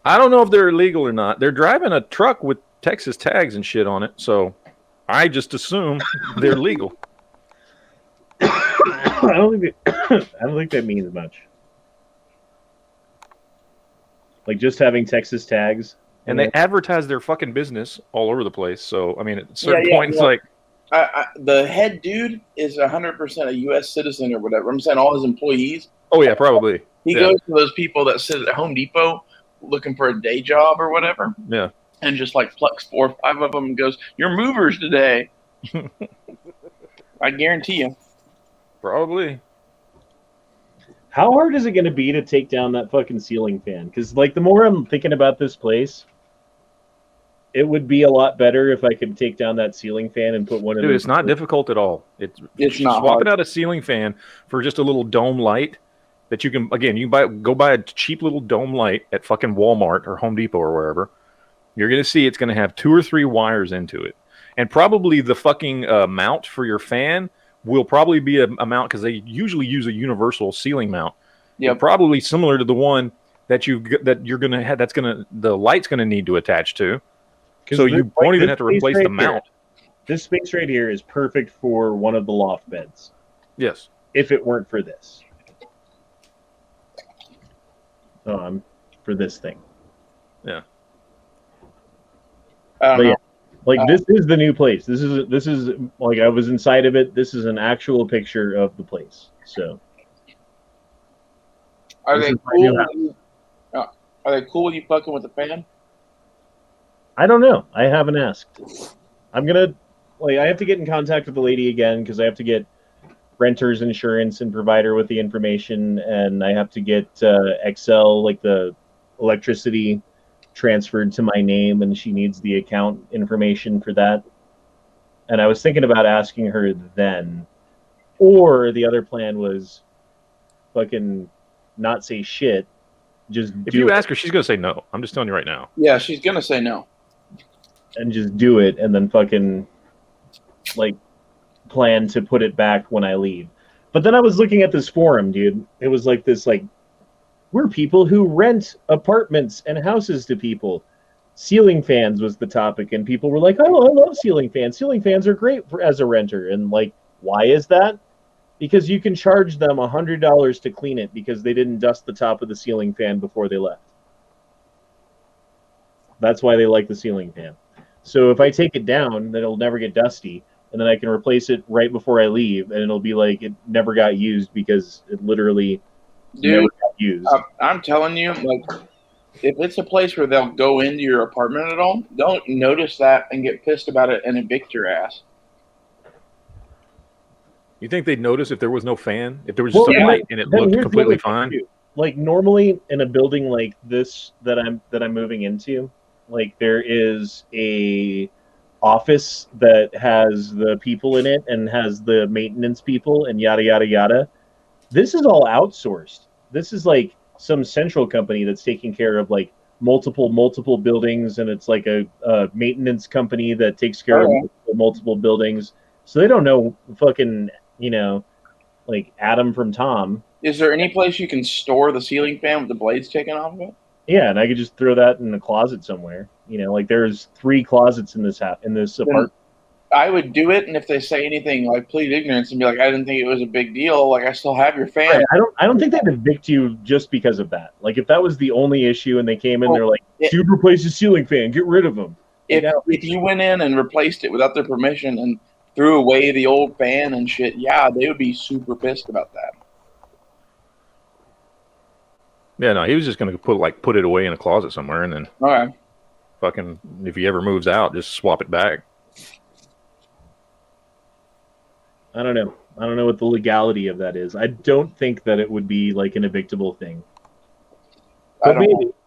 I don't know if they're illegal or not. They're driving a truck with Texas tags and shit on it, so I just assume they're legal. I don't think that means much. Like just having Texas tags. And they advertise their fucking business all over the place. So, I mean, at a certain point, it's like... the head dude is 100% a U.S. citizen or whatever. I'm saying all his employees. Oh, yeah, probably. He goes to those people that sit at Home Depot looking for a day job or whatever. Yeah. And just like plucks 4 or 5 of them and goes, "You're movers today." I guarantee you. Probably. How hard is it going to be to take down that fucking ceiling fan? Because like the more I'm thinking about this place, it would be a lot better if I could take down that ceiling fan and put one of Dude, it's not difficult at all. It's not swapping hard. out a ceiling fan for just a little dome light that you can, again, you can go buy a cheap little dome light at fucking Walmart or Home Depot or wherever. You're going to see it's going to have 2 or 3 wires into it. And probably the fucking mount for your fan will probably be a mount, because they usually use a universal ceiling mount. Yeah, probably similar to the one that you're going to have, the light's going to need to attach to. So you won't even have to replace the mount. This space right here is perfect for one of the loft beds. Yes. If it weren't for this. For this thing. Yeah. But yeah, like this is the new place. This is like I was inside of it. This is an actual picture of the place. So. Are they cool? Are they cool with you fucking with the fan? I don't know. I haven't asked. I'm gonna I have to get in contact with the lady again because I have to get renter's insurance and provide her with the information, and I have to get Excel, like the electricity, transferred to my name, and she needs the account information for that. And I was thinking about asking her then, or the other plan was fucking not say shit. Just if you ask her, she's gonna say no. I'm just telling you right now. Yeah, she's gonna say no. And just do it, and then fucking like plan to put it back when I leave. But then I was looking at this forum, dude. It was like this, like, we're people who rent apartments and houses to people. Ceiling fans was the topic, and people were like, "Oh, I love ceiling fans. Ceiling fans are great as a renter." And like, why is that? Because you can charge them $100 to clean it because they didn't dust the top of the ceiling fan before they left. That's why they like the ceiling fan. So if I take it down, then it'll never get dusty, and then I can replace it right before I leave, and it'll be like it never got used because it literally never got used. I'm telling you, like, if it's a place where they'll go into your apartment at all, don't notice that and get pissed about it and evict your ass. You think they'd notice if there was no fan? If there was just a light and it looked completely fine? Like normally in a building like this that I'm moving into, like there is a office that has the people in it and has the maintenance people and yada yada yada. This is all outsourced. This is like some central company that's taking care of like multiple buildings, and it's like a maintenance company that takes care of multiple buildings. So they don't know fucking, like Adam from Tom. Is there any place you can store the ceiling fan with the blades taken off of it? Yeah, and I could just throw that in a closet somewhere. Like there's 3 closets in this apartment. I would do it, and if they say anything, like plead ignorance and be like, I didn't think it was a big deal. Like, I still have your fan. Right. I don't think they'd evict you just because of that. Like, if that was the only issue and they came in, they're like, "Dude, replace the ceiling fan, get rid of them." If you went in and replaced it without their permission and threw away the old fan and shit, yeah, they would be super pissed about that. Yeah, no, he was just going to put it away in a closet somewhere, and then fucking, if he ever moves out, just swap it back. I don't know. I don't know what the legality of that is. I don't think that it would be like an evictable thing. But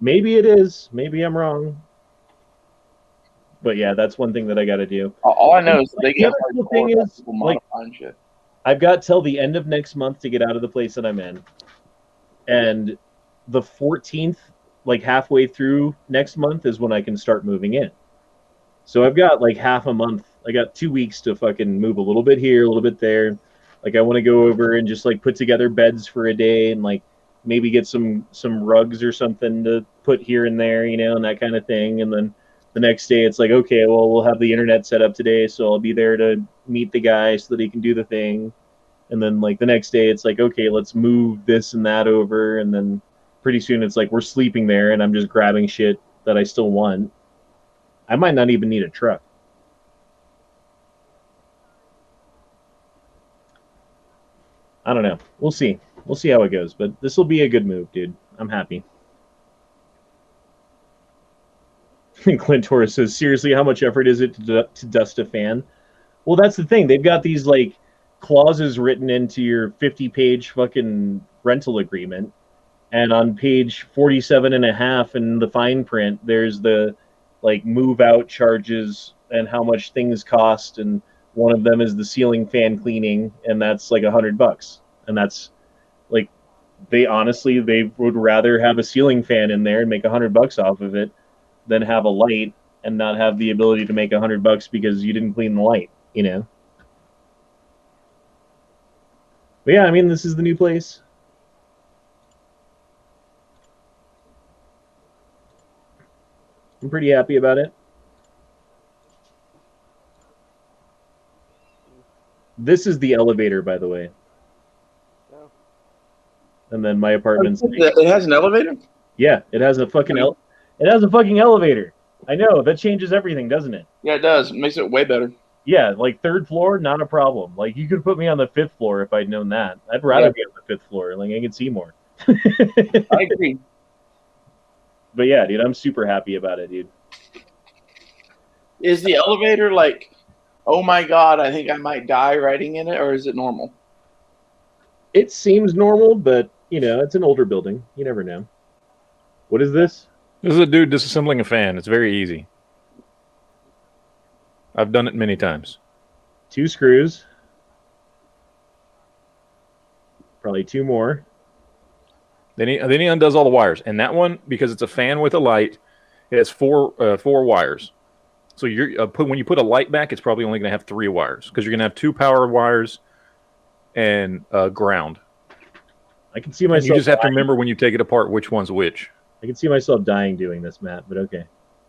maybe it is. Maybe I'm wrong. But yeah, that's one thing that I got to do. All I know is they get the thing is, like, shit. I've got till the end of next month to get out of the place that I'm in, and the 14th, like halfway through next month, is when I can start moving in. So I've got like half a month. I got 2 weeks to fucking move a little bit here, a little bit there. Like, I want to go over and just like put together beds for a day and like maybe get some rugs or something to put here and there, and that kind of thing. And then the next day it's like, okay, well, we'll have the internet set up today, so I'll be there to meet the guy so that he can do the thing. And then like the next day it's like, okay, let's move this and that over. And then pretty soon it's like we're sleeping there and I'm just grabbing shit that I still want. I might not even need a truck. I don't know. We'll see. We'll see how it goes. But this will be a good move, dude. I'm happy. Clint Torres says, seriously, how much effort is it to dust a fan? Well, that's the thing. They've got these like clauses written into your 50-page fucking rental agreement. And on page 47 and a half in the fine print, there's the like move out charges and how much things cost, and one of them is the ceiling fan cleaning, and that's like $100. And that's like, they would rather have a ceiling fan in there and make $100 off of it than have a light and not have the ability to make $100 because you didn't clean the light, But yeah, I mean, this is the new place. I'm pretty happy about it. This is the elevator, by the way. Oh. And then my apartment's... It has an elevator? Yeah, it has a fucking elevator. I know, that changes everything, doesn't it? Yeah, it does. It makes it way better. Yeah, like 3rd floor, not a problem. Like, you could put me on the 5th floor if I'd known that. I'd rather be on the 5th floor. Like, I could see more. I agree. But yeah, dude, I'm super happy about it, dude. Is the elevator like, oh my god, I think I might die riding in it, or is it normal? It seems normal, but, it's an older building. You never know. What is this? This is a dude disassembling a fan. It's very easy. I've done it many times. 2 screws. Probably 2 more. Then he undoes all the wires. And that one, because it's a fan with a light, it has 4 wires. So when you put a light back, it's probably only going to have 3 wires because you're going to have 2 power wires and ground. I can see myself. You just have to remember when you take it apart which one's which. I can see myself dying doing this, Matt, but okay.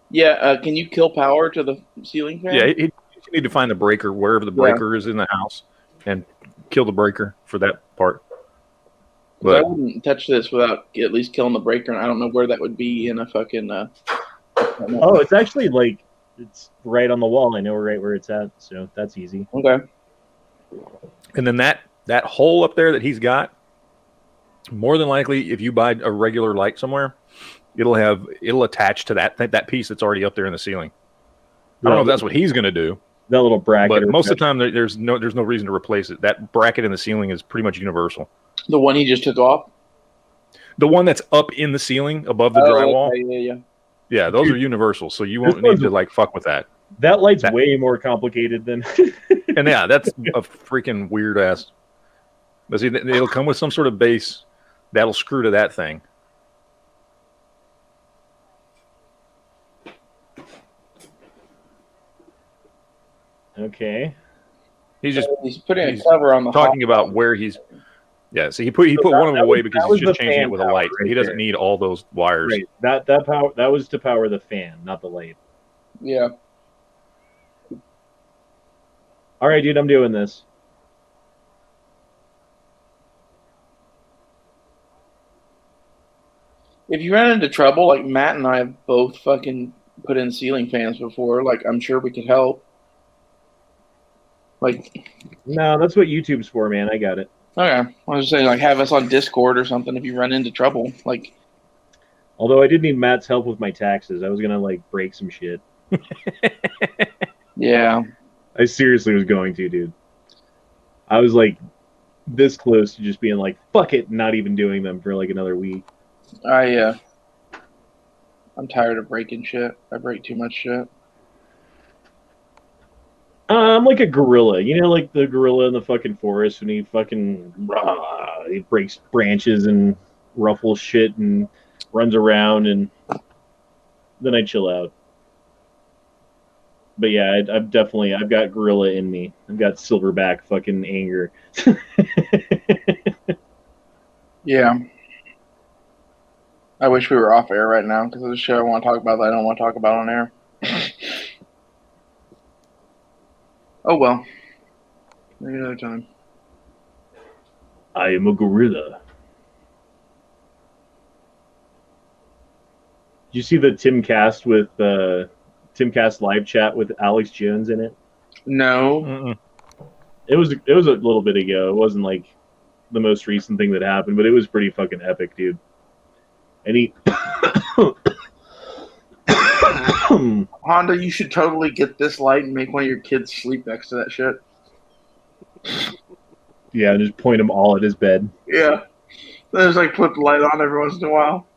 Yeah, can you kill power to the ceiling fan? Yeah, you need to find the breaker wherever the breaker is in the house and kill the breaker for that part. But I wouldn't touch this without at least killing the breaker, and I don't know where that would be in a fucking Oh, it's actually like it's right on the wall. I know right where it's at, so that's easy. Okay. And then that hole up there that he's got, more than likely, if you buy a regular light somewhere, it'll attach to that piece that's already up there in the ceiling. I don't know if that's what he's going to do. That little bracket. But most of the time, there's no reason to replace it. That bracket in the ceiling is pretty much universal. The one he just took off? The one that's up in the ceiling above the drywall. Okay, yeah, those are universal, so you won't need to like fuck with that. That light's way more complicated than. And yeah, that's a freaking weird ass. But see, it'll come with some sort of base that'll screw to that thing. Okay. He's putting a cover on the talking about where he's. Yeah, so he put one of them away because he's just changing it with a light. Right, he doesn't need all those wires. Right. That was to power the fan, not the light. Yeah. All right, dude, I'm doing this. If you run into trouble, like Matt and I have both fucking put in ceiling fans before, like I'm sure we could help. Like, no, that's what YouTube's for, man. I got it. Okay, I was just saying, like, have us on Discord or something if you run into trouble. Like, although I did need Matt's help with my taxes, I was gonna like break some shit. Yeah, I seriously was going to, dude. I was like this close to just being like, fuck it, not even doing them for like another week. I'm tired of breaking shit. I break too much shit. I'm like a gorilla, you know, like the gorilla in the fucking forest when he fucking he breaks branches and ruffles shit and runs around, and then I chill out. But yeah, I've got gorilla in me. I've got silverback fucking anger. Yeah. I wish we were off air right now because there's a show I want to talk about that I don't want to talk about on air. Oh well. Maybe another time. I am a gorilla. Did you see the Timcast with Timcast live chat with Alex Jones in it? No. Mm-mm. It was a little bit ago. It wasn't like the most recent thing that happened, but it was pretty fucking epic, dude. And he Honda, you should totally get this light and make one of your kids sleep next to that shit. Yeah, and just point them all at his bed. Yeah. Then just like put the light on every once in a while.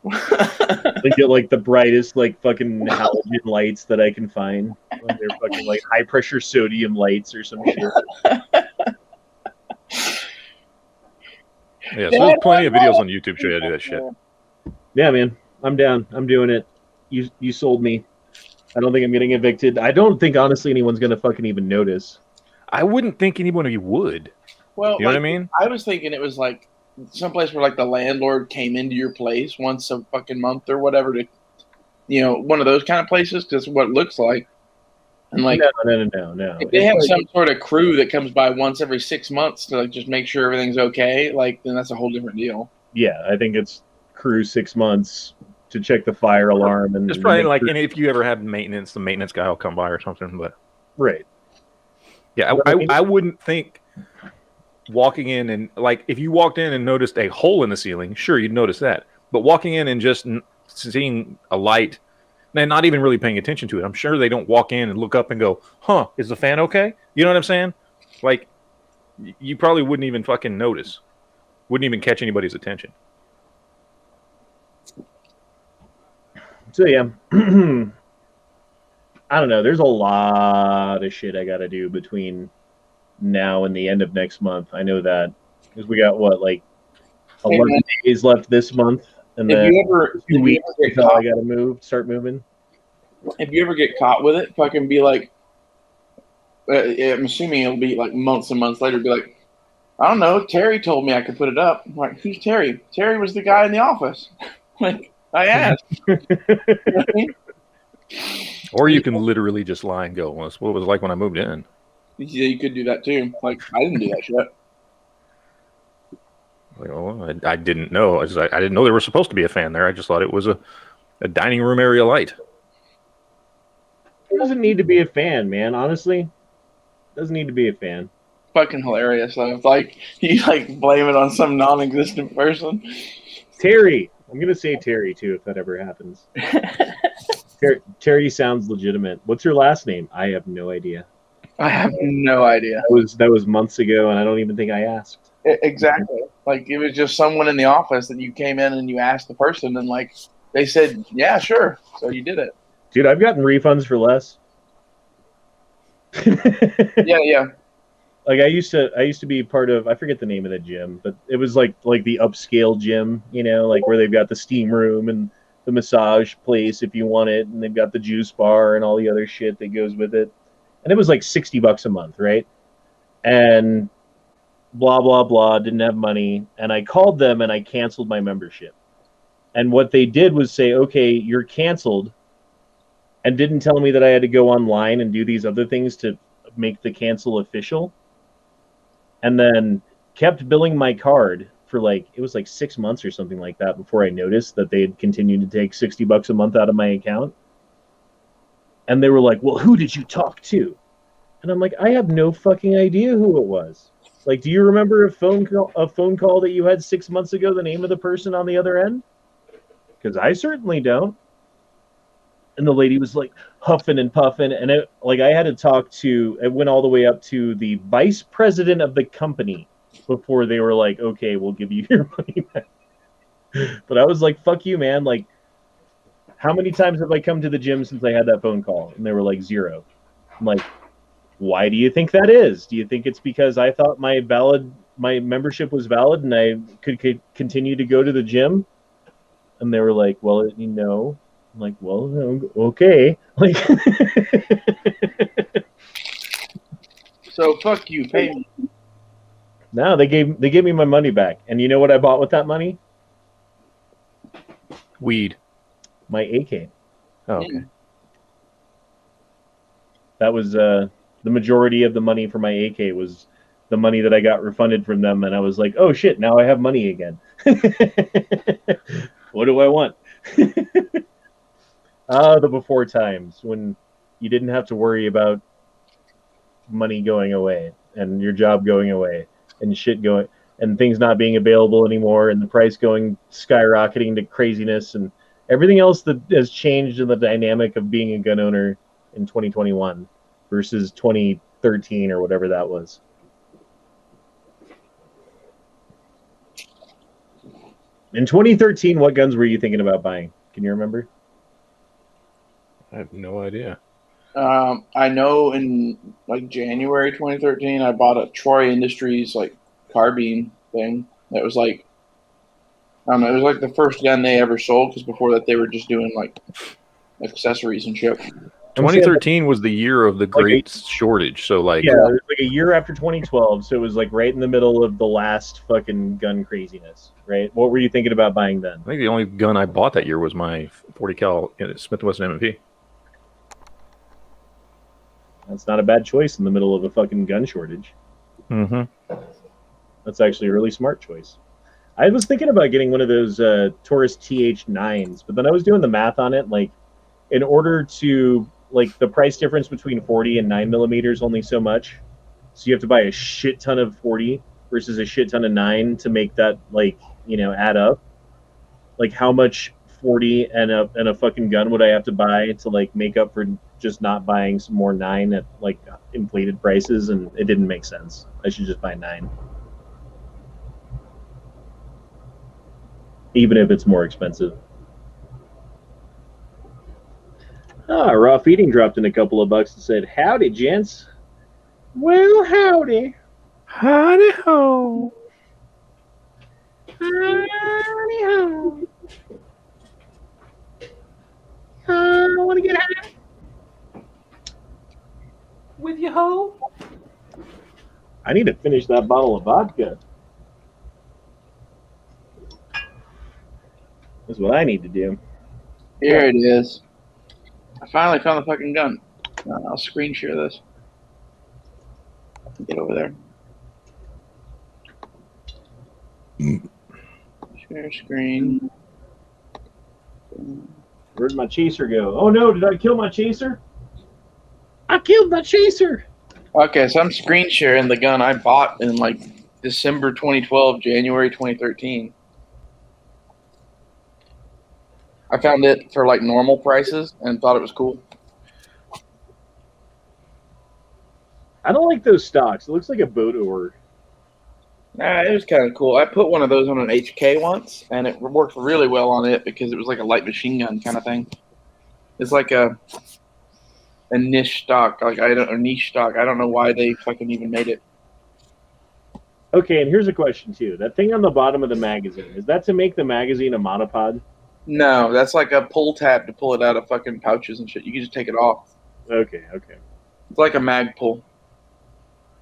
They get like the brightest like fucking halogen lights that I can find. Like, they're fucking like high pressure sodium lights or some shit. Yeah, so there's plenty of videos on YouTube show you how to do that shit. Yeah, man, I'm down. I'm doing it. You sold me. I don't think I'm getting evicted. I don't think honestly anyone's gonna fucking even notice. I wouldn't think anyone of you would. Well, you know what I mean? I was thinking it was like someplace where like the landlord came into your place once a fucking month or whatever to, you know, one of those kind of places because what it looks like. And like, no. If they have some sort of crew that comes by once every 6 months to like just make sure everything's okay, like then that's a whole different deal. Yeah, I think it's crew 6 months to check the fire alarm and it's probably like, and if you ever have maintenance, the maintenance guy will come by or something. But right, yeah, I wouldn't think walking in and like if you walked in and noticed a hole in the ceiling, sure you'd notice that. But walking in and just seeing a light and not even really paying attention to it, I'm sure they don't walk in and look up and go, "Huh, is the fan okay?" You know what I'm saying? Like, you probably wouldn't even fucking notice, wouldn't even catch anybody's attention. So yeah, I don't know. There's a lot of shit I got to do between now and the end of next month. I know that because we got what like 11 days left this month, and then 2 weeks until I got to start moving. If you ever get caught with it, fucking be like, I'm assuming it'll be like months and months later. Be like, I don't know. Terry told me I could put it up. I'm like, who's Terry? Terry was the guy in the office. Like. I asked. Or you can literally just lie and go, well, that's what it was like when I moved in. Yeah, you could do that too. Like, I didn't do that shit. Like, oh, I didn't know. I didn't know there was supposed to be a fan there. I just thought it was a dining room area light. doesn't need to be a fan, man. Honestly, doesn't need to be a fan. Fucking hilarious though. It's like you like blame it on some non-existent person. Terry. I'm gonna say Terry too if that ever happens. Terry sounds legitimate. What's your last name? I have no idea. I have no idea. That was months ago, and I don't even think I asked. Exactly. Like it was just someone in the office that you came in and you asked the person, and like they said, "Yeah, sure." So you did it. Dude, I've gotten refunds for less. Yeah. Like I used to be part of, I forget the name of the gym, but it was like the upscale gym, you know, like where they've got the steam room and the massage place if you want it, and they've got the juice bar and all the other shit that goes with it. And it was like $60 a month, right? And blah blah blah, didn't have money, and I called them and I canceled my membership. And what they did was say, "Okay, you're canceled," and didn't tell me that I had to go online and do these other things to make the cancel official. And then kept billing my card for it was like 6 months or something like that before I noticed that they had continued to take $60 a month out of my account. And they were like, "Well, who did you talk to?" And I'm like, "I have no fucking idea who it was. Like, do you remember a phone call that you had 6 months ago, the name of the person on the other end? Because I certainly don't." And the lady was like huffing and puffing, and it I had to talk to, it went all the way up to the vice president of the company before they were like, "Okay, we'll give you your money back." But I was like, "Fuck you, man. Like, how many times have I come to the gym since I had that phone call?" And they were like, 0. I'm like, "Why do you think that is? Do you think it's because I thought my membership was valid and I could continue to go to the gym?" And they were like, "Well, you know." I'm like, "Well, okay." Like, so fuck you, pay me. no, they gave me my money back, and you know what I bought with that money? Weed. My AK. Oh, okay. That was the majority of the money for my AK was the money that I got refunded from them, and I was like, "Oh shit, now I have money again." What do I want? The before times when you didn't have to worry about money going away and your job going away and shit going and things not being available anymore and the price going skyrocketing to craziness and everything else that has changed in the dynamic of being a gun owner in 2021 versus 2013 or whatever that was. In 2013, what guns were you thinking about buying? Can you remember? I have no idea. I know in January 2013, I bought a Troy Industries carbine thing. That was I don't know. It was the first gun they ever sold because before that they were just doing accessories and shit. 2013 was the year of the great shortage. So yeah, it was a year after 2012, so it was right in the middle of the last fucking gun craziness, right? What were you thinking about buying then? I think the only gun I bought that year was my 40 cal Smith & Wesson M&P. That's not a bad choice in the middle of a fucking gun shortage. Mm-hmm. That's actually a really smart choice. I was thinking about getting one of those Taurus TH9s, but then I was doing the math on it. In order to, the price difference between 40 and 9mm only so much. So you have to buy a shit ton of 40 versus a shit ton of 9 to make that, add up. How much 40 and a fucking gun would I have to buy to, make up for just not buying some more 9 at, inflated prices? And it didn't make sense. I should just buy 9. Even if it's more expensive. Raw Feeding dropped in a couple of bucks and said, "Howdy, gents." Well, howdy. Howdy ho. Howdy ho. I want to get high. With your hoe? I need to finish that bottle of vodka. That's what I need to do. Here it is. I finally found the fucking gun. I'll screen share this. Get over there. Share screen. Where'd my chaser go? Oh no, did I kill my chaser? I killed that chaser. Okay, so I'm screen sharing the gun I bought in like December 2012, January 2013. I found it for like normal prices and thought it was cool. I don't like those stocks. It looks like a boat oar. Nah, it was kind of cool. I put one of those on an HK once, and it worked really well on it because it was like a light machine gun kind of thing. It's like a niche stock, like a niche stock. I don't know why they fucking even made it. Okay, and here's a question too. That thing on the bottom of the magazine, is that to make the magazine a monopod? No, that's like a pull tab to pull it out of fucking pouches and shit. You can just take it off. Okay. It's like a mag pull.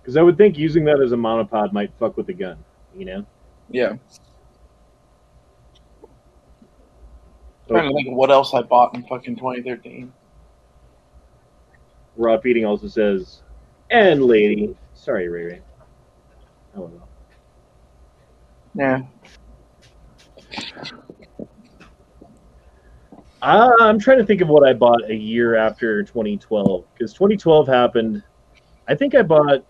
Because I would think using that as a monopod might fuck with the gun, you know? Yeah. Trying to think of what else I bought in fucking 2013. Raw Feeding also says, and lady. Sorry, Ray Ray. Oh well. Yeah. I'm trying to think of what I bought a year after 2012. Because 2012 happened. I think I bought.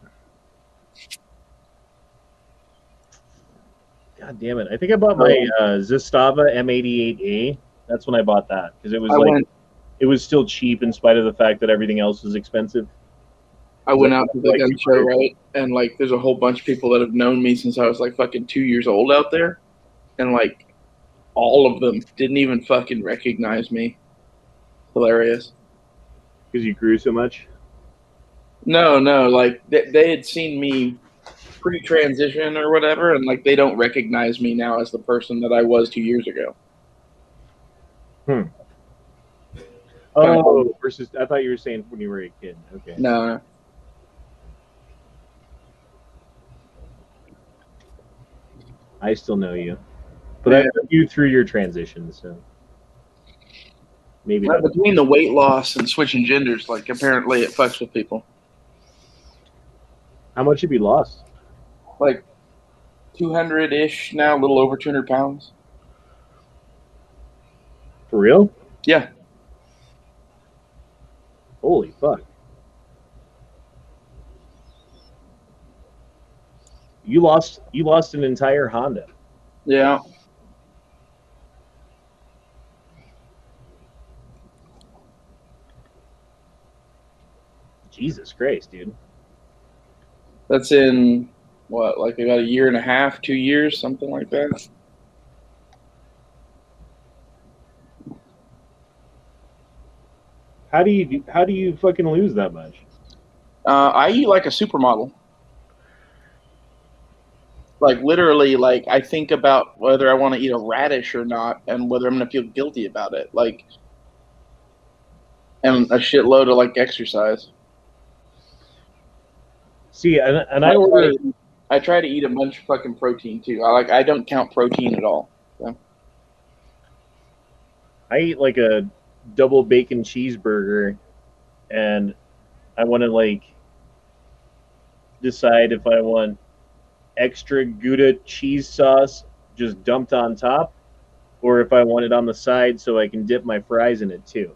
God damn it. I think I bought my Zastava M88A. That's when I bought that. Because it was it was still cheap in spite of the fact that everything else was expensive. I went out to the gun show, right? And like, there's a whole bunch of people that have known me since I was like fucking 2 years old out there. And like, all of them didn't even fucking recognize me. Hilarious. Because you grew so much? No, like they had seen me pre-transition or whatever, and like they don't recognize me now as the person that I was 2 years ago. Oh, versus I thought you were saying when you were a kid. Okay. No. I still know you, but I know you through your transition, so maybe not. Between the weight loss and switching genders, like apparently it fucks with people. How much have you lost? Like 200-ish now, a little over 200 pounds. For real? Yeah. Holy fuck. You lost an entire Honda. Yeah. Jesus Christ, dude. That's in what, like about a year and a half, 2 years, something like that. How do you fucking lose that much? I eat like a supermodel. Like literally, like I think about whether I want to eat a radish or not, and whether I'm gonna feel guilty about it. Like, and a shitload of like exercise. See, and I try to eat a bunch of fucking protein too. I don't count protein at all. So. I eat like a double bacon cheeseburger, and I want to like decide if I want extra Gouda cheese sauce just dumped on top, or if I want it on the side so I can dip my fries in it too.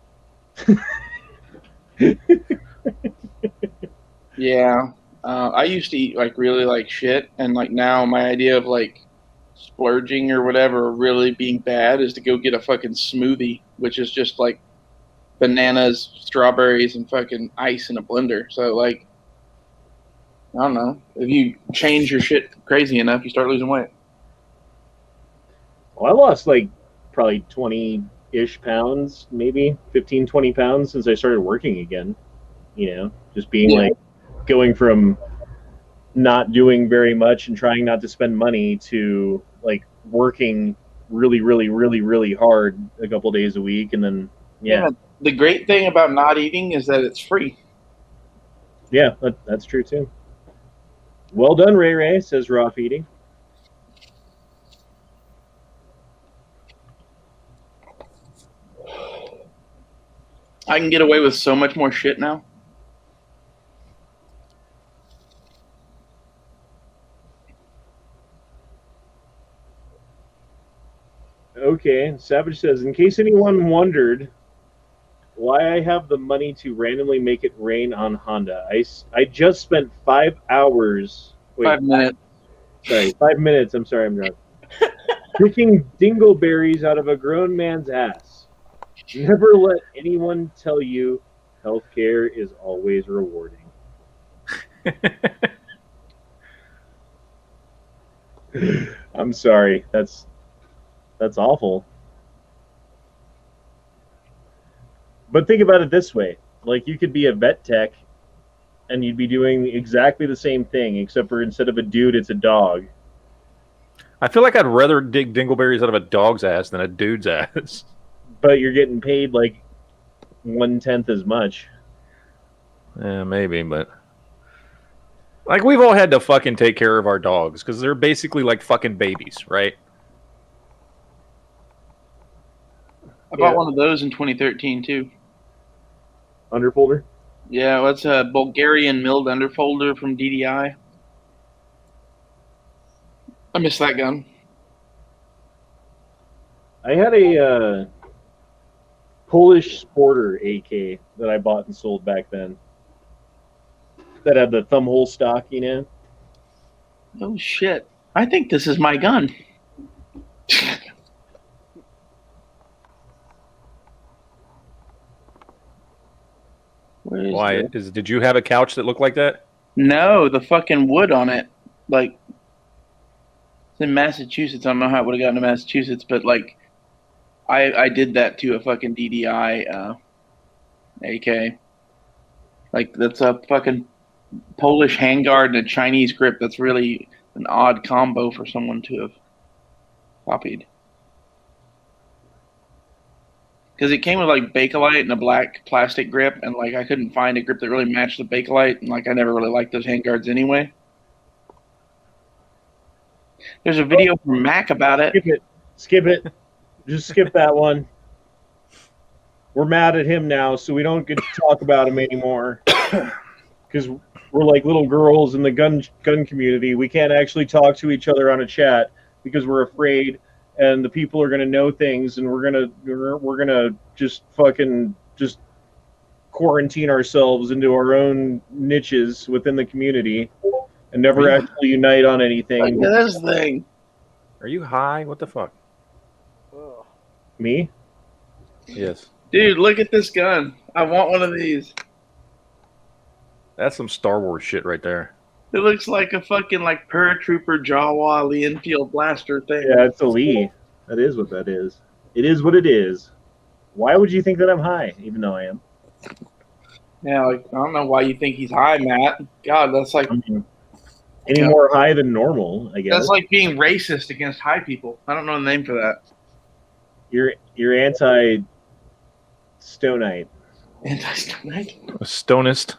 Yeah. I used to eat like really like shit, and like now my idea of like splurging or whatever, really being bad, is to go get a fucking smoothie, which is just like bananas, strawberries, and fucking ice in a blender. So like, I don't know, if you change your shit crazy enough, you start losing weight. Well, I lost like probably 20-ish pounds, maybe 15, 20 pounds since I started working again. You know, just being like going from not doing very much and trying not to spend money to like working really, really, really, really hard a couple days a week. And then, yeah. The great thing about not eating is that it's free. Yeah, that's true too. Well done, Ray Ray, says Raw Feeding. I can get away with so much more shit now. Okay, Savage says, in case anyone wondered, why I have the money to randomly make it rain on Honda. I just spent 5 hours. Wait, 5 minutes. sorry, 5 minutes. I'm sorry, I'm drunk. Picking dingleberries out of a grown man's ass. Never let anyone tell you healthcare is always rewarding. I'm sorry. That's awful. But think about it this way. Like, you could be a vet tech and you'd be doing exactly the same thing, except for instead of a dude, it's a dog. I feel like I'd rather dig dingleberries out of a dog's ass than a dude's ass. But you're getting paid like 1/10 as much. Yeah, maybe, but like we've all had to fucking take care of our dogs because they're basically like fucking babies, right? I bought one of those in 2013 too. Underfolder? Yeah, that's a Bulgarian milled underfolder from DDI. I miss that gun. I had a Polish Sporter AK that I bought and sold back then. That had the thumbhole stock, you know? Oh shit! I think this is my gun. Why did you have a couch that looked like that? No, the fucking wood on it, like it's in Massachusetts. I don't know how it would have gotten to Massachusetts, but like I did that to a fucking DDI AK. Like that's a fucking Polish handguard and a Chinese grip. That's really an odd combo for someone to have copied. Because it came with like Bakelite and a black plastic grip, and like I couldn't find a grip that really matched the Bakelite, and like I never really liked those handguards anyway. There's a video from Mac about it. Skip it. Just skip that one. We're mad at him now, so we don't get to talk about him anymore. Because we're like little girls in the gun community. We can't actually talk to each other on a chat because we're afraid, and the people are gonna know things, and we're gonna just fucking just quarantine ourselves into our own niches within the community and never actually unite on anything. Look at this thing. Are you high? What the fuck? Ugh. Me? Yes. Dude, look at this gun. I want one of these. That's some Star Wars shit right there. It looks like a fucking like paratrooper Jawa Lee Enfield blaster thing. Yeah, it's a Lee. That is what that is. It is what it is. Why would you think that I'm high, even though I am? Yeah, like I don't know why you think he's high, Matt. God, that's like I mean, any more high than normal, I guess. that's like being racist against high people. I don't know the name for that. You're anti-stonite. Anti-stonite? A stonist.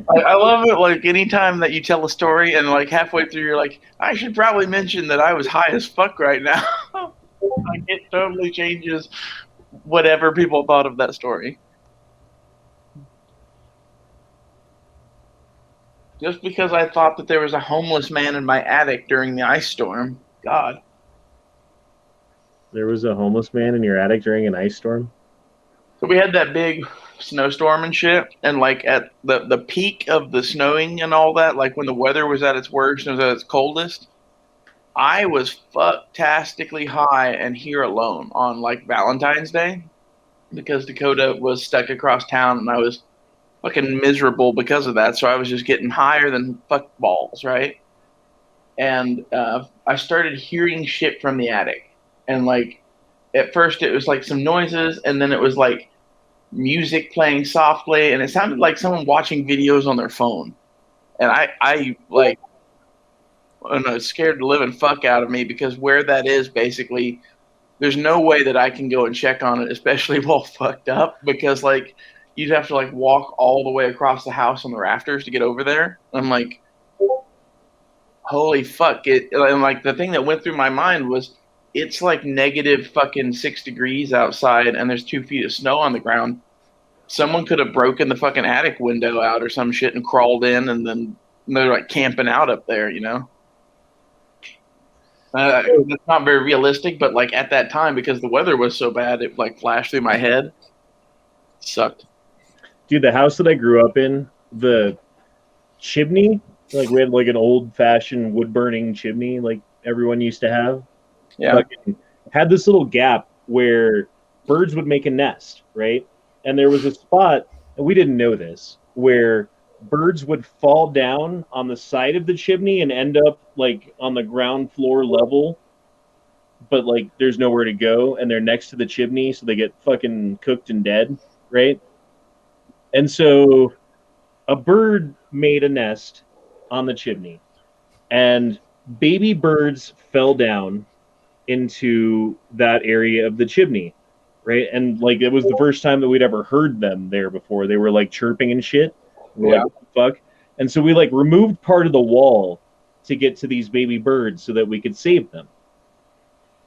I love it. Like anytime that you tell a story and like halfway through you're like, I should probably mention that I was high as fuck right now. Like it totally changes whatever people thought of that story. Just because I thought that there was a homeless man in my attic during the ice storm. God. There was a homeless man in your attic during an ice storm? So we had that big snowstorm and shit, and like at the peak of the snowing and all that, like when the weather was at its worst and was at its coldest, I was fucktastically high and here alone on like Valentine's Day because Dakota was stuck across town and I was fucking miserable because of that. So I was just getting higher than fuck balls, right? And I started hearing shit from the attic, and like at first it was like some noises, and then it was like music playing softly, and it sounded like someone watching videos on their phone. And I like, I don't know, it scared the living fuck out of me because where that is, basically, there's no way that I can go and check on it, especially while fucked up, because like you'd have to like walk all the way across the house on the rafters to get over there. I'm like, holy fuck it. And like the thing that went through my mind was, it's like negative fucking 6 degrees outside and there's 2 feet of snow on the ground. Someone could have broken the fucking attic window out or some shit and crawled in, and then they're like camping out up there, you know? It's not very realistic, but like at that time, because the weather was so bad, it like flashed through my head. Sucked. Dude, the house that I grew up in, the chimney, like we had like an old-fashioned wood-burning chimney, like everyone used to have. Yeah. Fucking had this little gap where birds would make a nest, right? And there was a spot, and we didn't know this, where birds would fall down on the side of the chimney and end up like on the ground floor level, but like there's nowhere to go, and they're next to the chimney, so they get fucking cooked and dead, right? And so a bird made a nest on the chimney, and baby birds fell down into that area of the chimney, right? And like it was the first time that we'd ever heard them there before. They were like chirping and shit. We're like, what the fuck? And so we like removed part of the wall to get to these baby birds so that we could save them.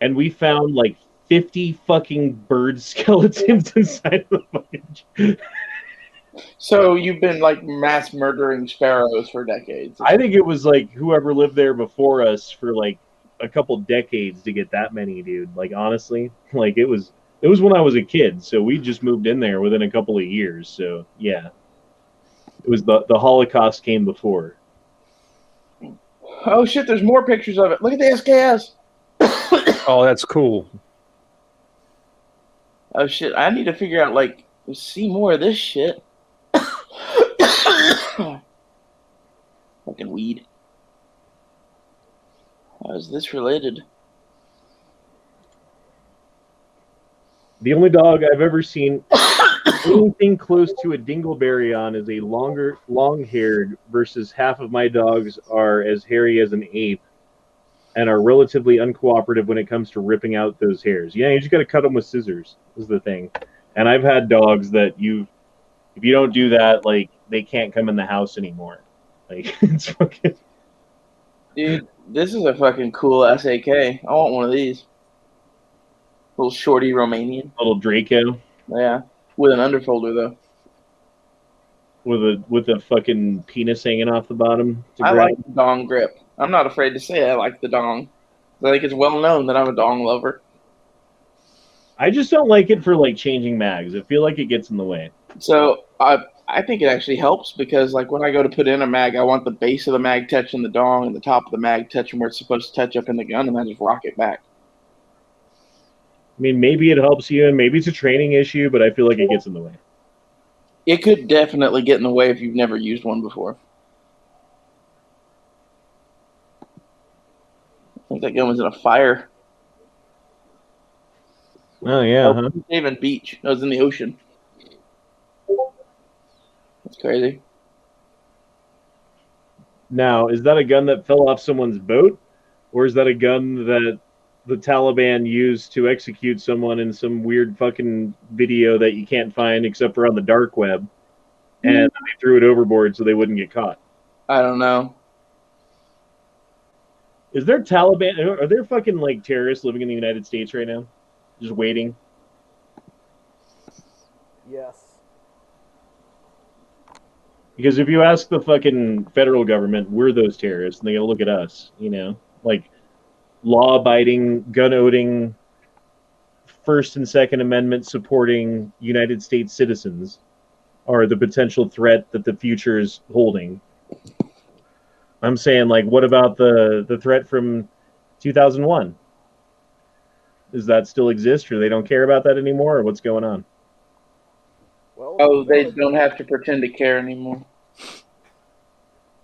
And we found like 50 fucking bird skeletons inside of the fucking. So you've been like mass murdering sparrows for decades. I think it was like whoever lived there before us for like a couple decades to get that many, dude. Like honestly, like it was when I was a kid, so we just moved in there within a couple of years. So yeah, it was the Holocaust came before. Oh shit! There's more pictures of it. Look at the SKS. Oh, that's cool. Oh shit! I need to figure out like see more of this shit. Fucking weed. How is this related? The only dog I've ever seen anything close to a dingleberry on is a long-haired versus half of my dogs are as hairy as an ape and are relatively uncooperative when it comes to ripping out those hairs. Yeah, you just got to cut them with scissors is the thing. And I've had dogs that if you don't do that, like they can't come in the house anymore. Like it's fucking. Dude, this is a fucking cool SAK. I want one of these. Little shorty Romanian. Little Draco. Yeah, with an underfolder though. With a fucking penis hanging off the bottom. I like the dong grip. I'm not afraid to say I like the dong. I think it's well known that I'm a dong lover. I just don't like it for like changing mags. I feel like it gets in the way. So I think it actually helps because like when I go to put in a mag, I want the base of the mag touching the dong and the top of the mag touching where it's supposed to touch up in the gun, and then just rock it back. I mean, maybe it helps you, and maybe it's a training issue, but I feel like it gets in the way. It could definitely get in the way if you've never used one before. I think that gun was in a fire. Oh, yeah. Huh? Haven Beach. It was in the ocean. That's crazy. Now, is that a gun that fell off someone's boat? Or is that a gun that the Taliban used to execute someone in some weird fucking video that you can't find except for on the dark web? And they threw it overboard so they wouldn't get caught. I don't know. Is there Taliban? Are there fucking like terrorists living in the United States right now? Just waiting? Yes. Because if you ask the fucking federal government, we're those terrorists, and they gotta look at us, you know? Like, law-abiding, gun-owning, First and Second Amendment supporting United States citizens are the potential threat that the future is holding. I'm saying, like, what about the threat from 2001? Does that still exist, or they don't care about that anymore, or what's going on? Well, they don't have to pretend to care anymore.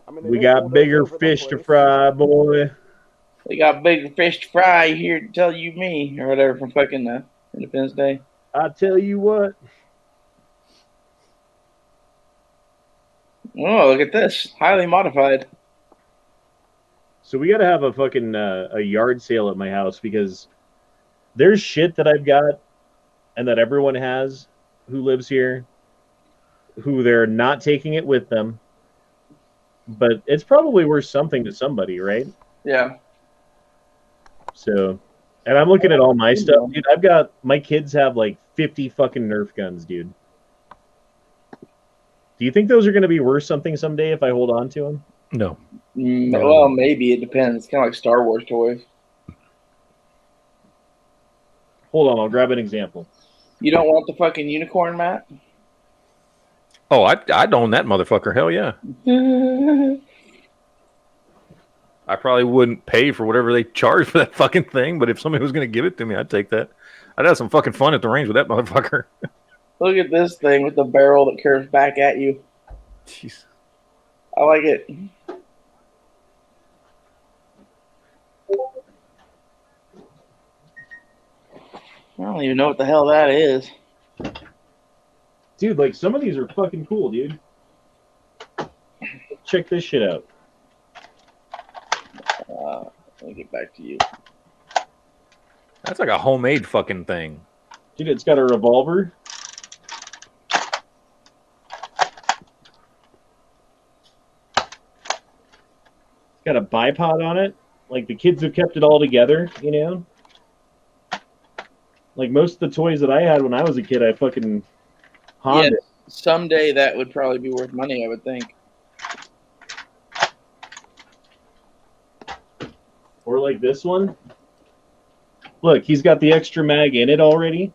I mean, We got bigger fish to fry, boy. They got bigger fish to fry here to tell you me, or whatever from fucking Independence Day. I tell you what. Oh, look at this. Highly modified. So we got to have a fucking a yard sale at my house because there's shit that I've got and that everyone has who lives here who they're not taking it with them. But it's probably worth something to somebody, right? Yeah. So, and I'm looking at all my stuff, dude. I've got, my kids have like 50 fucking Nerf guns, dude. Do you think those are going to be worth something someday if I hold on to them? No. Well, maybe. It depends. It's kind of like Star Wars toys. Hold on, I'll grab an example. You don't want the fucking unicorn, Matt? Oh, I'd own that motherfucker. Hell yeah. I probably wouldn't pay for whatever they charge for that fucking thing, but if somebody was going to give it to me, I'd take that. I'd have some fucking fun at the range with that motherfucker. Look at this thing with the barrel that curves back at you. Jeez. I like it. I don't even know what the hell that is. Dude, like, some of these are fucking cool, dude. Check this shit out. Let me get back to you. That's like a homemade fucking thing. Dude, it's got a revolver. It's got a bipod on it. Like, the kids have kept it all together, you know? Like, most of the toys that I had when I was a kid, I fucking Honda. Yeah, someday that would probably be worth money, I would think. Or like this one. Look, he's got the extra mag in it already.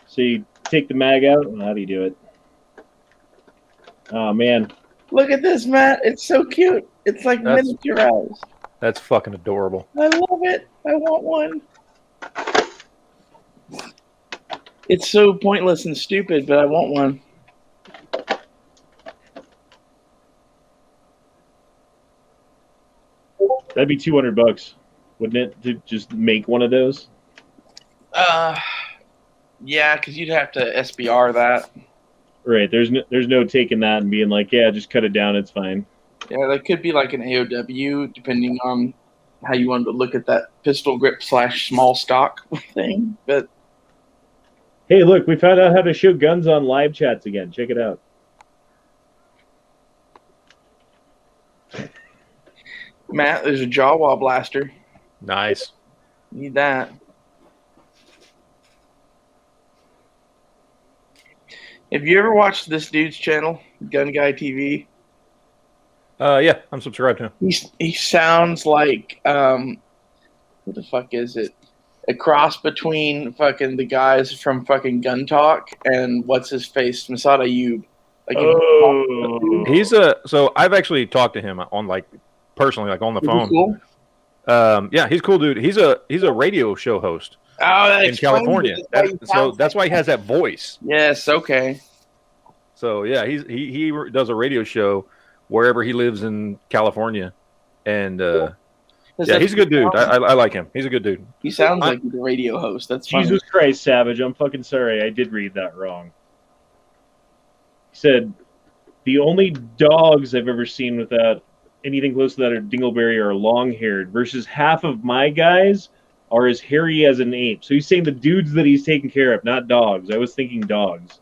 So you take the mag out. How do you do it? Oh, man. Look at this, Matt. It's so cute. It's like miniaturized. That's fucking adorable. I love it. I want one. It's so pointless and stupid, but I want one. That'd be $200, wouldn't it, to just make one of those? Yeah, because you'd have to SBR that. Right. There's no taking that and being like, yeah, just cut it down. It's fine. Yeah, that could be like an AOW, depending on how you wanted to look at that pistol grip / small stock thing. But hey, look, we found out how to show guns on live chats again. Check it out. Matt, there's a Jawa blaster. Nice. Need that. Have you ever watched this dude's channel, Gun Guy TV? Yeah, I'm subscribed to him. He sounds like what the fuck is it? A cross between fucking the guys from fucking Gun Talk and what's his face, Masad Ayub. Like So I've actually talked to him on like personally, like on the phone. Cool? Yeah, he's a cool dude. He's a radio show host in California. That's why he has that voice. Yes. Okay. So yeah, he does a radio show wherever he lives in California, and yeah, he's a good dude. I like him. He's a good dude. He sounds like he's a radio host. That's funny. Jesus Christ, Savage! I'm fucking sorry. I did read that wrong. He said the only dogs I've ever seen without anything close to that are dingleberry or long-haired, versus half of my guys are as hairy as an ape. So he's saying the dudes that he's taking care of, not dogs. I was thinking dogs.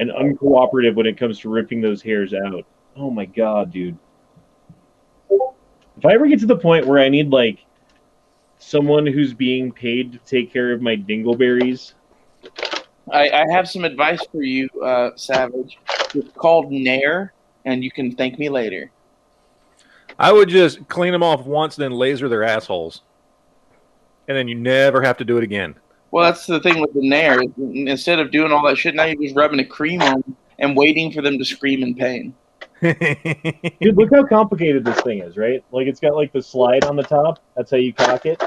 And uncooperative when it comes to ripping those hairs out. Oh my god, dude. If I ever get to the point where I need, like, someone who's being paid to take care of my dingleberries... I have some advice for you, Savage. It's called Nair, and you can thank me later. I would just clean them off once, then laser their assholes. And then you never have to do it again. Well, that's the thing with the Nair. Instead of doing all that shit, now you're just rubbing a cream on them and waiting for them to scream in pain. Dude, look how complicated this thing is, right? Like, it's got, like, the slide on the top. That's how you cock it.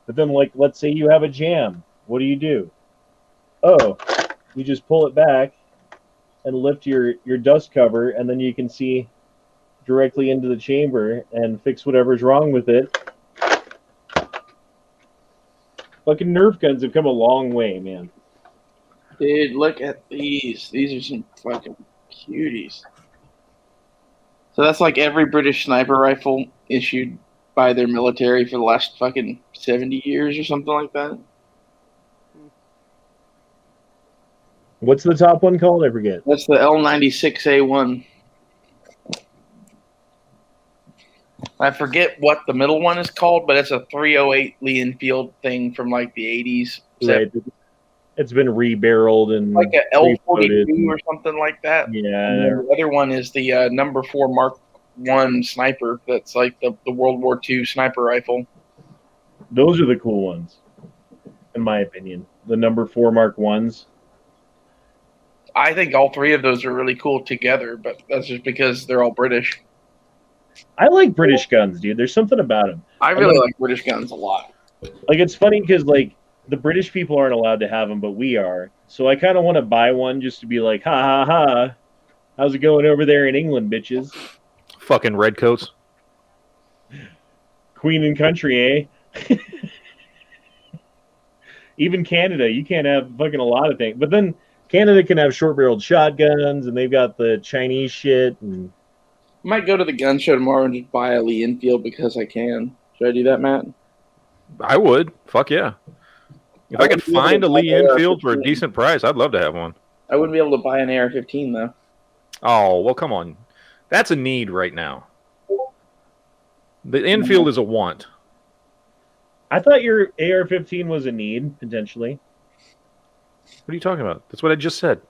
But then, like, let's say you have a jam. What do? Oh, you just pull it back and lift your dust cover, and then you can see directly into the chamber and fix whatever's wrong with it. Fucking Nerf guns have come a long way, man. Dude, look at these. These are some fucking cuties. So that's like every British sniper rifle issued by their military for the last fucking 70 years or something like that. What's the top one called? I forget. That's the L96A1. I forget what the middle one is called, but it's a 308 Lee Enfield thing from like the 80s. Right. It's been rebarreled and like an L42 or something like that. Yeah. And the other one is the number 4 Mark I sniper. That's like the World War II sniper rifle. Those are the cool ones, in my opinion. The number 4 Mark 1s. I think all 3 of those are really cool together, but that's just because they're all British. I like British guns, dude. There's something about them. I really like British guns a lot. Like, it's funny because, like, the British people aren't allowed to have them, but we are. So I kind of want to buy one just to be like, ha ha ha. How's it going over there in England, bitches? Fucking redcoats. Queen and country, eh? Even Canada, you can't have fucking a lot of things. But then Canada can have short-barreled shotguns, and they've got the Chinese shit. And I might go to the gun show tomorrow and just buy a Lee Enfield because I can. Should I do that, Matt? I would. Fuck yeah. If I could find a Lee Enfield for a decent price, I'd love to have one. I wouldn't be able to buy an AR-15, though. Oh, well, come on. That's a need right now. The Enfield is a want. I thought your AR-15 was a need, potentially. What are you talking about? That's what I just said.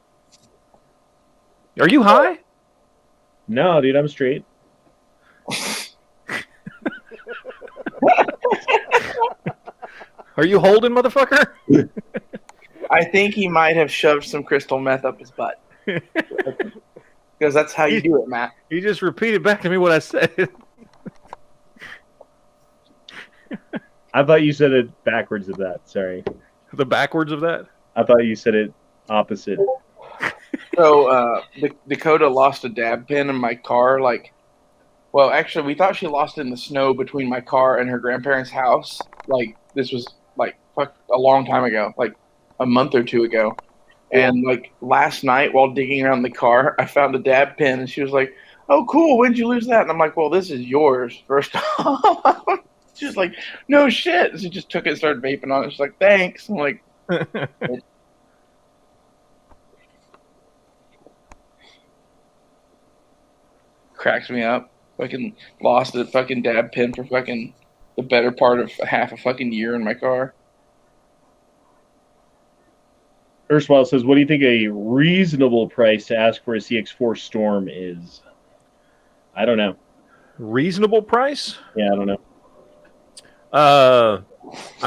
Are you high? No, dude, I'm straight. Are you holding, motherfucker? I think he might have shoved some crystal meth up his butt. Because that's how you do it, Matt. You just repeated back to me what I said. I thought you said it backwards of that. Sorry. The backwards of that? I thought you said it opposite. So, Dakota lost a dab pen in my car. Well, actually, we thought she lost it in the snow between my car and her grandparents' house. This was, a long time ago. A month or 2 ago. And, last night, while digging around the car, I found a dab pen. And she was like, oh, cool. When'd you lose that? And I'm like, well, this is yours, first off. She's like, no shit. She just took it and started vaping on it. She's like, thanks. I'm like, cracks me up. Fucking lost a fucking dab pen for fucking the better part of half a fucking year in my car. Erstwhile says, what do you think a reasonable price to ask for a CX4 Storm is? I don't know. Reasonable price? Yeah, I don't know. I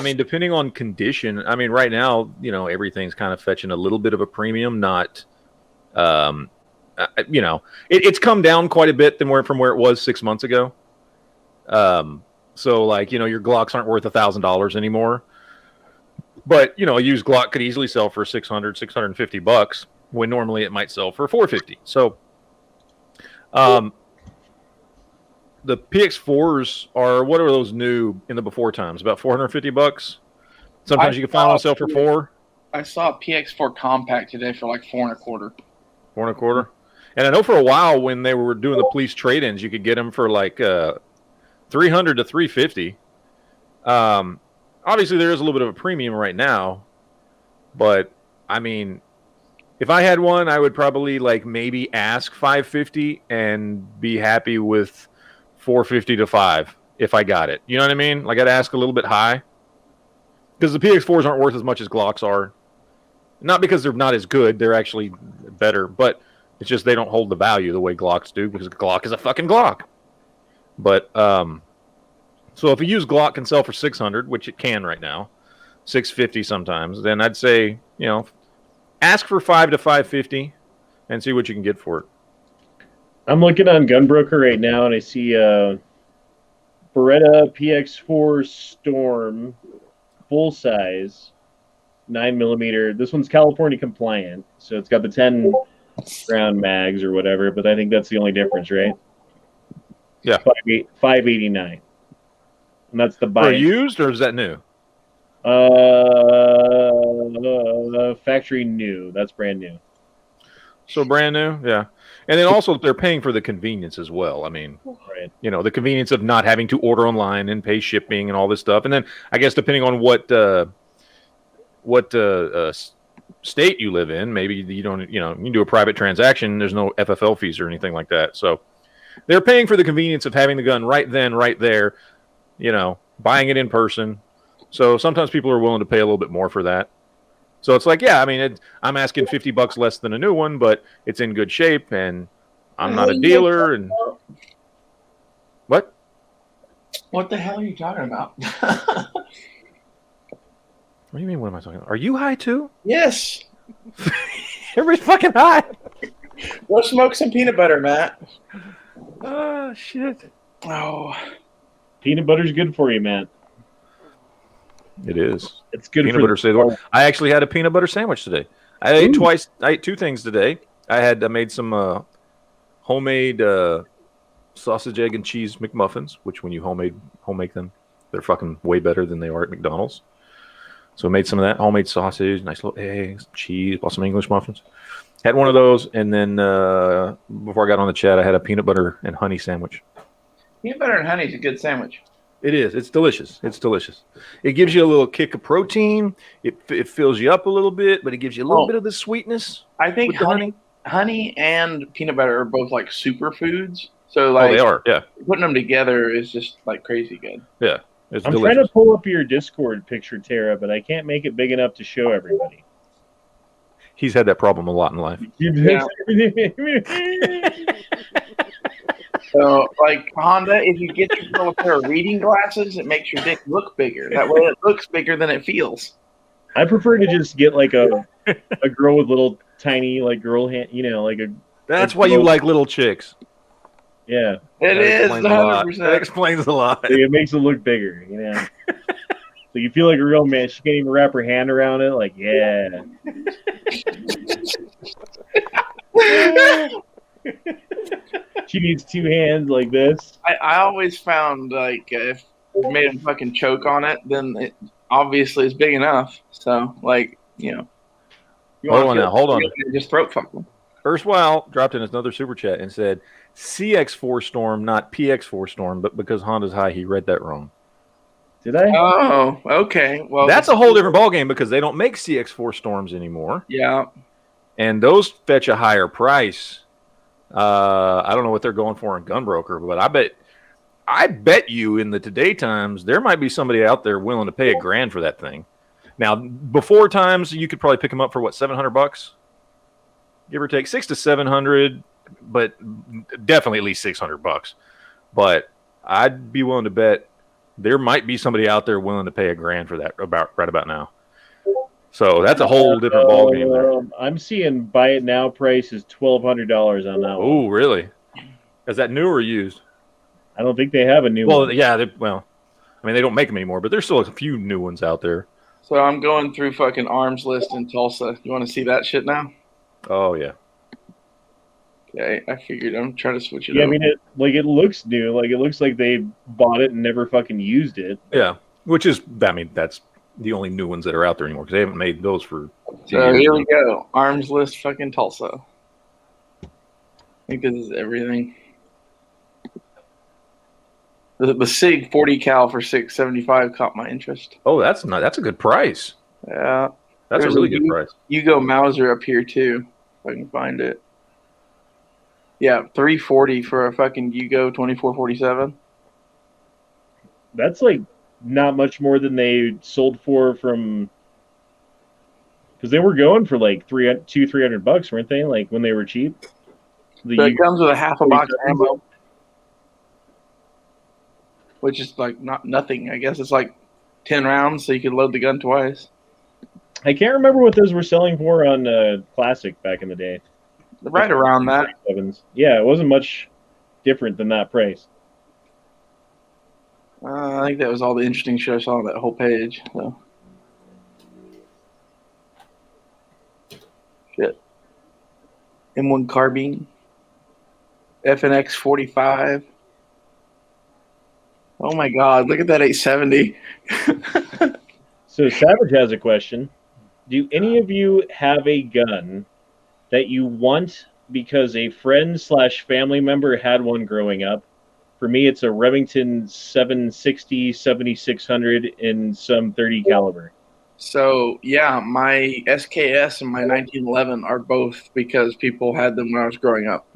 mean, depending on condition. I mean, right now, everything's kind of fetching a little bit of a premium. Not, it's come down quite a bit from where it was 6 months ago. So your Glocks aren't worth $1,000 anymore. But a used Glock could easily sell for $600, $650 when normally it might sell for $450. So, the PX4s are, what are those new in the before times? About $450. Sometimes you can find one sell for $4. I saw a PX4 compact today for $4.25. $4.25. And I know for a while when they were doing the police trade-ins, you could get them for $300 to $350. Obviously, there is a little bit of a premium right now, but I mean, if I had one, I would probably maybe ask $550 and be happy with $450 to $500 if I got it. You know what I mean? I'd ask a little bit high because the PX4s aren't worth as much as Glocks are. Not because they're not as good; they're actually better, but it's just they don't hold the value the way Glocks do because Glock is a fucking Glock. But so if a used Glock can sell for $600, which it can right now, $650 sometimes, then I'd say ask for $500 to $550 and see what you can get for it. I'm looking on Gunbroker right now, and I see Beretta PX4 Storm, full size, 9mm. This one's California compliant, so it's got the 10 round mags or whatever. But I think that's the only difference, right? Yeah, $589, and that's the buy. For used, or is that new? Factory new. That's brand new. So brand new, yeah. And then also they're paying for the convenience as well. I mean, right. The convenience of not having to order online and pay shipping and all this stuff. And then I guess depending on what state you live in, maybe you don't, you can do a private transaction. There's no FFL fees or anything like that. So they're paying for the convenience of having the gun right then, right there, buying it in person. So sometimes people are willing to pay a little bit more for that. So it's I'm asking $50 less than a new one, but it's in good shape, and I'm not a dealer. And what? What the hell are you talking about? What do you mean? What am I talking about? Are you high too? Yes. Everybody's fucking high. Go smoke some peanut butter, Matt. Oh shit. Oh. Peanut butter's good for you, man. It is. It's good Peanut for butter saves the world. I actually had a peanut butter sandwich today. I ate twice. I ate two things today. I made some homemade sausage, egg, and cheese McMuffins, which when you homemade them, they're fucking way better than they are at McDonald's. So I made some of that homemade sausage, nice little eggs, cheese, bought some English muffins. Had one of those, and then before I got on the chat, I had a peanut butter and honey sandwich. Peanut butter and honey is a good sandwich. It is. It's delicious. It's delicious. It gives you a little kick of protein. It fills you up a little bit, but it gives you a little bit of the sweetness. I think with the honey and peanut butter are both like superfoods. So like, they are. Yeah. Putting them together is just like crazy good. Yeah. It's I'm delicious. trying to pull up your Discord picture, Tara, but I can't make it big enough to show everybody. He's had that problem a lot in life. Yeah. So, like Honda, if you get yourself a pair of reading glasses, it makes your dick look bigger. That way, it looks bigger than it feels. I prefer to just get like a girl with little tiny like girl hand, like a. That's why you like little chicks. Yeah, it is 100%. That explains a lot. It makes it look bigger, So you feel like a real man. She can't even wrap her hand around it. Like, yeah. She needs two hands like this. I always found like if you made him fucking choke on it, then it obviously is big enough. So like you hold on. Just throat fuck them. Erstwhile dropped in another super chat and said CX4 Storm, not PX4 Storm, but because Honda's high, he read that wrong. Did I? Oh, okay. Well, that's a whole different ballgame because they don't make CX4 Storms anymore. Yeah. And those fetch a higher price. I don't know what they're going for in Gunbroker, but I bet you in the today times there might be somebody out there willing to pay $1,000 for that thing. Now, before times you could probably pick them up for what, $700, give or take, $600 to $700, but definitely at least $600. But I'd be willing to bet there might be somebody out there willing to pay $1,000 for that right about now. So that's a whole different ballgame there. I'm seeing buy it now price is $1,200 on that one. Oh, really? Is that new or used? I don't think they have a new one. Well, yeah. I mean, they don't make them anymore, but there's still a few new ones out there. So I'm going through fucking arms list in Tulsa. You want to see that shit now? Oh, yeah. Okay, I figured I'm trying to switch it Yeah, over. I mean, it looks new. Like, it looks like they bought it and never fucking used it. Yeah, which is, that's the only new ones that are out there anymore because they haven't made those for 2 So years. here we go. Arms list fucking Tulsa. I think this is everything. The SIG 40 cal for $675 caught my interest. Oh, that's a good price. Yeah. That's There's a really good price. Hugo Mauser up here too, if I can find it. Yeah, $340 for a fucking Hugo 2447. That's like not much more than they sold for from, because they were going for like $300, weren't they? Like when they were cheap. So it comes with a half a box of ammo, which is like nothing. I guess it's like 10 rounds, so you can load the gun twice. I can't remember what those were selling for on Classic back in the day. Right around that. Yeah, it wasn't much different than that price. I think that was all the interesting shit I saw on that whole page. So. Shit. M1 carbine. FNX 45. Oh my god, look at that 870. So Savage has a question. Do any of you have a gun that you want because a friend / family member had one growing up? For me, it's a Remington 760 7600 in some 30 caliber. So, yeah, my SKS and my 1911 are both because people had them when I was growing up.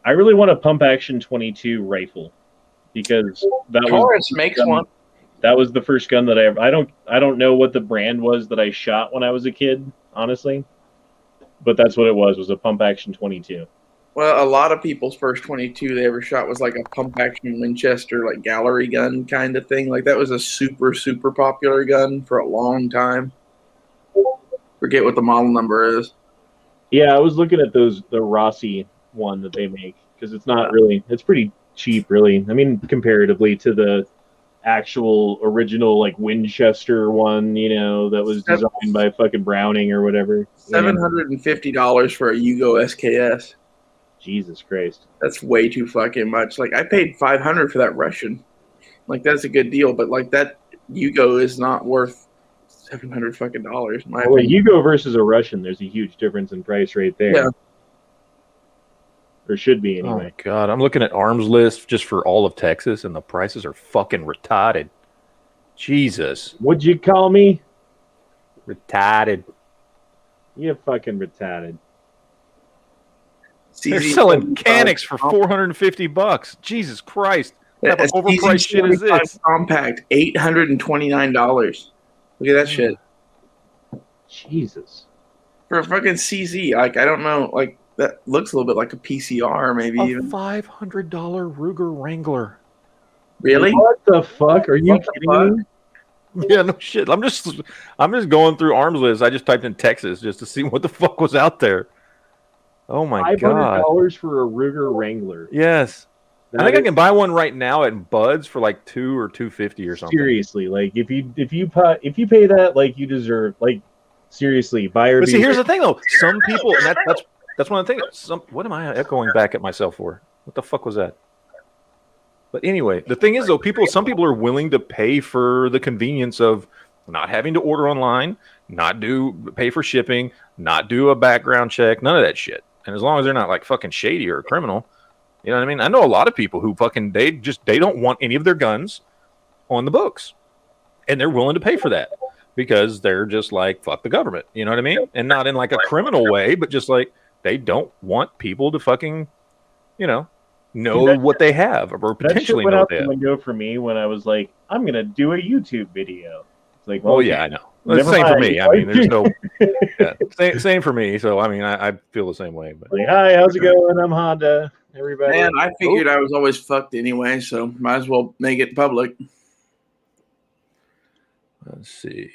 I really want a pump action 22 rifle because Taurus makes one. That was the first gun that I don't know what the brand was that I shot when I was a kid, honestly. But that's what it was a pump action 22. Well, a lot of people's first 22 they ever shot was like a pump action Winchester, like gallery gun kind of thing. Like that was a super, super popular gun for a long time. Forget what the model number is. Yeah, I was looking at the Rossi one that they make because it's not really, it's pretty cheap, really. I mean, comparatively to the actual original like Winchester one, you know, that was designed by fucking Browning or whatever. $750 for a Yugo SKS. Jesus Christ, that's way too fucking much. Like I paid $500 for that Russian. Like that's a good deal, but like that Yugo is not worth $700 fucking dollars. Well, a Yugo versus a Russian, there's a huge difference in price right there. Yeah. Or should be anyway. Oh my God, I'm looking at arms list just for all of Texas, and the prices are fucking retarded. Jesus. What'd you call me? Retarded. You fucking retarded. They're selling Canics for $450. Jesus Christ. What type of overpriced shit is this? Compact, $829. Look at that shit. Jesus. For a fucking CZ, like I don't know, like that looks a little bit like a PCR, maybe even. $500 Ruger Wrangler. Really? What the fuck? Are you kidding me? Yeah, no shit. I'm just going through arms lists. I just typed in Texas just to see what the fuck was out there. Oh my God. $500 for a Ruger Wrangler. Yes. I think I can buy one right now at Bud's for like $200 or $250 or something. Seriously, like if you pay that, like you deserve, like seriously, buyer. But see, here's the thing though. Some people, and that's one of the things. What am I echoing back at myself for? What the fuck was that? But anyway, the thing is though, some people are willing to pay for the convenience of not having to order online, not pay for shipping, not do a background check, none of that shit. And as long as they're not like fucking shady or a criminal, you know what I mean? I know a lot of people who fucking they don't want any of their guns on the books, and they're willing to pay for that because they're just like fuck the government, you know what I mean? And not in like a criminal way, but just like they don't want people to fucking, know what they have or potentially know what they have. That shit went out the window for me when I was like, I'm gonna do a YouTube video. It's like, well, yeah, I know. Well, same for me. I mean, there's no same for me. So I mean, I feel the same way. But like, hi, how's it going? I'm Honda. Everybody. Man, I figured I was always fucked anyway, so might as well make it public. Let's see.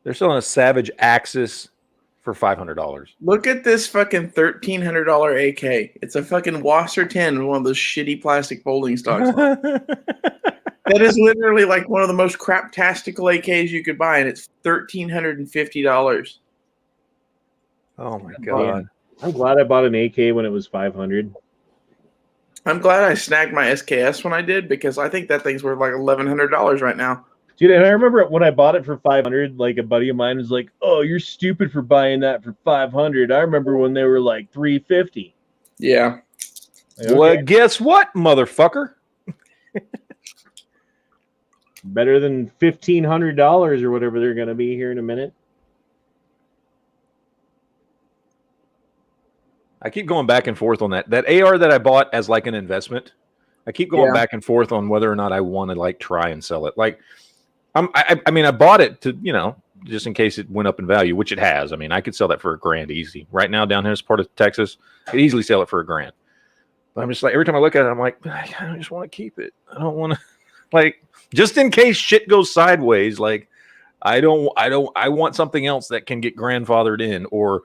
They're selling a Savage Axis for $500. Look at this fucking $1,300 AK. It's a fucking Wasser 10, one of those shitty plastic folding stocks. That is literally like one of the most crap-tastical AKs you could buy, and it's $1,350. Oh my God. I'm glad I bought an AK when it was $500. I'm glad I snagged my SKS when I did, because I think that thing's worth like $1,100 right now. Dude, and I remember when I bought it for $500, like a buddy of mine was like, "Oh, you're stupid for buying that for $500." I remember when they were like $350. Yeah. Like, okay. Well, guess what, motherfucker? Better than $1,500 or whatever they're going to be here in a minute. I keep going back and forth on that. That AR that I bought as like an investment, I keep going back and forth on whether or not I want to like try and sell it. Like, I mean, I bought it to, just in case it went up in value, which it has. I mean, I could sell that for $1,000 easy. Right now, down here as part of Texas, I could easily sell it for $1,000. But I'm just like, every time I look at it, I'm like, I just want to keep it. I don't want to, like, just in case shit goes sideways. Like, I want something else that can get grandfathered in, or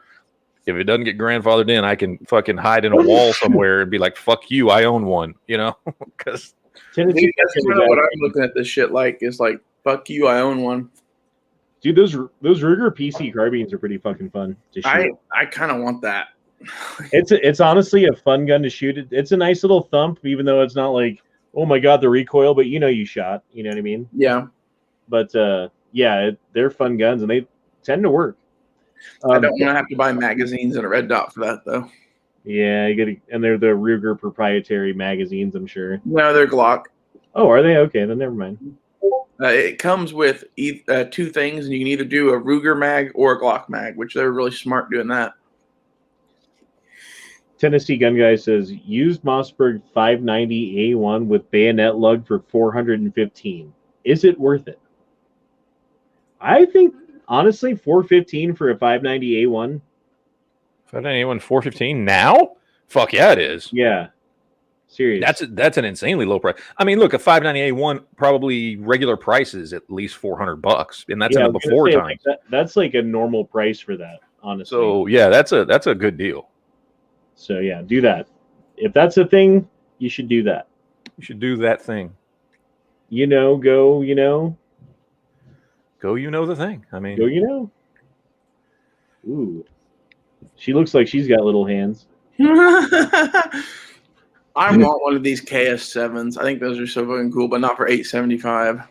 if it doesn't get grandfathered in, I can fucking hide in a wall somewhere and be like, fuck you, I own one, because that's what I'm looking at this shit like, is like, fuck you, I own one. Dude, those Ruger PC carbines are pretty fucking fun to shoot. I kind of want that. It's honestly a fun gun to shoot. It's a nice little thump, even though it's not like, oh my God, the recoil, but you shot, you know what I mean? Yeah. But they're fun guns and they tend to work. I don't want to have to buy magazines and a red dot for that, though. Yeah, and they're the Ruger proprietary magazines, I'm sure. No, they're Glock. Oh, are they? Okay, then never mind. It comes with two things, and you can either do a Ruger mag or a Glock mag, which they're really smart doing that. Tennessee Gun Guy says, used Mossberg 590A1 with bayonet lug for $415. Is it worth it? I think, honestly, $415 for a 590A1. 590A1, $415 now? Fuck yeah, it is. Yeah. Serious. That's an insanely low price. I mean, look, a 598 probably regular price is at least $400, and that's in I the was gonna before say, time. like, that's like a normal price for that, honestly. So yeah, that's a good deal. So yeah, do that. If that's a thing, you should do that. You should do that thing. Go, Go, the thing. I mean, go, Ooh, she looks like she's got little hands. I want one of these KS7s. I think those are so fucking cool, but not for $875.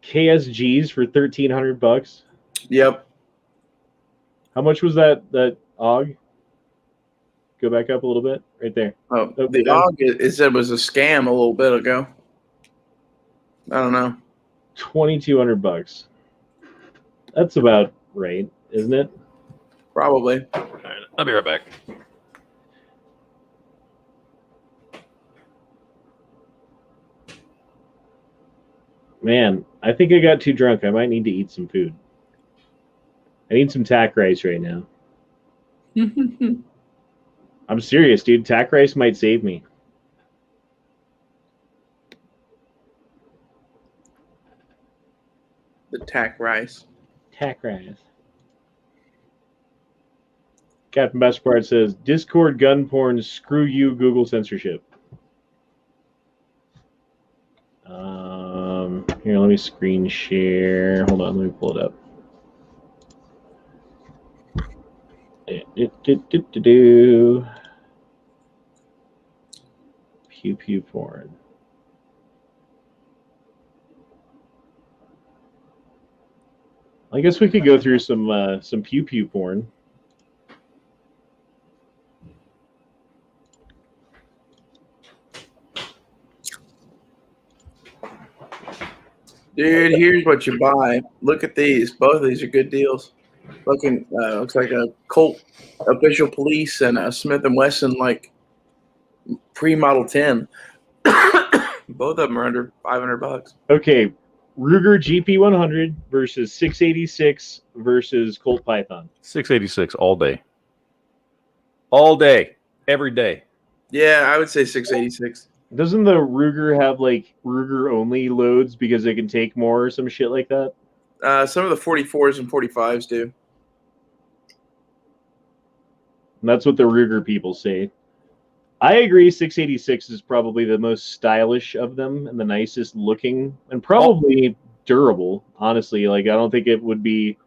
KSGs for $1,300. Yep. How much was that AUG? Go back up a little bit, right there. Oh, Oh, the down. AUG, it said was a scam a little bit ago. I don't know. $2,200. That's about right, isn't it? Probably. all right, I'll be right back. Man, I think I got too drunk. I might need to eat some food. I need some tack rice right now. I'm serious, dude. Tack rice might save me. The tack rice. Tack rice. Captain Bestpart says, Discord gun porn, screw you, Google censorship. Here, let me screen share. Hold on, let me pull it up. Pew pew porn. I guess we could go through some pew pew porn. Dude, here's what you buy. Look at these. Both of these are good deals. Looks like a Colt official police and a Smith & Wesson like pre-model 10. Both of them are under $500. Okay, Ruger GP100 versus 686 versus Colt Python. 686 all day. All day. Every day. Yeah, I would say 686. Doesn't the Ruger have like Ruger only loads because they can take more or some shit like that? Some of the 44s and 45s do. And that's what the Ruger people say. I agree 686 is probably the most stylish of them and the nicest looking and probably durable, honestly. Like I don't think it would be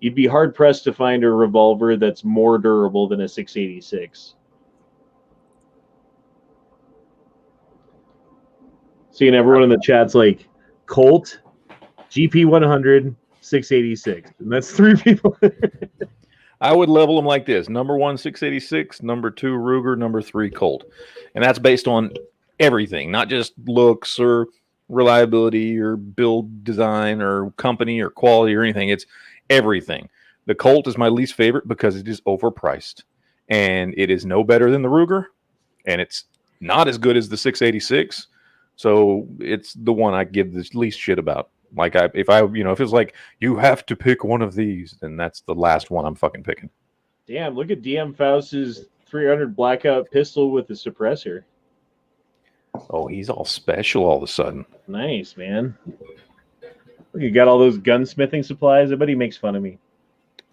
you'd be hard pressed to find a revolver that's more durable than a 686. Seeing everyone in the chat's like Colt, GP100, 686. And that's 3 people. I would level them like this. Number 1, 686. Number 2, Ruger. Number 3, Colt. And that's based on everything, not just looks or reliability or build design or company or quality or anything. It's everything. The Colt is my least favorite because it is overpriced. And it is no better than the Ruger. And it's not as good as the 686. So it's the one I give the least shit about. Like if it's like you have to pick one of these, then that's the last one I'm fucking picking. Damn, look at DM Faust's 300 blackout pistol with the suppressor. Oh, he's all special all of a sudden. Nice, man. Look, you got all those gunsmithing supplies. I bet he makes fun of me.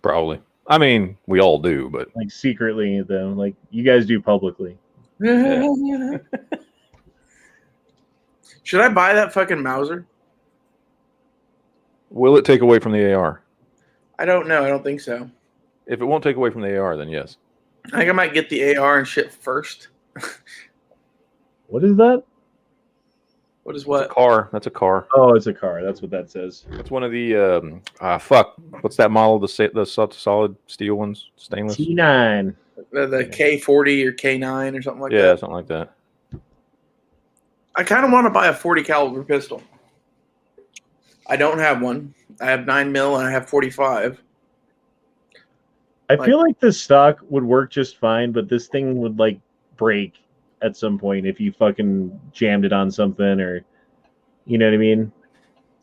Probably. I mean, we all do, but like secretly though. Like you guys do publicly. Yeah. Should I buy that fucking Mauser? Will it take away from the AR? I don't know. I don't think so. If it won't take away from the AR, then yes. I think I might get the AR and shit first. What is that? What is what? It's a car. That's a car. Oh, it's a car. That's what that says. It's one of the what's that model? The solid steel ones, stainless. T9. The K40 or K9 or something like that. Yeah, something like that. I kind of want to buy a 40 caliber pistol. I don't have one. I have 9mm and I have 45. I feel like the stock would work just fine, but this thing would like break at some point if you fucking jammed it on something or, you know what I mean?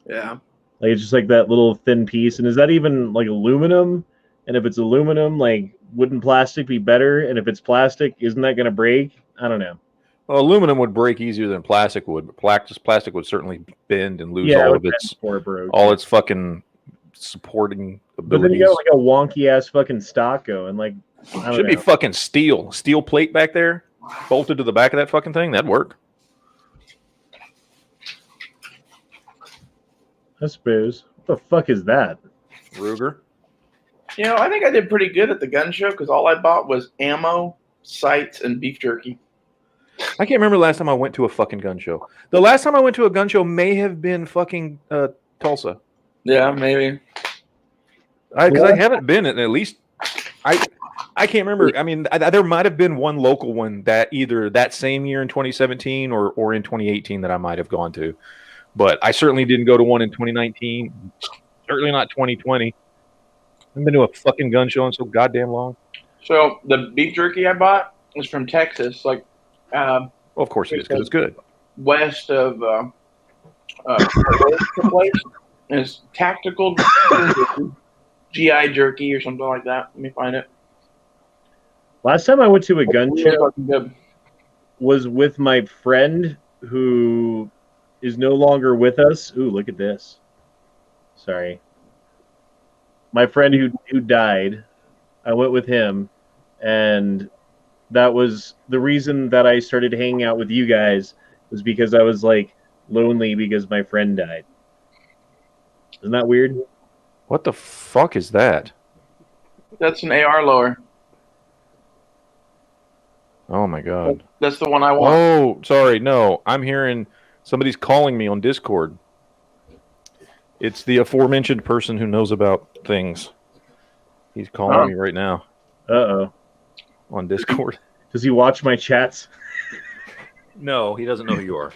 Yeah. Like it's just like that little thin piece. And is that even like aluminum? And if it's aluminum, like wouldn't plastic be better? And if it's plastic, isn't that going to break? I don't know. Well, aluminum would break easier than plastic would, but plastic would certainly bend and lose all its fucking supporting abilities. But then you got like a wonky ass fucking stock going. Like should be fucking steel plate back there, bolted to the back of that fucking thing. That'd work. I suppose. What the fuck is that? Ruger. You know, I think I did pretty good at the gun show because all I bought was ammo, sights, and beef jerky. I can't remember the last time I went to a fucking gun show. The last time I went to a gun show may have been fucking Tulsa. Yeah, maybe. Because I haven't been at least. I can't remember. I mean, there might have been one local one that either that same year in 2017 or in 2018 that I might have gone to. But I certainly didn't go to one in 2019. Certainly not 2020. I haven't been to a fucking gun show in so goddamn long. So the beef jerky I bought was from Texas, like. Well, of course it is, because it's good. West of place. It's tactical GI jerky or something like that. Let me find it. Last time I went to a gun show was with my friend who is no longer with us. Ooh, look at this. Sorry. My friend who died, I went with him, and that was the reason that I started hanging out with you guys, was because I was like lonely because my friend died. Isn't that weird? What the fuck is that? That's an AR lower. Oh my god. That's the one I want. Oh, sorry. No, I'm hearing somebody's calling me on Discord. It's the aforementioned person who knows about things. He's calling me right now. Uh-oh. On Discord. Does he watch my chats? No, he doesn't know who you are.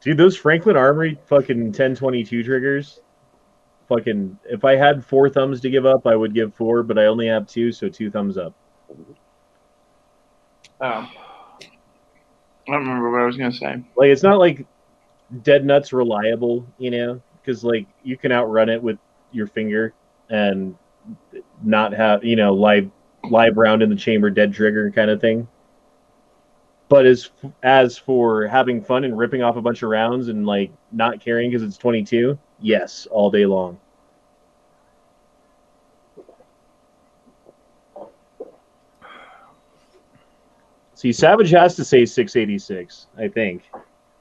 Dude, those Franklin Armory fucking 1022 triggers. Fucking, if I had 4 thumbs to give up, I would give 4, but I only have 2, so 2 thumbs up. I don't remember what I was going to say. Like, it's not like dead nuts reliable, you know? Because, like, you can outrun it with your finger and not have, you know, live round in the chamber, dead trigger kind of thing. But as for having fun and ripping off a bunch of rounds and, like, not caring because it's 22, yes, all day long. See, Savage has to say 686, I think.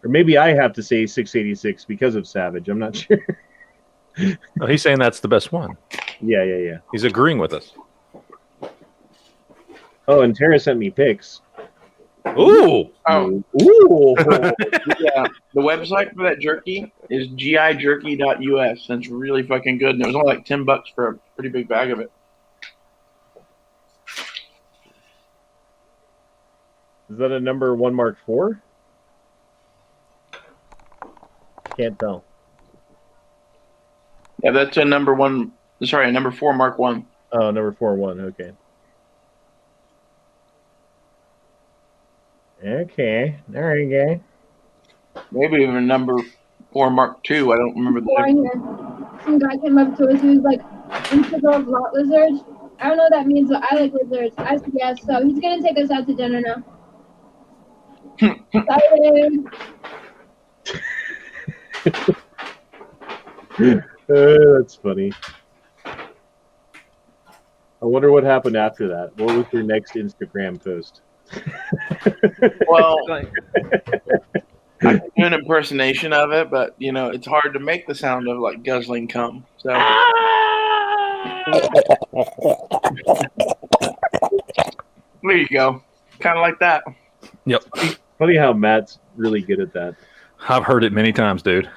Or maybe I have to say 686 because of Savage. I'm not sure. Oh, he's saying that's the best one. Yeah. He's agreeing with us. Oh, and Tara sent me pics. Ooh! Oh. Ooh! Yeah, the website for that jerky is gijerky.us, and it's really fucking good. And it was only like $10 for a pretty big bag of it. Is that a number 1 Mark IV? Can't tell. Yeah, that's a number 4 Mark 1. Oh, number 4-1. Okay. Okay. There you go. Maybe even number 4 Mark 2. I don't remember the. Some guy came up to us. He was like, "Integral of lot lizards." I don't know what that means, but I like lizards. I said yes, so he's gonna take us out to dinner now. Excited. That's funny. I wonder what happened after that. What was your next Instagram post? Well, I can do an impersonation of it, but you know it's hard to make the sound of like guzzling cum. So there you go, kind of like that. Yep. Funny how Matt's really good at that. I've heard it many times, dude.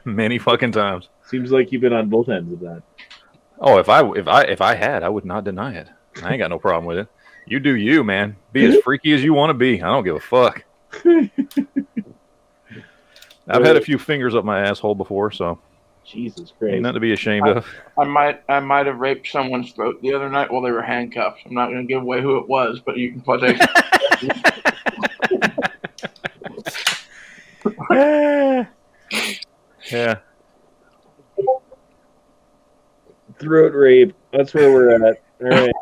Many fucking times. Seems like you've been on both ends of that. Oh, if I had, I would not deny it. I ain't got no problem with it. You do you, man. Be as freaky as you want to be. I don't give a fuck. I've had a few fingers up my asshole before, so Jesus Christ. ain't nothing to be ashamed of. I might have raped someone's throat the other night while they were handcuffed. I'm not going to give away who it was, but you can partake. Yeah. Throat rape. That's where we're at. All right.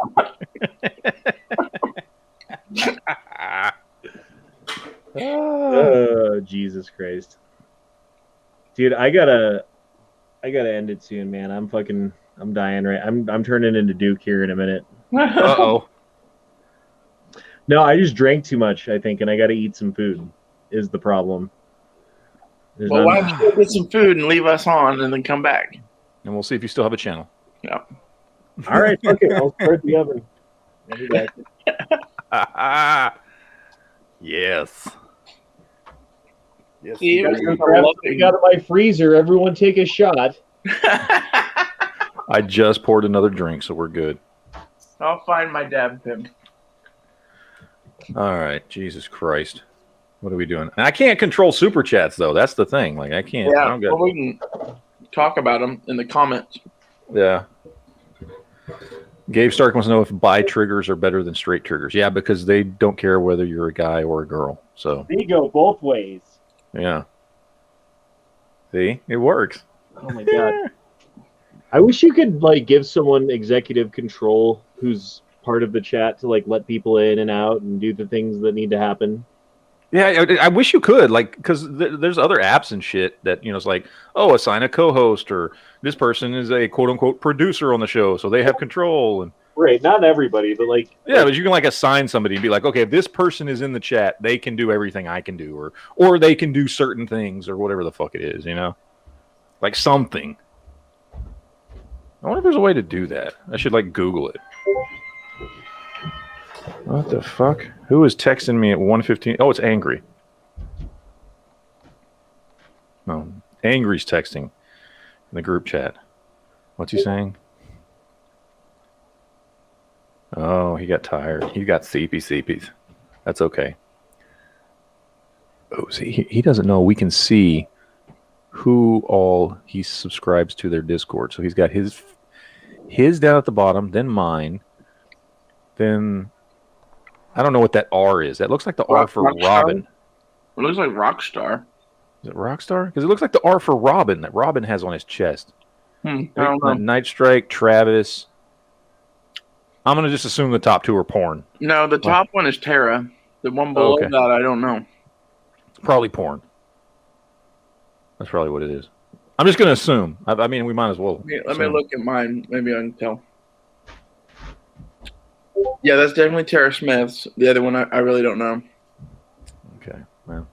Oh, Jesus Christ. Dude, I gotta end it soon, man. I'm dying right. I'm turning into Duke here in a minute. Uh-oh. No, I just drank too much, I think, and I gotta eat some food is the problem. Well, why don't you go get some food and leave us on and then come back? And we'll see if you still have a channel. Yeah. All right, okay, I'll start the oven. I'll be back. Yes. Yes. See, I got my freezer. Everyone take a shot. I just poured another drink, so we're good. I'll find my dab pin. All right. Jesus Christ. What are we doing? And I can't control super chats, though. That's the thing. Like, I can't. Yeah, I don't get... well, we can talk about them in the comments. Yeah. Gabe Stark wants to know if bi triggers are better than straight triggers. Yeah, because they don't care whether you're a guy or a girl. So They go both ways. yeah. See, it works. Oh my god. I wish you could like give someone executive control who's part of the chat to like let people in and out and do the things that need to happen. Yeah, I wish you could, like, because there's other apps and shit that, you know, it's like, oh, assign a co-host, or this person is a quote-unquote producer on the show, so they have control. And Right, not everybody, but like... Yeah, but you can, like, assign somebody and be like, okay, if this person is in the chat, they can do everything I can do, or they can do certain things, or whatever the fuck it is, you know? Like, something. I wonder if there's a way to do that. I should, like, Google it. What the fuck? Who is texting me at 1:15? Oh, it's Angry. No, Angry's texting in the group chat. What's he saying? Oh, he got tired. He got seepies. That's okay. Oh, see, he doesn't know we can see who all he subscribes to their Discord. So he's got his down at the bottom, then mine, then... I don't know what that R is. That looks like the R for Robin. It looks like Rockstar. Is it Rockstar? Because it looks like the R for Robin that Robin has on his chest. I don't know. Night Strike, Travis. I'm going to just assume the top two are porn. No, the top one is Tara. The one below that, I don't know. Probably porn. That's probably what it is. I'm just going to assume. I mean, we might as well. Let me look at mine. Maybe I can tell. Yeah, that's definitely Tara Smith's. The other one, I really don't know. Okay, well.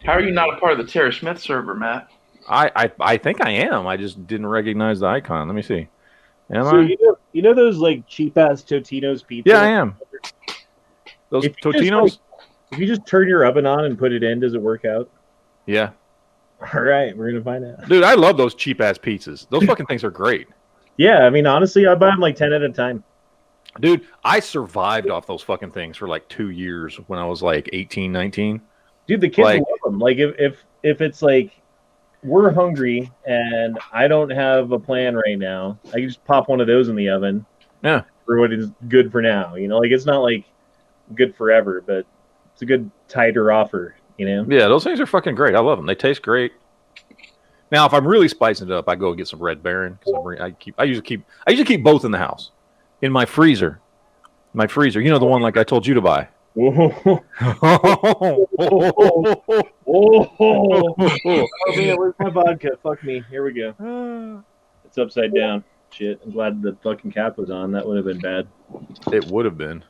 How are you not a part of the Tara Smith server, Matt? I think I am. I just didn't recognize the icon. Let me see. Am so I? You know those like cheap ass Totino's pizza? Yeah, I am. Those Totinos? If you just turn your oven on and put it in, does it work out? Yeah. All right, we're gonna find out. Dude, I love those cheap ass pizzas. Those fucking things are great. Yeah, I mean, honestly, I buy them like 10 at a time. Dude, I survived off those fucking things for like 2 years when I was like 18, 19. Dude, the kids love them. Like, if it's like, we're hungry and I don't have a plan right now, I can just pop one of those in the oven. Yeah. For what is good for now. You know, like, it's not like good forever, but it's a good tighter offer, you know? Yeah, those things are fucking great. I love them. They taste great. Now, if I'm really spicing it up, I go get some Red Baron because I usually keep both in the house. In my freezer. You know, the one like I told you to buy. Oh man, where's my vodka? Fuck me. Here we go. It's upside down. Shit. I'm glad the fucking cap was on. That would have been bad. It would have been.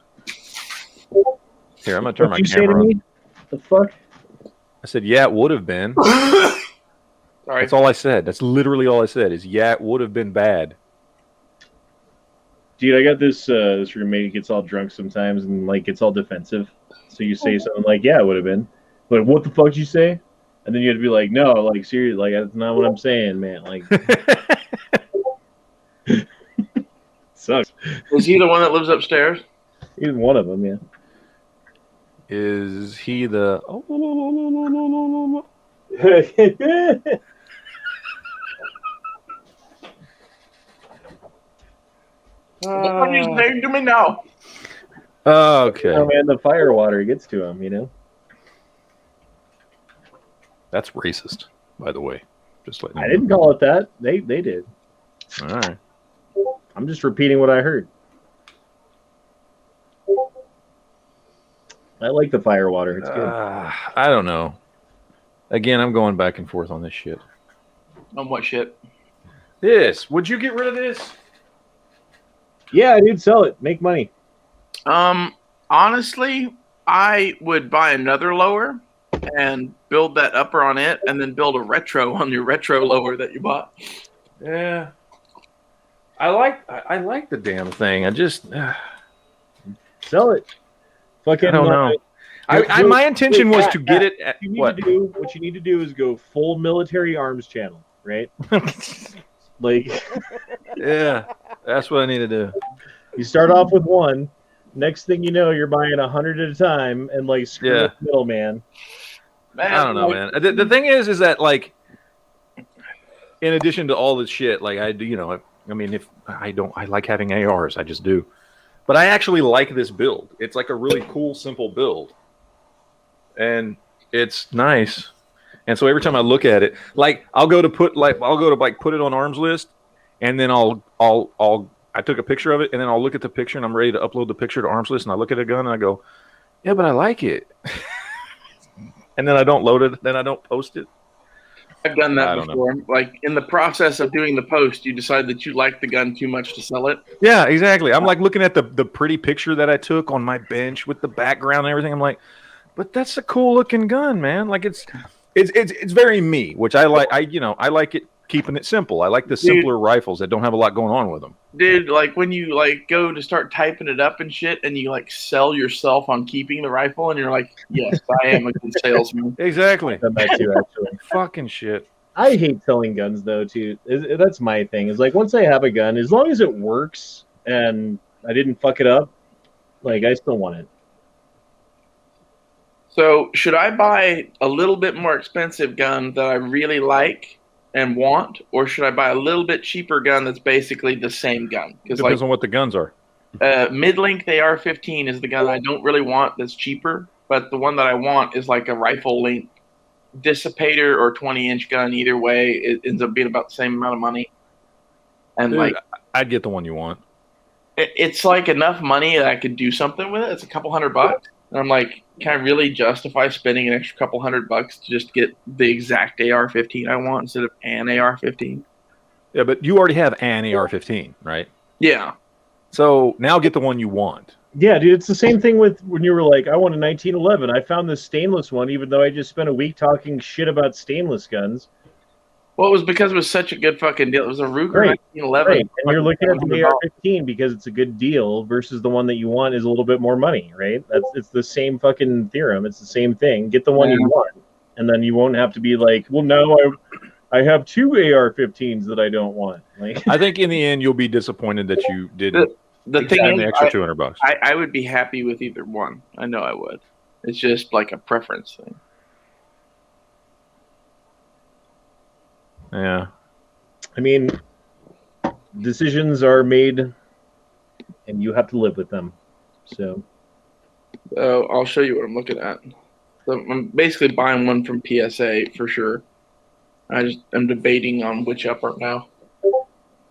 Here, I'm gonna turn my What'd you camera say to on. me? The fuck? I said, yeah, it would have been. Sorry. That's all I said. That's literally all I said is, yeah, it would have been bad. Dude, I got this roommate who gets all drunk sometimes and like gets all defensive. So you say something like, yeah, it would have been. But what the fuck did you say? And then you have to be like, no, like seriously, like that's not what I'm saying, man. Like sucks. Is he the one that lives upstairs? He's one of them, yeah. Is he the What is his name to me now? okay. Oh man, the fire water gets to him, you know. That's racist, by the way. Just letting I you didn't call it that. They did. know. All right. I'm just repeating what I heard. I like the fire water. It's good. I don't know. Again, I'm going back and forth on this shit. On what shit? This. Would you get rid of this? Yeah, dude, sell it. Make money. Honestly, I would buy another lower and build that upper on it, and then build a retro on your retro lower that you bought. Yeah. I like the damn thing. I just Sell it. Fucking, I don't know. My intention was to get it at what? What you need to do is go full military arms channel, right? Like, Yeah, that's what I need to do. you start off with one. Next thing you know, you're buying 100 at a time, and like screw Yeah. the middleman. Man, I don't know, man. The thing is that like, in addition to all this shit, like I do, I mean, if I like having ARs, I just do. But I actually like this build. It's like a really cool, simple build, and it's nice. And so every time I look at it, like I'll go to put it on arms list, and then I took a picture of it, and then I'll look at the picture, and I'm ready to upload the picture to arms list, and I look at a gun, and I go, yeah, but I like it. And then I don't load it, then I don't post it. I've done I that don't before. Like in the process of doing the post, you decide that you like the gun too much to sell it. Yeah, exactly. I'm like looking at the pretty picture that I took on my bench with the background and everything. I'm like, but that's a cool looking gun, man. Like it's very me, which I like. I like it keeping it simple. I like the simpler rifles that don't have a lot going on with them. Dude, like when you like go to start typing it up and shit, and you like sell yourself on keeping the rifle, and you're like, yes, I am a good salesman. Exactly. I've done that too, actually. Fucking shit. I hate selling guns though too. That's my thing. Is like once I have a gun, as long as it works and I didn't fuck it up, like I still want it. So should I buy a little bit more expensive gun that I really like and want, or should I buy a little bit cheaper gun that's basically the same gun? Because Depends on what the guns are. mid-length AR-15 is the gun I don't really want that's cheaper, but the one that I want is like a rifle length dissipator or 20-inch gun. Either way, it ends up being about the same amount of money. And Dude, like, I'd get the one you want. it's like enough money that I could do something with it. It's a couple $100, and I'm like, can I really justify spending an extra couple $100 to just get the exact AR-15 I want instead of an AR-15? Yeah, but you already have an AR-15, right? Yeah. So now get the one you want. Yeah, dude, it's the same thing with when you were like, I want a 1911. I found this stainless one, even though I just spent a week talking shit about stainless guns. Well, it was because it was such a good fucking deal. It was a Ruger Right. 1911. Right. And you're looking at the AR-15 because it's a good deal versus the one that you want is a little bit more money, right? It's the same fucking theorem. It's the same thing. Get the one you want, and then you won't have to be like, well, no, I have two AR-15s that I don't want. Like, I think in the end you'll be disappointed that you didn't The thing spend is, the extra $200. I would be happy with either one. I know I would. It's just like a preference thing. Yeah. I mean, decisions are made, and you have to live with them. So, I'll show you what I'm looking at. So I'm basically buying one from PSA for sure. I'm debating on which upper now.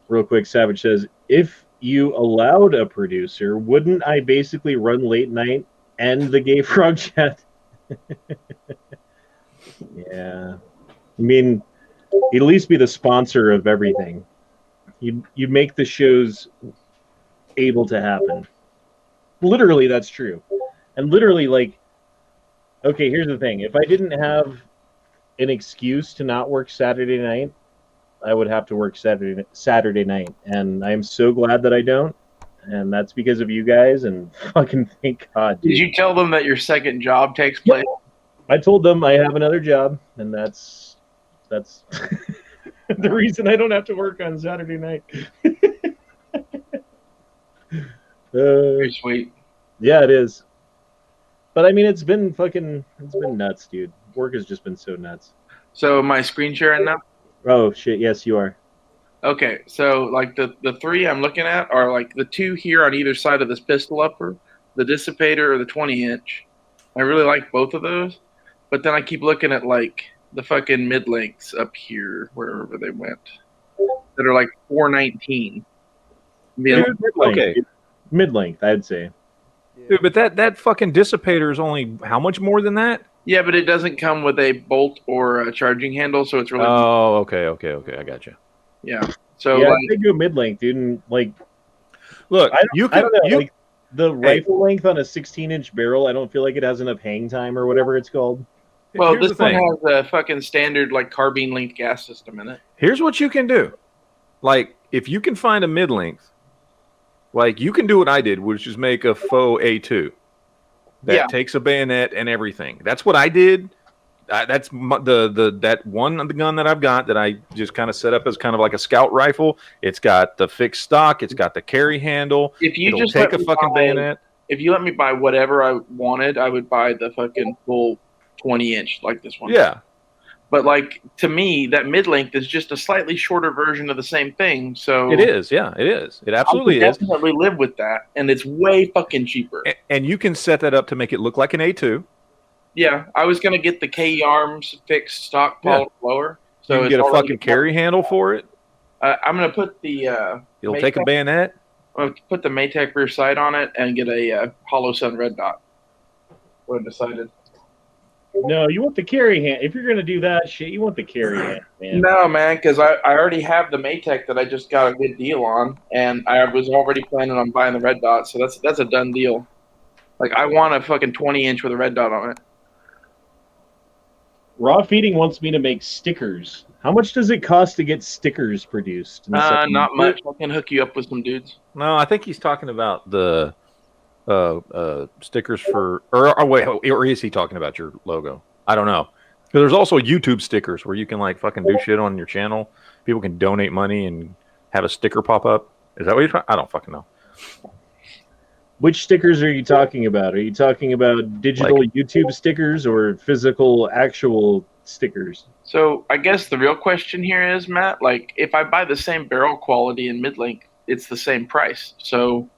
real quick, Savage says, if you allowed a producer, wouldn't I basically run Late Night and the Gay Frog Chat? Yeah. I mean, you'd at least be the sponsor of everything. You'd make the shows able to happen. Literally, that's true. And literally, like, okay, here's the thing. If I didn't have an excuse to not work Saturday night, I would have to work Saturday night. And I'm so glad that I don't. And that's because of you guys. And fucking thank God. Dude. Did you tell them that your second job takes place? I told them I have another job, and that's the reason I don't have to work on Saturday night. Very sweet. Yeah, it is. But I mean, it's been nuts, dude. Work has just been so nuts. So am I screen sharing now? Oh shit! Yes, you are. Okay, so like the three I'm looking at are like the two here on either side of this pistol upper, the dissipator or the 20-inch. I really like both of those, but then I keep looking at like the fucking mid lengths up here, wherever they went, that are like 419. Dude, mid-length, okay. dude. Mid-length, I'd say. Dude, but that fucking dissipator is only how much more than that? Yeah, but it doesn't come with a bolt or a charging handle, so it's really. Oh, okay, I got you. Yeah. So Yeah, like, they go mid-length, dude. And, like, Look, I don't know. Like, the Hey. rifle length on a 16-inch barrel, I don't feel like it has enough hang time or whatever it's called. well, here's this the one thing. has a fucking standard like carbine linked gas system in it. Here's what you can do. Like, if you can find a mid-length, like, you can do what I did, which is make a faux A2 that takes a bayonet and everything. That's what I did. That's that one of the gun that I've got that I just kind of set up as kind of like a scout rifle. It's got the fixed stock. It's got the carry handle. If you It'll just take let a me fucking buy- bayonet. If you let me buy whatever I wanted, I would buy the fucking full 20-inch like this one. Yeah. But like to me, that mid length is just a slightly shorter version of the same thing. So It is. Yeah, it is. It I absolutely could is. definitely live with that, and it's way fucking cheaper. And you can set that up to make it look like an A2. Yeah, I was gonna get the K arms fixed stock polished lower. So You can it's get a already- fucking carry handle for it. I'm gonna put the. It'll take a bayonet. I'm gonna put the Maytag rear sight on it and get a Hollow Sun red dot. What I decided. No, you want the carry hand. If you're going to do that shit, you want the carry hand, man. No, man, because I already have the Maytag that I just got a good deal on, and I was already planning on buying the red dot, so that's a done deal. Like, I want a fucking 20-inch with a red dot on it. Raw Feeding wants me to make stickers. How much does it cost to get stickers produced? Not much. I can hook you up with some dudes. No, I think he's talking about the stickers for, or is he talking about your logo? I don't know. Because there's also YouTube stickers where you can like fucking do shit on your channel. People can donate money and have a sticker pop up. Is that what you're talking? I don't fucking know. Which stickers are you talking about? Are you talking about digital YouTube stickers or physical actual stickers? So I guess the real question here is, Matt, like if I buy the same barrel quality in mid-length, it's the same price. So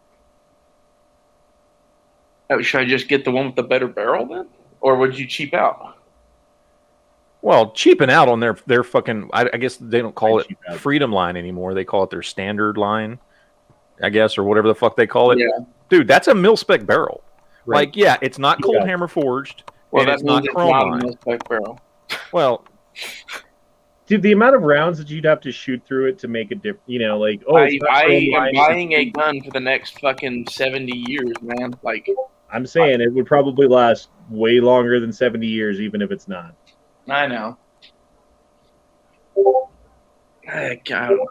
should I just get the one with the better barrel then? Or would you cheap out? Well, cheaping out on their fucking, I guess they don't call it cheap out. Freedom line anymore. They call it their standard line, I guess, or whatever the fuck they call it. Yeah. Dude, that's a mil-spec barrel. Right. Like, yeah, it's not cold Yeah. hammer forged, Well, and that it's not means chrome not a line. mil-spec barrel. Well, Dude, the amount of rounds that you'd have to shoot through it to make a difference, you know, like, I it's not chrome am line, buying a gun for the next fucking 70 years, man. Like, I'm saying it would probably last way longer than 70 years, even if it's not. I know. I don't know.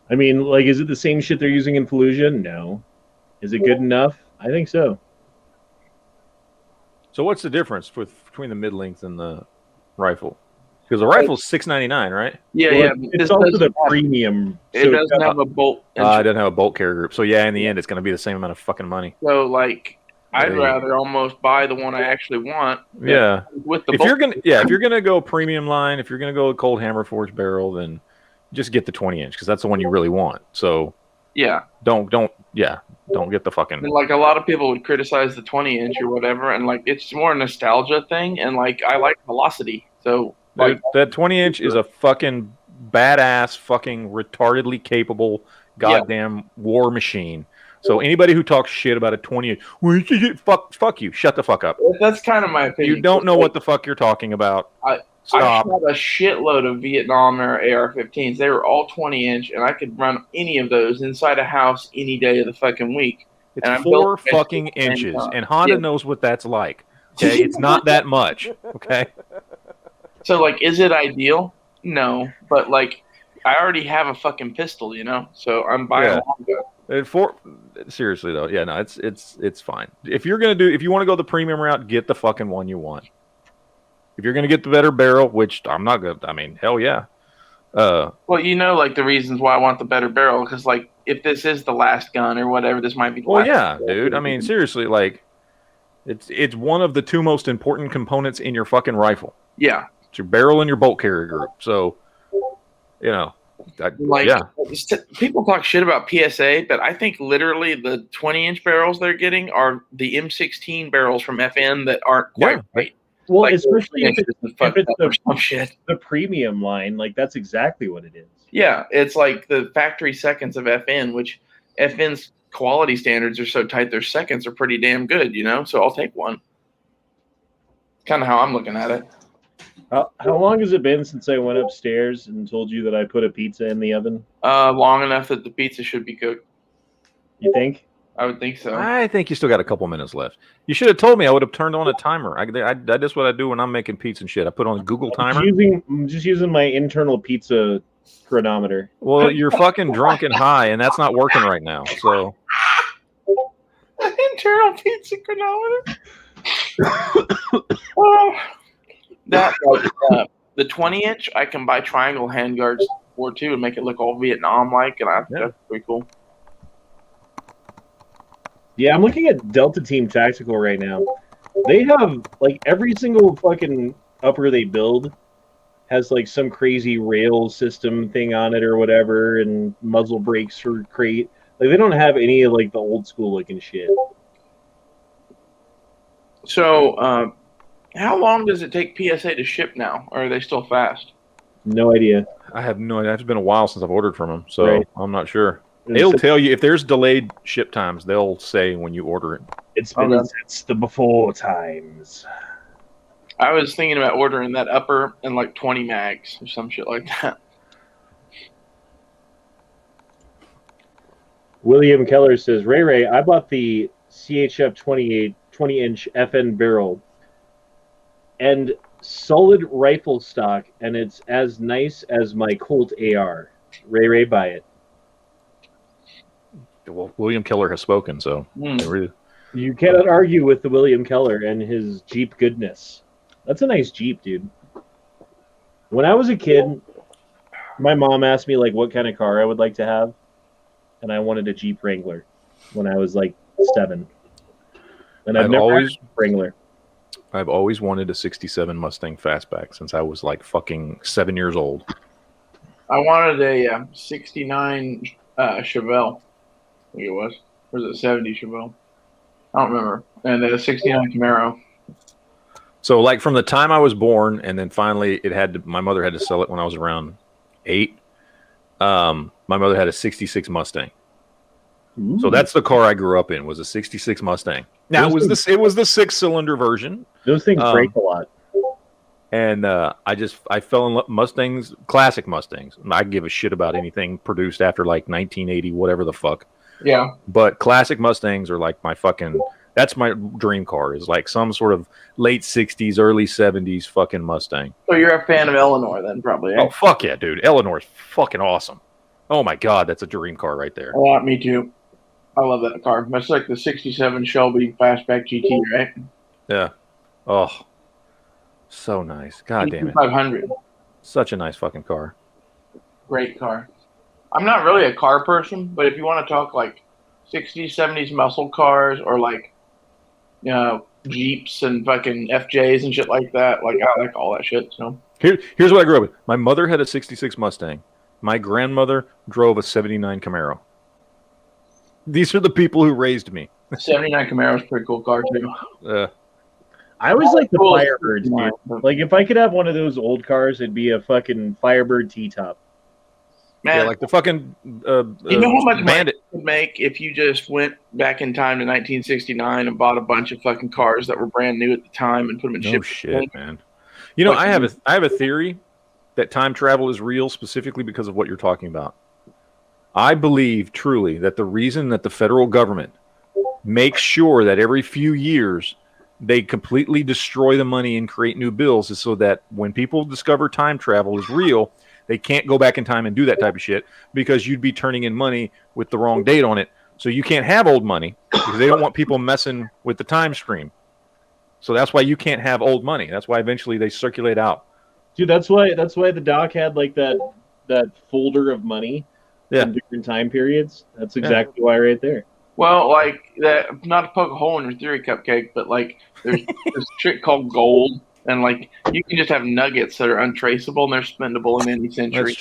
I mean, like, is it the same shit they're using in Fallujah? No. Is it good enough? I think so. so what's the difference between the mid-length and the rifle? Because the rifle's $6.99, right? Yeah, Well, yeah. It's This also doesn't the have- premium. It so doesn't have a bolt. It doesn't have a bolt carrier group. So yeah, in the end, it's going to be the same amount of fucking money. So, like, I'd Hey. rather almost buy the one I actually want. Yeah. With the If bolt. you're gonna go premium line, if you're gonna go cold hammer forged barrel, then just get the 20-inch because that's the one you really want. So Yeah. don't get the fucking. And, like, a lot of people would criticize the 20-inch or whatever, and, like, it's more a nostalgia thing, and, like, I like velocity. So, like, Dude, that 20-inch is a fucking badass, fucking retardedly capable goddamn war machine. So anybody who talks shit about a 20-inch, well, fuck you, shut the fuck up. that's kind of my opinion. You don't know what the fuck you're talking about. I Stop. shot a shitload of Vietnam or AR-15s. They were all 20-inch, and I could run any of those inside a house any day of the fucking week. It's and I'm 4 built- fucking inches, and Honda Yeah. knows what that's like. Okay, it's not that much. Okay. So, like, is it ideal? No, but like, I already have a fucking pistol, you know. So I'm buying Yeah. a long gun. Seriously though, yeah, no, it's fine. If you want to go the premium route, get the fucking one you want. If you're gonna get the better barrel, which I'm not gonna, I mean, hell yeah. Well, you know, like the reasons why I want the better barrel, because like if this is the last gun or whatever, this might be. The Well, last yeah, gun. dude. I mean, seriously, like, it's one of the two most important components in your fucking rifle. Yeah, It's your barrel and your bolt carrier group. So, you know, like yeah. people talk shit about PSA, but I think literally the 20-inch barrels they're getting are the M16 barrels from FN that aren't quite Yeah. right. Well, Like, especially if it's fucked up the, or some shit. the premium line, like that's exactly what it is. Yeah, it's like the factory seconds of FN, which FN's quality standards are so tight, their seconds are pretty damn good, you know? So I'll take one. Kind of how I'm looking at it. How long has it been since I went upstairs and told you that I put a pizza in the oven? Long enough that the pizza should be cooked. You think? I would think so. I think you still got a couple minutes left. You should have told me. I would have turned on a timer. That's what I do when I'm making pizza and shit. I put on a Google timer. I'm just using my internal pizza chronometer. Well, you're fucking drunk and high, and that's not working right now. So Internal pizza chronometer. Well, that the 20-inch, I can buy triangle handguards for too and make it look all Vietnam-like, and that's pretty cool. Yeah, I'm looking at Delta Team Tactical right now. They have, like, every single fucking upper they build has, like, some crazy rail system thing on it or whatever, and muzzle brakes for crate. Like, they don't have any of, like, the old school looking shit. So, how long does it take PSA to ship now, or are they still fast? No idea. I have no idea. It's been a while since I've ordered from them, so Right. I'm not sure. It'll tell you if there's delayed ship times. They'll say when you order it. It's been since the before times. I was thinking about ordering that upper and like 20 mags or some shit like that. William Keller says, Ray, I bought the CHF 20-inch FN barrel and solid rifle stock, and it's as nice as my Colt AR. Ray, buy it. Well, William Keller has spoken, so You cannot argue with the William Keller and his Jeep goodness. That's a nice Jeep, dude. When I was a kid, my mom asked me like what kind of car I would like to have, and I wanted a Jeep Wrangler when I was like 7. And I've never had a Jeep Wrangler. I've always wanted a 67 Mustang Fastback since I was like fucking 7 years old. I wanted a 69 Chevelle. I think it was. Or was it 70 Chevelle? I don't remember. And a 69 Camaro. So, like, from the time I was born, and then finally my mother had to sell it when I was around 8. My mother had a 66 Mustang. Ooh. So that's the car I grew up in, was a 66 Mustang. Now, it was the 6-cylinder version. Those things break a lot. And I fell in love Mustangs, classic Mustangs. I give a shit about anything produced after like 1980, whatever the fuck. Yeah. But classic Mustangs are like that's my dream car, is like some sort of late 60s, early 70s fucking Mustang. So you're a fan of Eleanor then, probably, eh? Oh, fuck yeah, dude. Eleanor's fucking awesome. Oh my God, that's a dream car right there. Oh, me too. I love that car. That's like the 67 Shelby Fastback GT, right? Yeah. Oh. So nice. God damn it. 500. Such a nice fucking car. Great car. I'm not really a car person, but if you want to talk like 60s, 70s muscle cars or like, you know, Jeeps and fucking FJs and shit like that, like I like all that shit. So here's what I grew up with. My mother had a 66 Mustang. My grandmother drove a 79 Camaro. These are the people who raised me. 79 Camaro is a pretty cool car too. I always like the Firebirds, dude. Like, if I could have one of those old cars, it'd be a fucking Firebird T-top. Man, yeah, like the fucking you know how much Bandit money you could make if you just went back in time to 1969 and bought a bunch of fucking cars that were brand new at the time and put them in No shit, man. You know, I have a theory that time travel is real specifically because of what you're talking about. I believe truly that the reason that the federal government makes sure that every few years they completely destroy the money and create new bills is so that when people discover time travel is real, they can't go back in time and do that type of shit because you'd be turning in money with the wrong date on it. So you can't have old money because they don't want people messing with the time stream. So that's why you can't have old money. That's why eventually they circulate out. Dude, that's why the doc had like that folder of money in different time periods. That's exactly why right there. Well, like that, not to poke a hole in your theory, Cupcake, but like there's this shit called gold, and like you can just have nuggets that are untraceable and they're spendable in any century.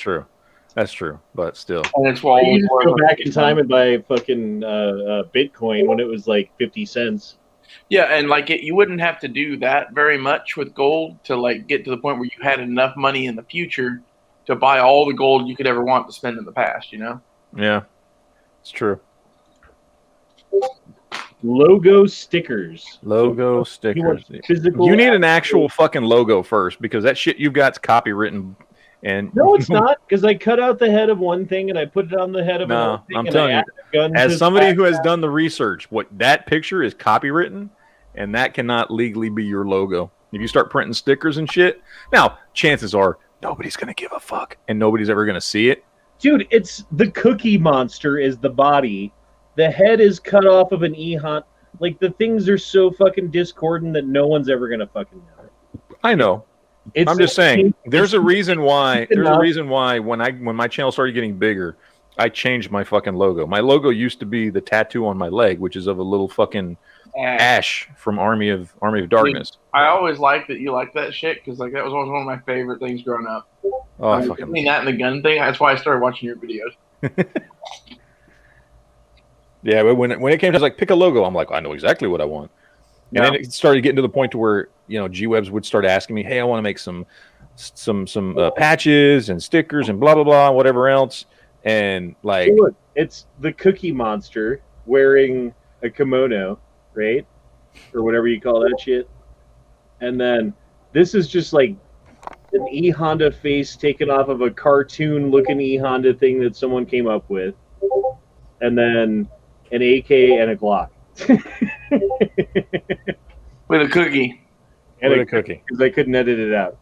That's true, but still. And it's why you just go back in time and buy fucking Bitcoin when it was like 50 cents. Yeah, and like you wouldn't have to do that very much with gold to like get to the point where you had enough money in the future to buy all the gold you could ever want to spend in the past. You know? Yeah, it's true. Logo stickers. Logo So, you want stickers. physical. You need an actual fucking logo first because that shit you've got's copywritten. And No, it's not, because I cut out the head of one thing and I put it on the head of another thing. I'm and telling I you, added a gun as to somebody the who has done the research, what that picture is copywritten, and that cannot legally be your logo. If you start printing stickers and shit, now chances are nobody's gonna give a fuck, and nobody's ever gonna see it. Dude, it's the Cookie Monster is the body. The head is cut off of an E-Hunt. Like, the things are so fucking discordant that no one's ever gonna fucking know. I know. I'm just saying, there's a reason why. There's a reason why when my channel started getting bigger, I changed my fucking logo. My logo used to be the tattoo on my leg, which is of a little fucking Ash from Army of Darkness. Dude, I always liked that you liked that shit because like that was always one of my favorite things growing up. Oh, I fucking between that and the gun thing. That's why I started watching your videos. Yeah, but when it came to like pick a logo, I'm like, I know exactly what I want. And then it started getting to the point to where, you know, G-Webs would start asking me, hey, I want to make some patches and stickers and blah, blah, blah, whatever else. And like, look, it's the Cookie Monster wearing a kimono, right? Or whatever you call that shit. And then this is just like an E-Honda face taken off of a cartoon looking E-Honda thing that someone came up with. And then an AK and a Glock. With a cookie. And with a cookie. Because I couldn't edit it out.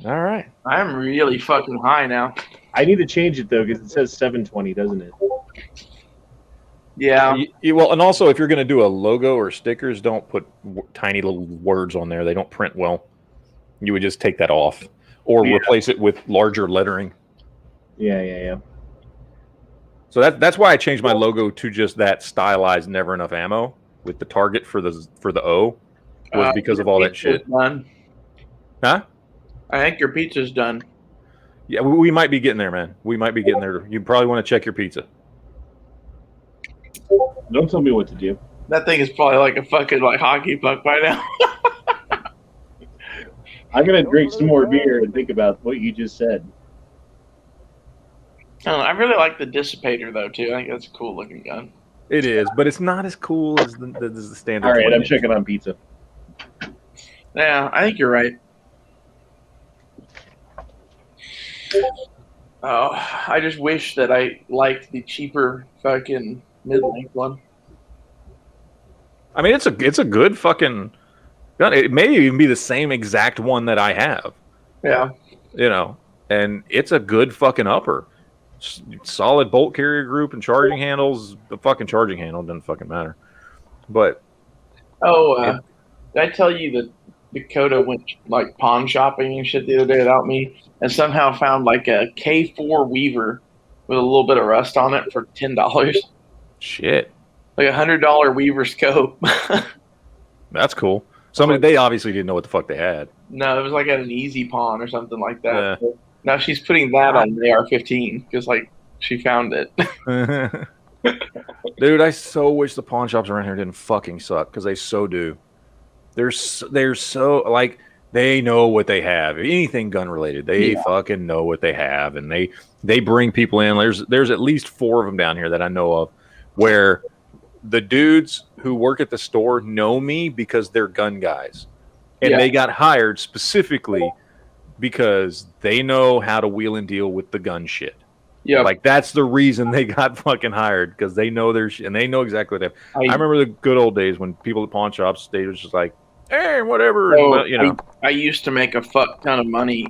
All right. I'm really fucking high now. I need to change it, though, because it says 720, doesn't it? Yeah. Well, and also, if you're going to do a logo or stickers, don't put tiny little words on there. They don't print well. You would just take that off. Or replace it with larger lettering. Yeah. So that's why I changed my logo to just that stylized never enough ammo with the target for the O was because of all that shit. Done. Huh? I think your pizza's done. Yeah, we might be getting there, man. We might be getting there. You probably want to check your pizza. Don't tell me what to do. That thing is probably like a fucking like hockey puck by now. I'm gonna drink some more beer and think about what you just said. I really like the dissipator though too. I think that's a cool looking gun. It is, but it's not as cool as the standard. All right, I'm checking on pizza. Yeah, I think you're right. Oh, I just wish that I liked the cheaper fucking mid-length one. I mean, it's a good fucking gun. It may even be the same exact one that I have. Yeah. You know, and it's a good fucking upper. Solid bolt carrier group and charging handles. The fucking charging handle doesn't fucking matter. But did I tell you that Dakota went like pawn shopping and shit the other day without me, and somehow found like a K4 Weaver with a little bit of rust on it for $10. Shit, like $100 Weaver scope. That's cool. They obviously didn't know what the fuck they had. No, it was like at an easy pawn or something like that. Yeah. Now she's putting that on the AR-15 because like she found it. Dude, I so wish the pawn shops around here didn't fucking suck because they so do. They're so like they know what they have. Anything gun related, they fucking know what they have, and they bring people in. There's at least 4 of them down here that I know of, where the dudes who work at the store know me because they're gun guys, and they got hired specifically because they know how to wheel and deal with the gun shit. Yeah, like that's the reason they got fucking hired, because they know their shit and they know exactly what they have. I remember the good old days when people at pawn shops, they was just like, hey, whatever. So you know, I used to make a fuck ton of money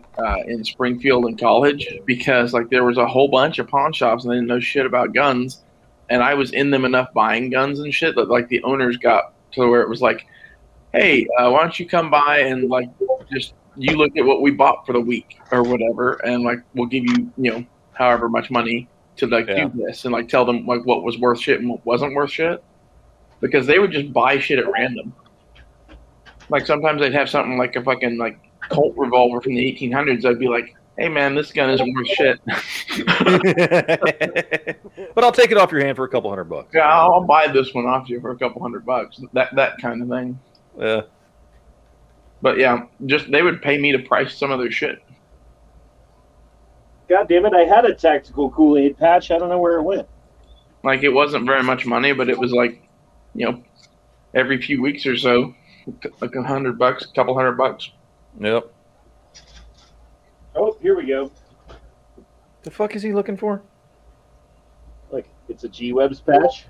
in Springfield in college because like there was a whole bunch of pawn shops and they didn't know shit about guns, and I was in them enough buying guns and shit that like the owners got to where it was like, hey, why don't you come by and like just you look at what we bought for the week or whatever, and like we'll give you however much money to like do this, and like tell them like what was worth shit and what wasn't worth shit, because they would just buy shit at random. Like sometimes they'd have something like a fucking like Colt revolver from the 1800s. I'd be like, Hey man, this gun isn't worth shit. But I'll take it off your hand for a couple $100. Yeah, I'll buy this one off you for a couple $100. That kind of thing. Yeah. But yeah, just they would pay me to price some of their shit. God damn it! I had a tactical Kool-Aid patch. I don't know where it went. Like it wasn't very much money, but it was like, every few weeks or so, like $100, a couple $100. Yep. Oh, here we go. The fuck is he looking for? Look, it's a G-Webs patch.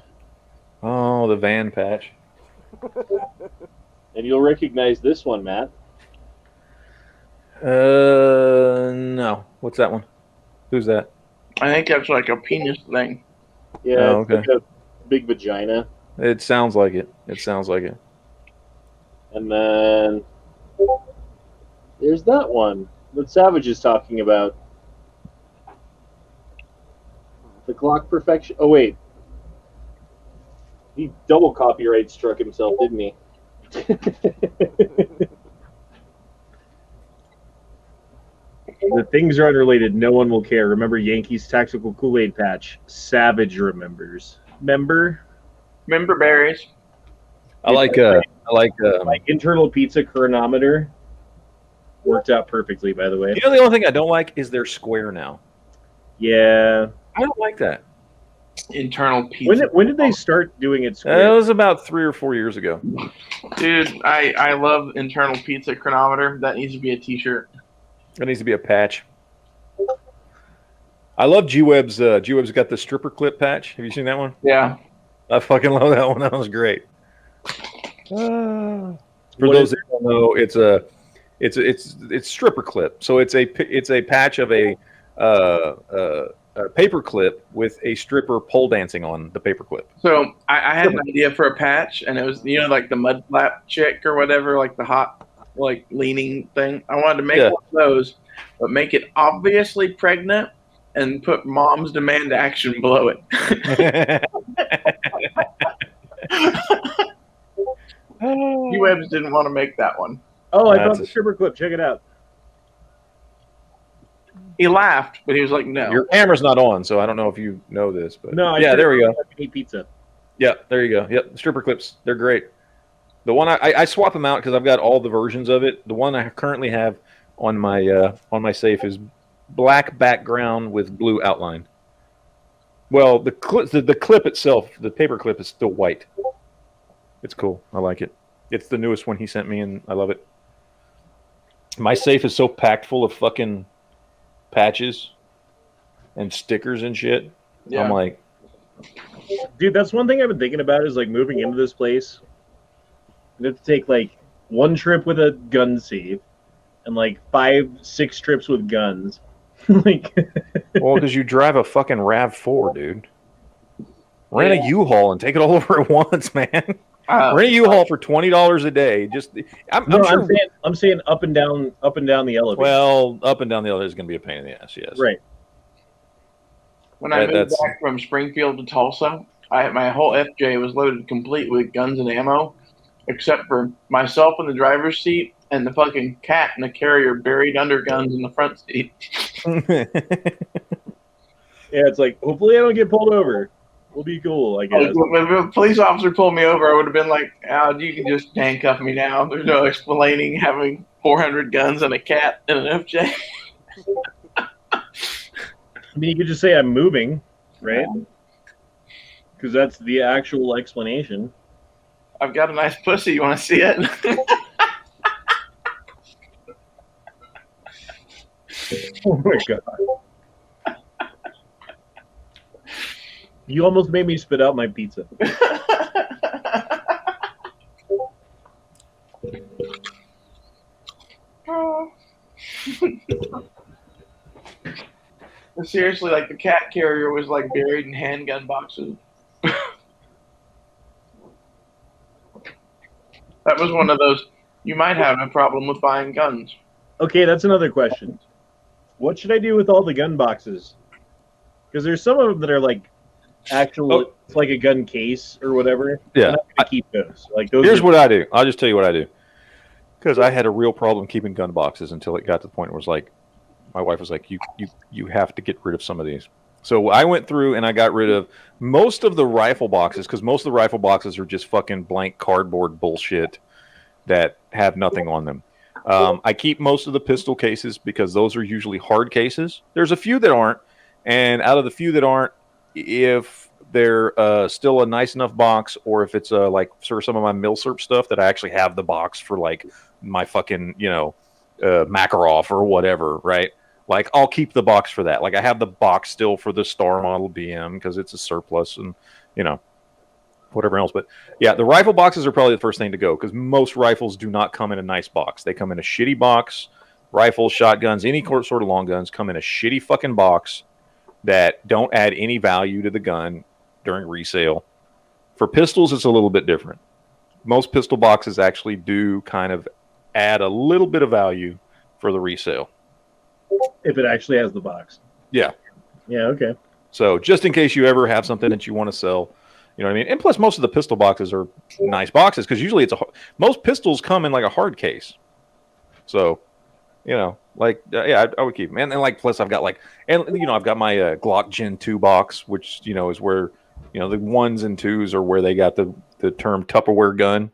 Oh, the van patch. And you'll recognize this one, Matt. No. What's that one? Who's that? I think that's like a penis thing. Yeah, Oh, it's okay. like a big vagina. It sounds like it. It sounds like it. And then there's that one that Savage is talking about. The Glock Perfection. Oh, wait. He double copyright struck himself, didn't he? The things are unrelated. No one will care. Remember Yankees tactical Kool-Aid patch. Savage remembers. Remember berries. I like my internal pizza chronometer worked out perfectly, by the way. You know, the only thing I don't like is they're square now. Yeah. I don't like that. Internal pizza. When did they start doing it It square? was about 3 or 4 years ago. Dude, I love internal pizza chronometer. That needs to be a t-shirt. That needs to be a patch. I love G-Web's. G-Web's got the stripper clip patch. Have you seen that one? Yeah. I fucking love that one. That was great. For What those is that don't know, it's stripper clip. So it's a patch of a paper clip with a stripper pole dancing on the paper clip. So I had an idea for a patch, and it was like the mud flap chick or whatever, like the hot leaning thing. I wanted to make one of those, but make it obviously pregnant and put mom's demand action below it. Webs didn't want to make that one. Oh, I found the stripper clip. Check it out. He laughed, but he was like, "No." Your camera's not on, so I don't know if you know this, but No, yeah, there we go. Eat pizza. Yeah, there you go. Yep, the stripper clips, they're great. The one I swap them out because I've got all the versions of it. The one I currently have on my safe is black background with blue outline. Well, the clip itself, the paper clip, is still white. It's cool. I like it. It's the newest one he sent me, and I love it. My safe is so packed full of fucking patches and stickers and shit. Yeah. I'm like, dude, that's one thing I've been thinking about is moving into this place. I have to take one trip with a gun safe and 5-6 trips with guns. Well, because you drive a fucking RAV4, dude. Rent a U-Haul and take it all over at once, man. Rent a U-Haul for $20 a day. I'm saying up and down the elevator. Well, up and down the elevator is going to be a pain in the ass. Yes. Right. When I moved back from Springfield to Tulsa, my whole FJ was loaded complete with guns and ammo, except for myself in the driver's seat and the fucking cat in the carrier buried under guns in the front seat. Yeah, it's hopefully I don't get pulled over. We'll be cool, I guess. If a police officer pulled me over, I would have been like, "Oh, you can just handcuff me now. There's no explaining having 400 guns and a cat and an FJ." I mean, you could just say I'm moving, right? Because that's the actual explanation. I've got a nice pussy. You want to see it? Oh my god. You almost made me spit out my pizza. Seriously, the cat carrier was buried in handgun boxes. That was one of those, you might have a problem with buying guns. Okay, that's another question. What should I do with all the gun boxes? Because there's some of them that are actual, it's like a gun case or whatever. Yeah. I'm not gonna keep those. Those. Here's what I do. I'll just tell you what I do. Because I had a real problem keeping gun boxes until it got to the point where it was my wife was like, you have to get rid of some of these. So I went through and I got rid of most of the rifle boxes because most of the rifle boxes are just fucking blank cardboard bullshit that have nothing on them. I keep most of the pistol cases because those are usually hard cases. There's a few that aren't, and out of the few that aren't, if they're still a nice enough box, or if it's like sort of some of my Milsurp stuff that I actually have the box for, like my fucking Makarov or whatever, right? Like I'll keep the box for that. Like I have the box still for the Star Model BM because it's a surplus and whatever else. But yeah, the rifle boxes are probably the first thing to go because most rifles do not come in a nice box. They come in a shitty box. Rifles, shotguns, any sort of long guns come in a shitty fucking box that don't add any value to the gun during resale. For pistols, it's a little bit different. Most pistol boxes actually do kind of add a little bit of value for the resale. If it actually has the box. Yeah. Yeah, okay. So just in case you ever have something that you want to sell, you know what I mean? And plus, most of the pistol boxes are nice boxes because usually most pistols come in like a hard case. So, I would keep them. And like, plus I've got I've got my Glock Gen 2 box, which, is where, the 1s and 2s are where they got the term Tupperware gun,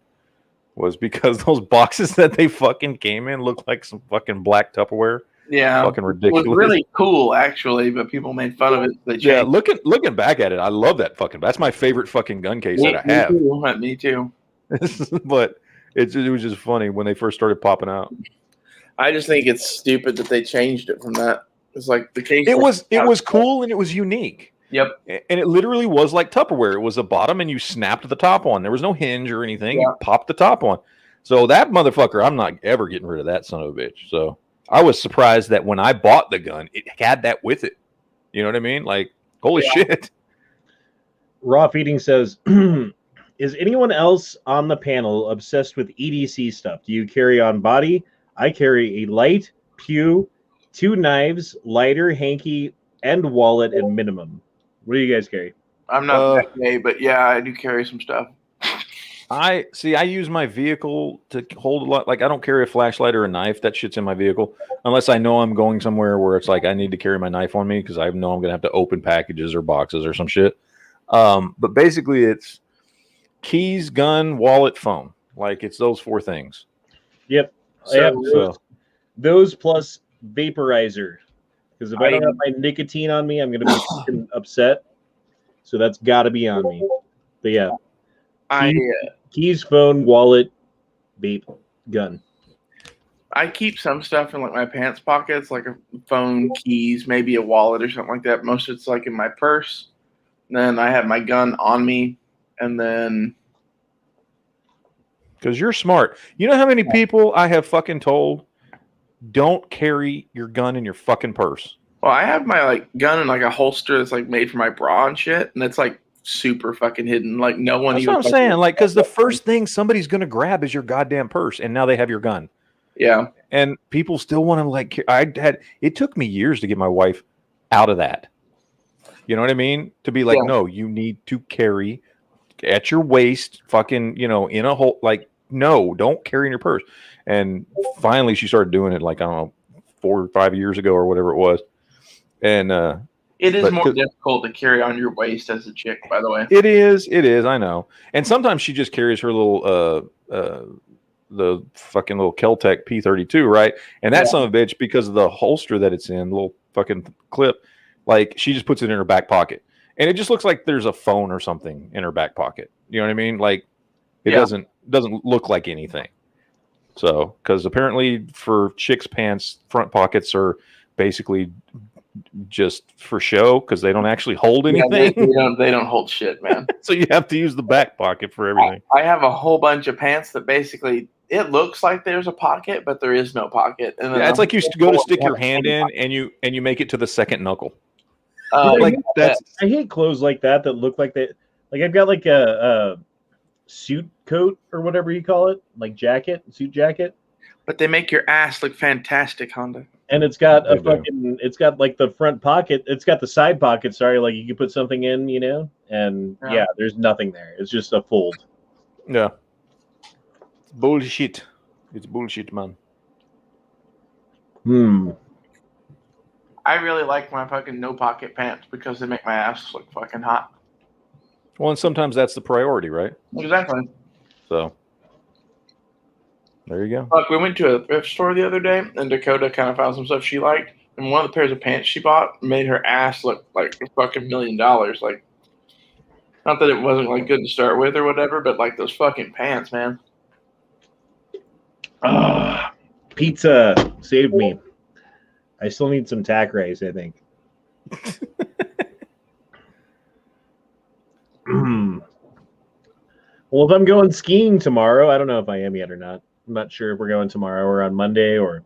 was because those boxes that they fucking came in looked like some fucking black Tupperware. Yeah, fucking ridiculous. It was really cool, actually, but people made fun of it. Yeah, looking back at it, I love that fucking. That's my favorite fucking gun case that I have. Me too. But it was just funny when they first started popping out. I just think it's stupid that they changed it from that. It's like the case. It was cool and it was unique. Yep. And it literally was like Tupperware. It was a bottom and you snapped the top on. There was no hinge or anything. Yeah. You popped the top on. So that motherfucker, I'm not ever getting rid of that son of a bitch. So I was surprised that when I bought the gun, it had that with it. You know what I mean? Like, holy shit. Raw Feeding says, is anyone else on the panel obsessed with EDC stuff? Do you carry on body? I carry a light, pew, 2 knives, lighter, hanky, and wallet at minimum. What do you guys carry? I'm not that gay, but yeah, I do carry some stuff. I use my vehicle to hold a lot. Like I don't carry a flashlight or a knife. That shit's in my vehicle. Unless I know I'm going somewhere where it's like I need to carry my knife on me because I know I'm going to have to open packages or boxes or some shit. But basically it's keys, gun, wallet, phone. Like it's those 4 things. Yep. Those plus vaporizer. Because if I don't have my nicotine on me, I'm going to be upset. So that's got to be on me. But yeah. Keys, phone, wallet, vape, gun. I keep some stuff in like my pants pockets, like a phone, keys, maybe a wallet or something like that. Most of it's like in my purse. And then I have my gun on me, and then because you're smart. You know how many people I have fucking told don't carry your gun in your fucking purse? Well, I have my like gun in like a holster that's like made for my bra and shit, and it's like super fucking hidden. Like no one. That's what I'm saying. Like because the first thing somebody's gonna grab is your goddamn purse, and now they have your gun. Yeah. And people still want to like. It took me years to get my wife out of that. You know what I mean? To be like, no, you need to carry at your waist, fucking, in a hole. Like, no, don't carry in your purse. And finally, she started doing it. Like I don't know, 4 or 5 years ago or whatever it was. And it is more difficult to carry on your waist as a chick, by the way. It is. I know. And sometimes she just carries her little the fucking little Kel-Tec P32, right? And that son of a bitch, because of the holster that it's in, little fucking clip, like she just puts it in her back pocket. And it just looks like there's a phone or something in her back pocket. You know what I mean? Like it doesn't look like anything. So, because apparently for chicks' pants, front pockets are basically just for show because they don't actually hold anything. They don't hold shit, man. So you have to use the back pocket for everything. I have a whole bunch of pants that basically it looks like there's a pocket, but there is no pocket. And it's like you go to stick your hand in and you make it to the second knuckle. I hate clothes like that look like that. Like I've got like a suit coat or whatever you call it, like suit jacket. But they make your ass look fantastic, Honda. And it's got it's got like the front pocket. It's got the side pocket. Sorry, like you can put something in, and there's nothing there. It's just a fold. Yeah. Bullshit. It's bullshit, man. I really like my fucking no pocket pants because they make my ass look fucking hot. Well, and sometimes that's the priority, right? Exactly. So there you go. Look, we went to a thrift store the other day, and Dakota kind of found some stuff she liked. And one of the pairs of pants she bought made her ass look like a fucking $1 million. Like, not that it wasn't like good to start with or whatever, but like those fucking pants, man. Pizza saved me. I still need some tack rice, I think. Well, if I'm going skiing tomorrow, I don't know if I am yet or not. I'm not sure if we're going tomorrow or on Monday or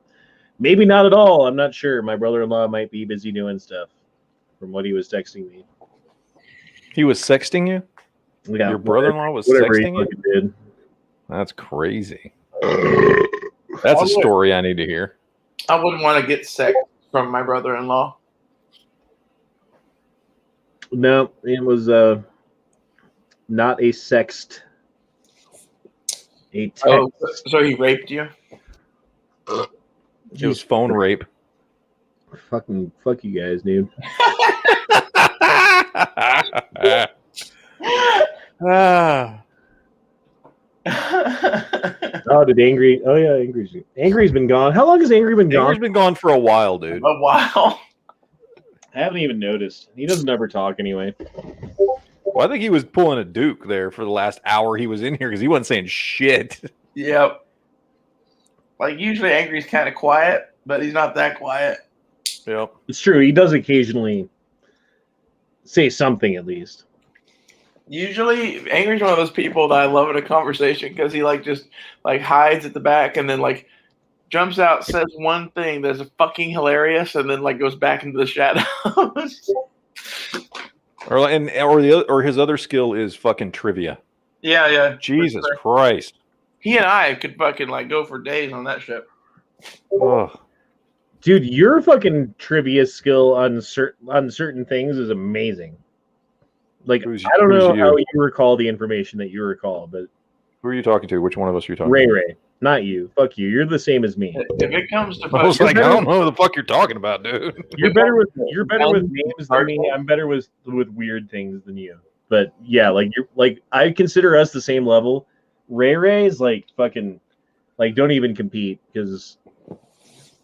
maybe not at all. I'm not sure. My brother-in-law might be busy doing stuff from what he was texting me. He was sexting you? Yeah, your brother-in-law was whatever sexting you? Did. That's crazy. That's a story I need to hear. I wouldn't want to get sex from my brother-in-law. No, it was not a sext. A text. Oh, so he raped you? It was phone rape. Fuck you guys, dude. Oh, did Angry? Oh yeah, Angry's been gone. How long has Angry been gone? Angry's been gone for a while, dude. A while. I haven't even noticed. He doesn't ever talk anyway. Well, I think he was pulling a Duke there for the last hour he was in here because he wasn't saying shit. Yep. Like, usually Angry's kind of quiet, but he's not that quiet. Yep. It's true. He does occasionally say something at least. Usually, Angry's one of those people that I love in a conversation because he just hides at the back and then jumps out, says one thing that's fucking hilarious, and then goes back into the shadows. Or his other skill is fucking trivia. Yeah. Jesus Christ. He and I could fucking go for days on that shit. Oh. Dude, your fucking trivia skill on certain things is amazing. I don't know how you recall the information that you recall, but who are you talking to? Which one of us are you talking to? Ray. Not you. Fuck you. You're the same as me. If it comes to I was I don't know who the fuck you're talking about, dude. You're better with names than me. I'm better with weird things than you. But yeah, I consider us the same level. Ray is fucking don't even compete because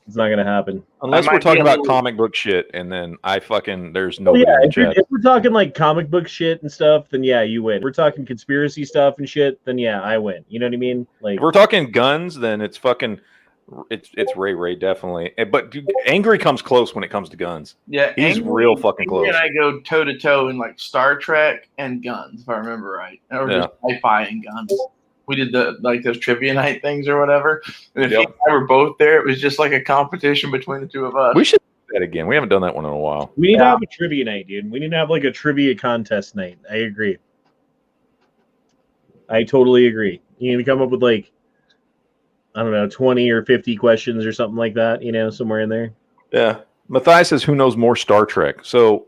it's not gonna happen. Unless we're talking about comic book shit, and then there's nobody in the chat. If we're talking comic book shit and stuff, then yeah, you win. If we're talking conspiracy stuff and shit, then yeah, I win. You know what I mean? If we're talking guns, then it's Ray definitely. But Angry comes close when it comes to guns. Yeah, he's real fucking close. And I go toe to toe in Star Trek and guns, if I remember right, or just sci-fi and guns. We did those trivia night things or whatever. And if you and I were both there, it was just a competition between the two of us. We should do that again. We haven't done that one in a while. We need to have a trivia night, dude. We need to have a trivia contest night. I agree. I totally agree. You need to come up with I don't know, 20 or 50 questions or something like that, somewhere in there. Yeah. Matthias says, who knows more Star Trek? So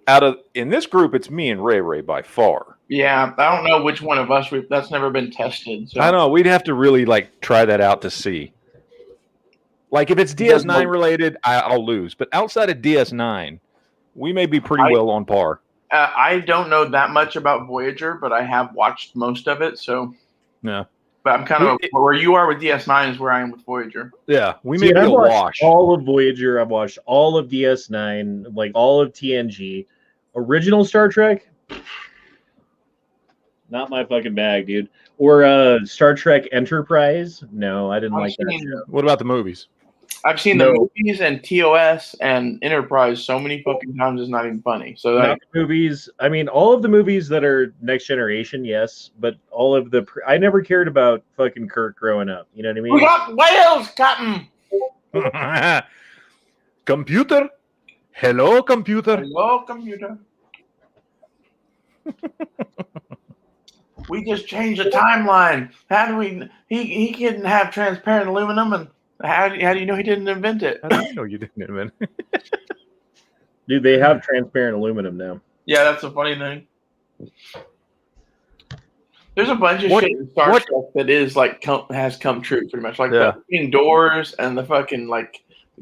in this group, it's me and Ray by far. Yeah, I don't know which one of us. That's never been tested. So. I know. We'd have to really try that out to see. If it's DS9 related, I'll lose. But outside of DS9, we may be pretty well on par. I don't know that much about Voyager, but I have watched most of it. So yeah. But I'm kind of where you are with DS9 is where I am with Voyager. Yeah, we may be a wash. All of Voyager. I've watched all of DS9, all of TNG. Original Star Trek, not my fucking bag, dude. Or Star Trek Enterprise. No, I didn't like that show. What about the movies? I've seen the movies and TOS and Enterprise so many fucking times it's not even funny. So the movies, I mean, all of the movies that are Next Generation, yes, but all of I never cared about fucking Kirk growing up. You know what I mean? We got whales, Captain. Computer, hello, computer. Hello, computer. We just changed the timeline. How do we? He couldn't have transparent aluminum and. How do you know he didn't invent it? How do you know you didn't invent it? Dude, they have transparent aluminum now. Yeah, that's a funny thing. There's a bunch of shit in Star Trek that is has come true pretty much. The fucking doors and the fucking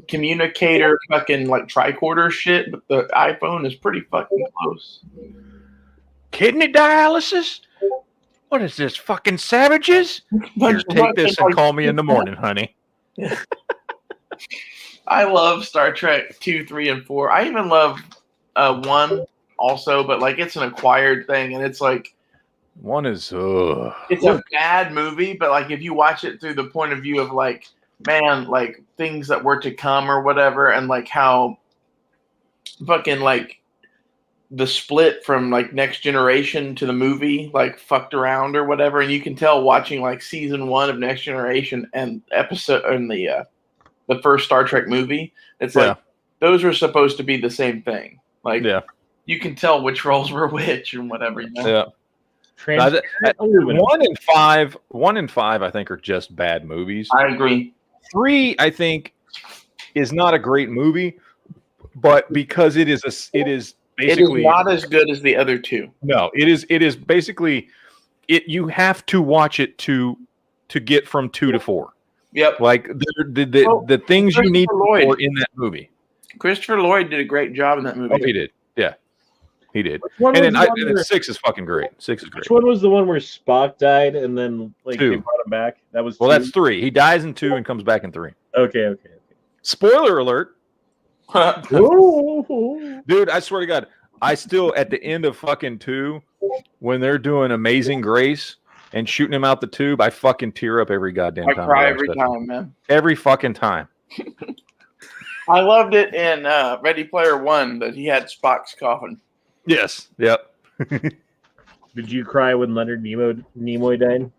communicator fucking like tricorder shit, but the iPhone is pretty fucking close. Kidney dialysis? What is this, fucking savages? Here, take this and call me in the morning, honey. I love Star Trek 2, 3, and 4. I even love 1 also, but like it's an acquired thing, and it's like 1 is it's a bad movie, but like if you watch it through the point of view of like, man, like things that were to come or whatever, and like how fucking like the split from like Next Generation to the movie like fucked around or whatever, and you can tell watching like season 1 of Next Generation and episode in the first Star Trek movie, it's like those are supposed to be the same thing. Like you can tell which roles were which and whatever. You know? Yeah. 1 and 5 I think are just bad movies. I agree. 3 I think is not a great movie, but because it is basically not as good as the other 2. No, it is basically you have to watch it to get from 2 to 4. Yep. Like the things you need for in that movie. Christopher Lloyd did a great job in that movie. Oh, he did. Yeah. He did. And then 6 is fucking great. 6 is great. Which one was the one where Spock died and then like 2. they brought him back? That was 2? That's 3. He dies in 2 and comes back in 3. Okay. Spoiler alert. Ooh. Dude, I swear to God, I still at the end of fucking 2, when they're doing Amazing Grace and shooting him out the tube, I fucking tear up every goddamn time. I cry every time, man. Every fucking time. I loved it in Ready Player One that he had Spock's coffin. Yes. Yep. Did you cry when Leonard Nimoy died?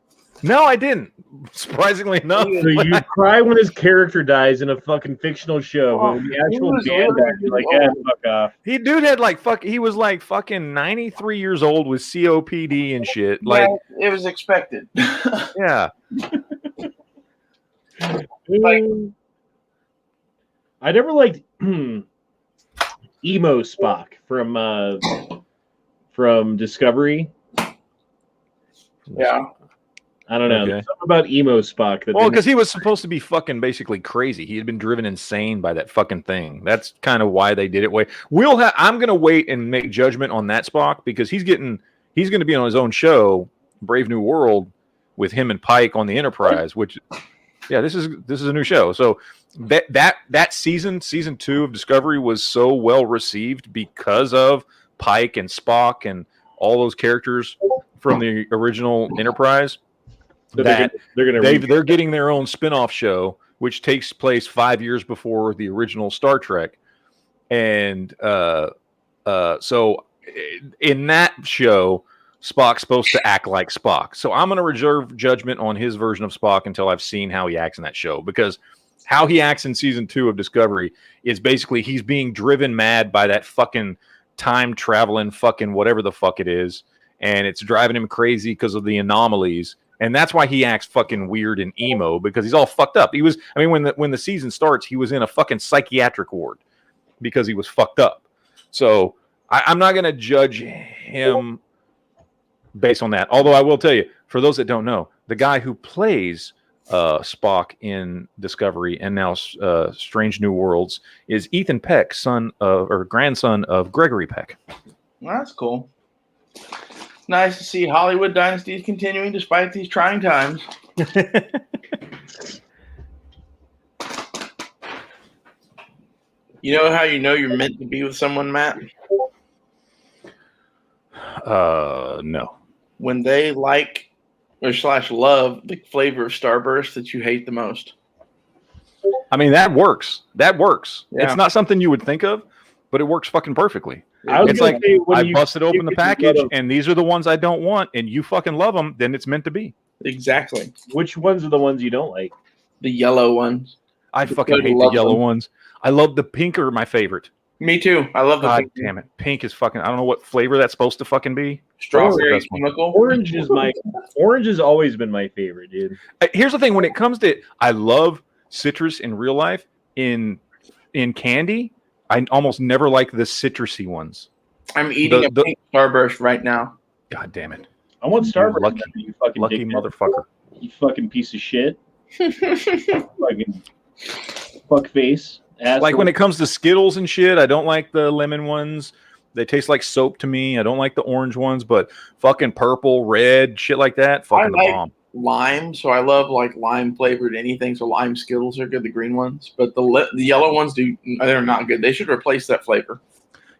No, I didn't. Surprisingly enough. So you cry when his character dies in a fucking fictional show. When the actual band dies, you're like, yeah, fuck off. Dude had he was like fucking 93 years old with COPD and shit. Like it was expected. Yeah. I never liked emo Spock from Discovery. Yeah. I don't know. Okay. There's something about emo Spock. Well, because he was supposed to be fucking basically crazy. He had been driven insane by that fucking thing. That's kind of why they did it. I'm going to wait and make judgment on that Spock because he's going to be on his own show, Brave New World, with him and Pike on the Enterprise. Which, this is a new show. So that season 2 of Discovery was so well received because of Pike and Spock and all those characters from the original Enterprise. They're getting their own spin-off show, which takes place 5 years before the original Star Trek. And so in that show, Spock's supposed to act like Spock. So I'm going to reserve judgment on his version of Spock until I've seen how he acts in that show. Because how he acts in season 2 of Discovery is basically he's being driven mad by that fucking time-traveling fucking whatever the fuck it is. And it's driving him crazy because of the anomalies. And that's why he acts fucking weird and emo, because he's all fucked up. When the season starts, he was in a fucking psychiatric ward because he was fucked up. So I'm not going to judge him based on that. Although I will tell you, for those that don't know, the guy who plays Spock in Discovery and now Strange New Worlds is Ethan Peck, grandson of Gregory Peck. Well, that's cool. Nice to see Hollywood dynasties continuing despite these trying times. You know how you know you're meant to be with someone, Matt? No. When they like or /love the flavor of Starburst that you hate the most. I mean, that works. That works. Yeah. It's not something you would think of, but it works fucking perfectly. It's like I busted open the package, and these are the ones I don't want, and you fucking love them, then it's meant to be. Exactly. Which ones are the ones you don't like? The yellow ones. I fucking hate the yellow ones. I love the pink are my favorite. Me too. I love the pink. Damn it. Pink is fucking, I don't know what flavor that's supposed to fucking be. Strawberry chemical. Orange has always been my favorite, dude. Here's the thing. When it comes to, I love citrus in real life. In candy, I almost never like the citrusy ones. I'm eating a pink Starburst right now. God damn it. I want Starburst. You fucking lucky motherfucker. You fucking piece of shit. Fucking fuck face. Like when it comes to Skittles and shit, I don't like the lemon ones. They taste like soap to me. I don't like the orange ones, but fucking purple, red, shit like that, fucking the bomb. Lime, so I love like lime flavored anything. So lime Skittles are good, the green ones, but the yellow ones they're not good. They should replace that flavor.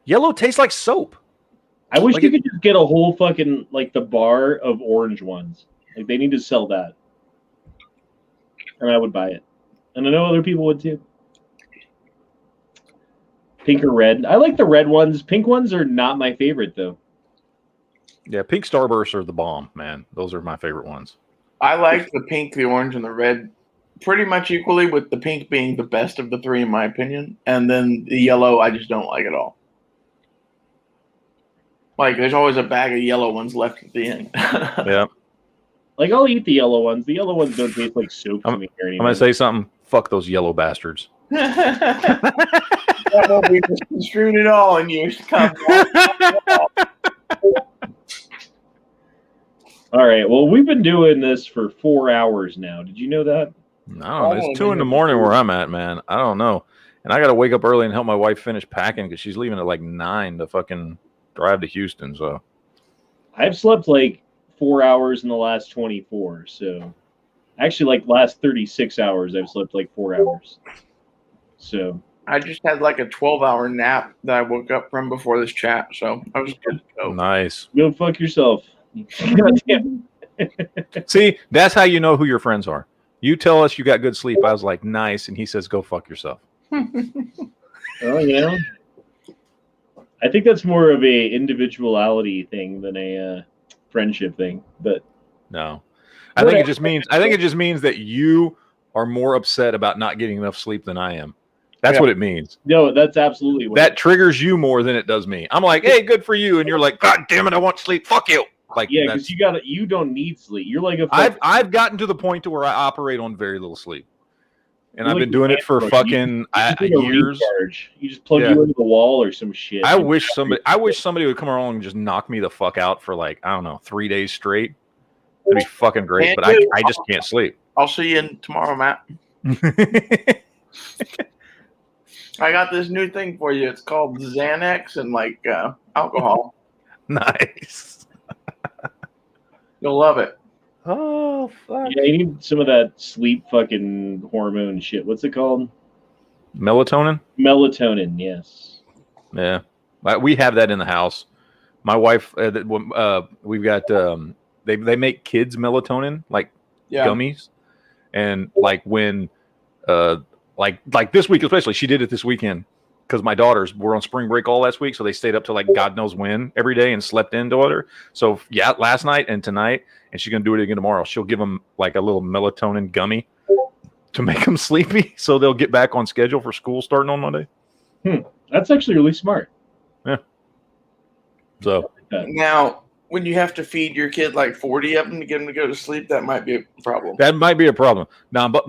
Yellow tastes like soap. I wish you could just get a whole fucking like the bar of orange ones. Like they need to sell that, and I would buy it, and I know other people would too. Pink or red? I like the red ones. Pink ones are not my favorite though. Yeah, pink Starbursts are the bomb, man. Those are my favorite ones. I like the pink, the orange, and the red pretty much equally, with the pink being the best of the three, in my opinion. And then the yellow, I just don't like at all. Like, there's always a bag of yellow ones left at the end. Yeah. Like, I'll eat the yellow ones. The yellow ones don't taste like soup to me. I'm going to say something. Fuck those yellow bastards. That will be misconstrued at all in years to come. All right. Well, we've been doing this for 4 hours now. Did you know that? No, it's 2 a.m. where I'm at, man. I don't know. And I got to wake up early and help my wife finish packing because she's leaving at like 9 to fucking drive to Houston. So I've slept like 4 hours in the last 24. So actually, like last 36 hours, I've slept like 4 hours. So I just had like a 12-hour nap that I woke up from before this chat. So I was good to go. Nice. Go fuck yourself. See, that's how you know who your friends are. You tell us you got good sleep. I was like, nice. And he says, go fuck yourself. Oh, yeah. I think that's more of a individuality thing than a friendship thing. But no, I think it just means that you are more upset about not getting enough sleep than I am. That's what it means. No, that's absolutely what that triggers you more than it does me. I'm like, hey, good for you. And you're like, God damn it, I want sleep. Fuck you. Like, yeah, because you don't need sleep. You're like I've gotten to the point to where I operate on very little sleep, and I've been doing it for fucking years. You just plug you into the wall or some shit. I wish somebody would come along and just knock me the fuck out for like, I don't know, 3 days straight. That'd be fucking great. But I just can't sleep. I'll see you tomorrow, Matt. I got this new thing for you. It's called Xanax and like alcohol. Nice. You'll love it. Oh, fuck. Yeah, you need some of that sleep fucking hormone shit. What's it called? Melatonin? Melatonin, yes. Yeah. We have that in the house. My wife, we've got, they make kids melatonin, like gummies. And like when, like this week especially, she did it this weekend. Because my daughters were on spring break all last week, so they stayed up to like God knows when every day and slept in together. So yeah, last night and tonight, and she's gonna do it again tomorrow. She'll give them like a little melatonin gummy to make them sleepy, so they'll get back on schedule for school starting on Monday. That's actually really smart. Yeah. So now, when you have to feed your kid like 40 of them to get them to go to sleep, that might be a problem. That might be a problem. Now, but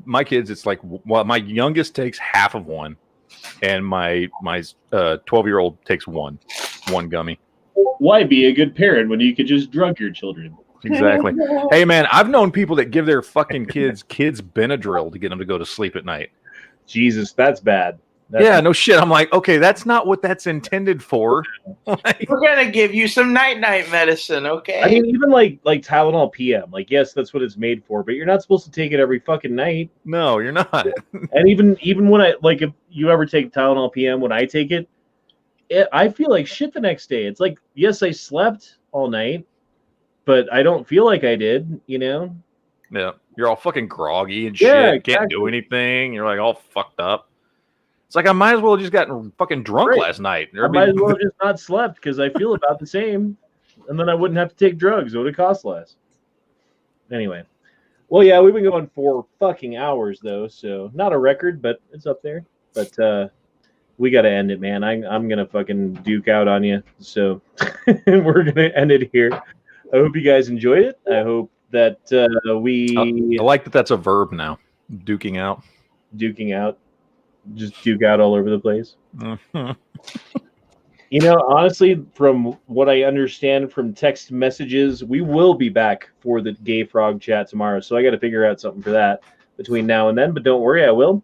my kids, it's like my youngest takes half of one. And my 12-year-old takes one gummy. Why be a good parent when you could just drug your children? Exactly. Hey, man, I've known people that give their fucking kids Benadryl to get them to go to sleep at night. Jesus, that's bad. No shit. I'm like, okay, that's not what that's intended for. Like, we're gonna give you some night medicine, okay? I mean, even like Tylenol PM. Like, yes, that's what it's made for, but you're not supposed to take it every fucking night. No, you're not. And even when if you ever take Tylenol PM, when I take it, I feel like shit the next day. It's like, yes, I slept all night, but I don't feel like I did. You know? Yeah, you're all fucking groggy and shit. Yeah, exactly. Can't do anything. You're like all fucked up. It's like I might as well have just gotten fucking drunk last night. I might as well have just not slept because I feel about the same, and then I wouldn't have to take drugs. It would have cost less. Anyway, well, yeah, we've been going 4 fucking hours though, so not a record, but it's up there. But we got to end it, man. I'm gonna fucking duke out on you, so we're gonna end it here. I hope you guys enjoyed it. I hope that I like that. That's a verb now. Duking out. Duking out. Just duke out all over the place. Mm-hmm. You know, honestly, from what I understand from text messages, we will be back for the Gay Frog chat tomorrow. So I got to figure out something for that between now and then. But don't worry, I will.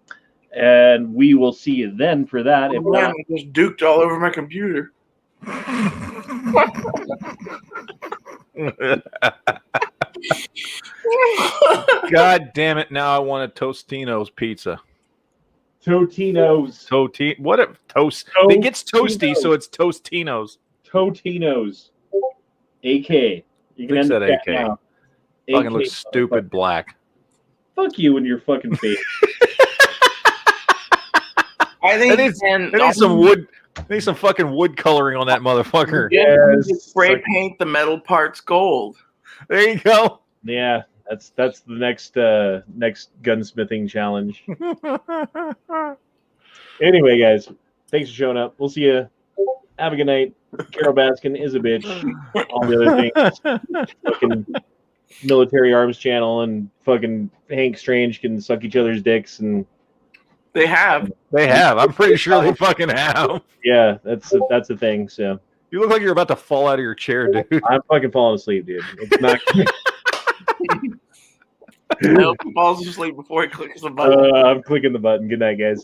And we will see you then for that. If Oh, man, not, I just duked all over my computer. God damn it! Now I want a Tostino's pizza. Totino's. What a toast! It gets toasty, so it's Tostino's. Totino's. AK. You can Fix end that the chat AK. now. Fucking AK, looks stupid black. Fuck you and your fucking face. I think They need some wood. They need some fucking wood coloring on that motherfucker. Yeah, Yes. spray paint the metal parts gold. There you go. Yeah, that's the next gunsmithing challenge. Anyway, guys, thanks for showing up. We'll see you. Have a good night. Carol Baskin is a bitch. All the other things. Fucking military arms channel and fucking Hank Strange can suck each other's dicks and They have. They have. I'm pretty sure they fucking have. yeah, that's a thing. So You look like you're about to fall out of your chair, dude. I'm fucking falling asleep, dude. It's not. No, he falls asleep before he clicks the button. I'm clicking the button. Good night, guys.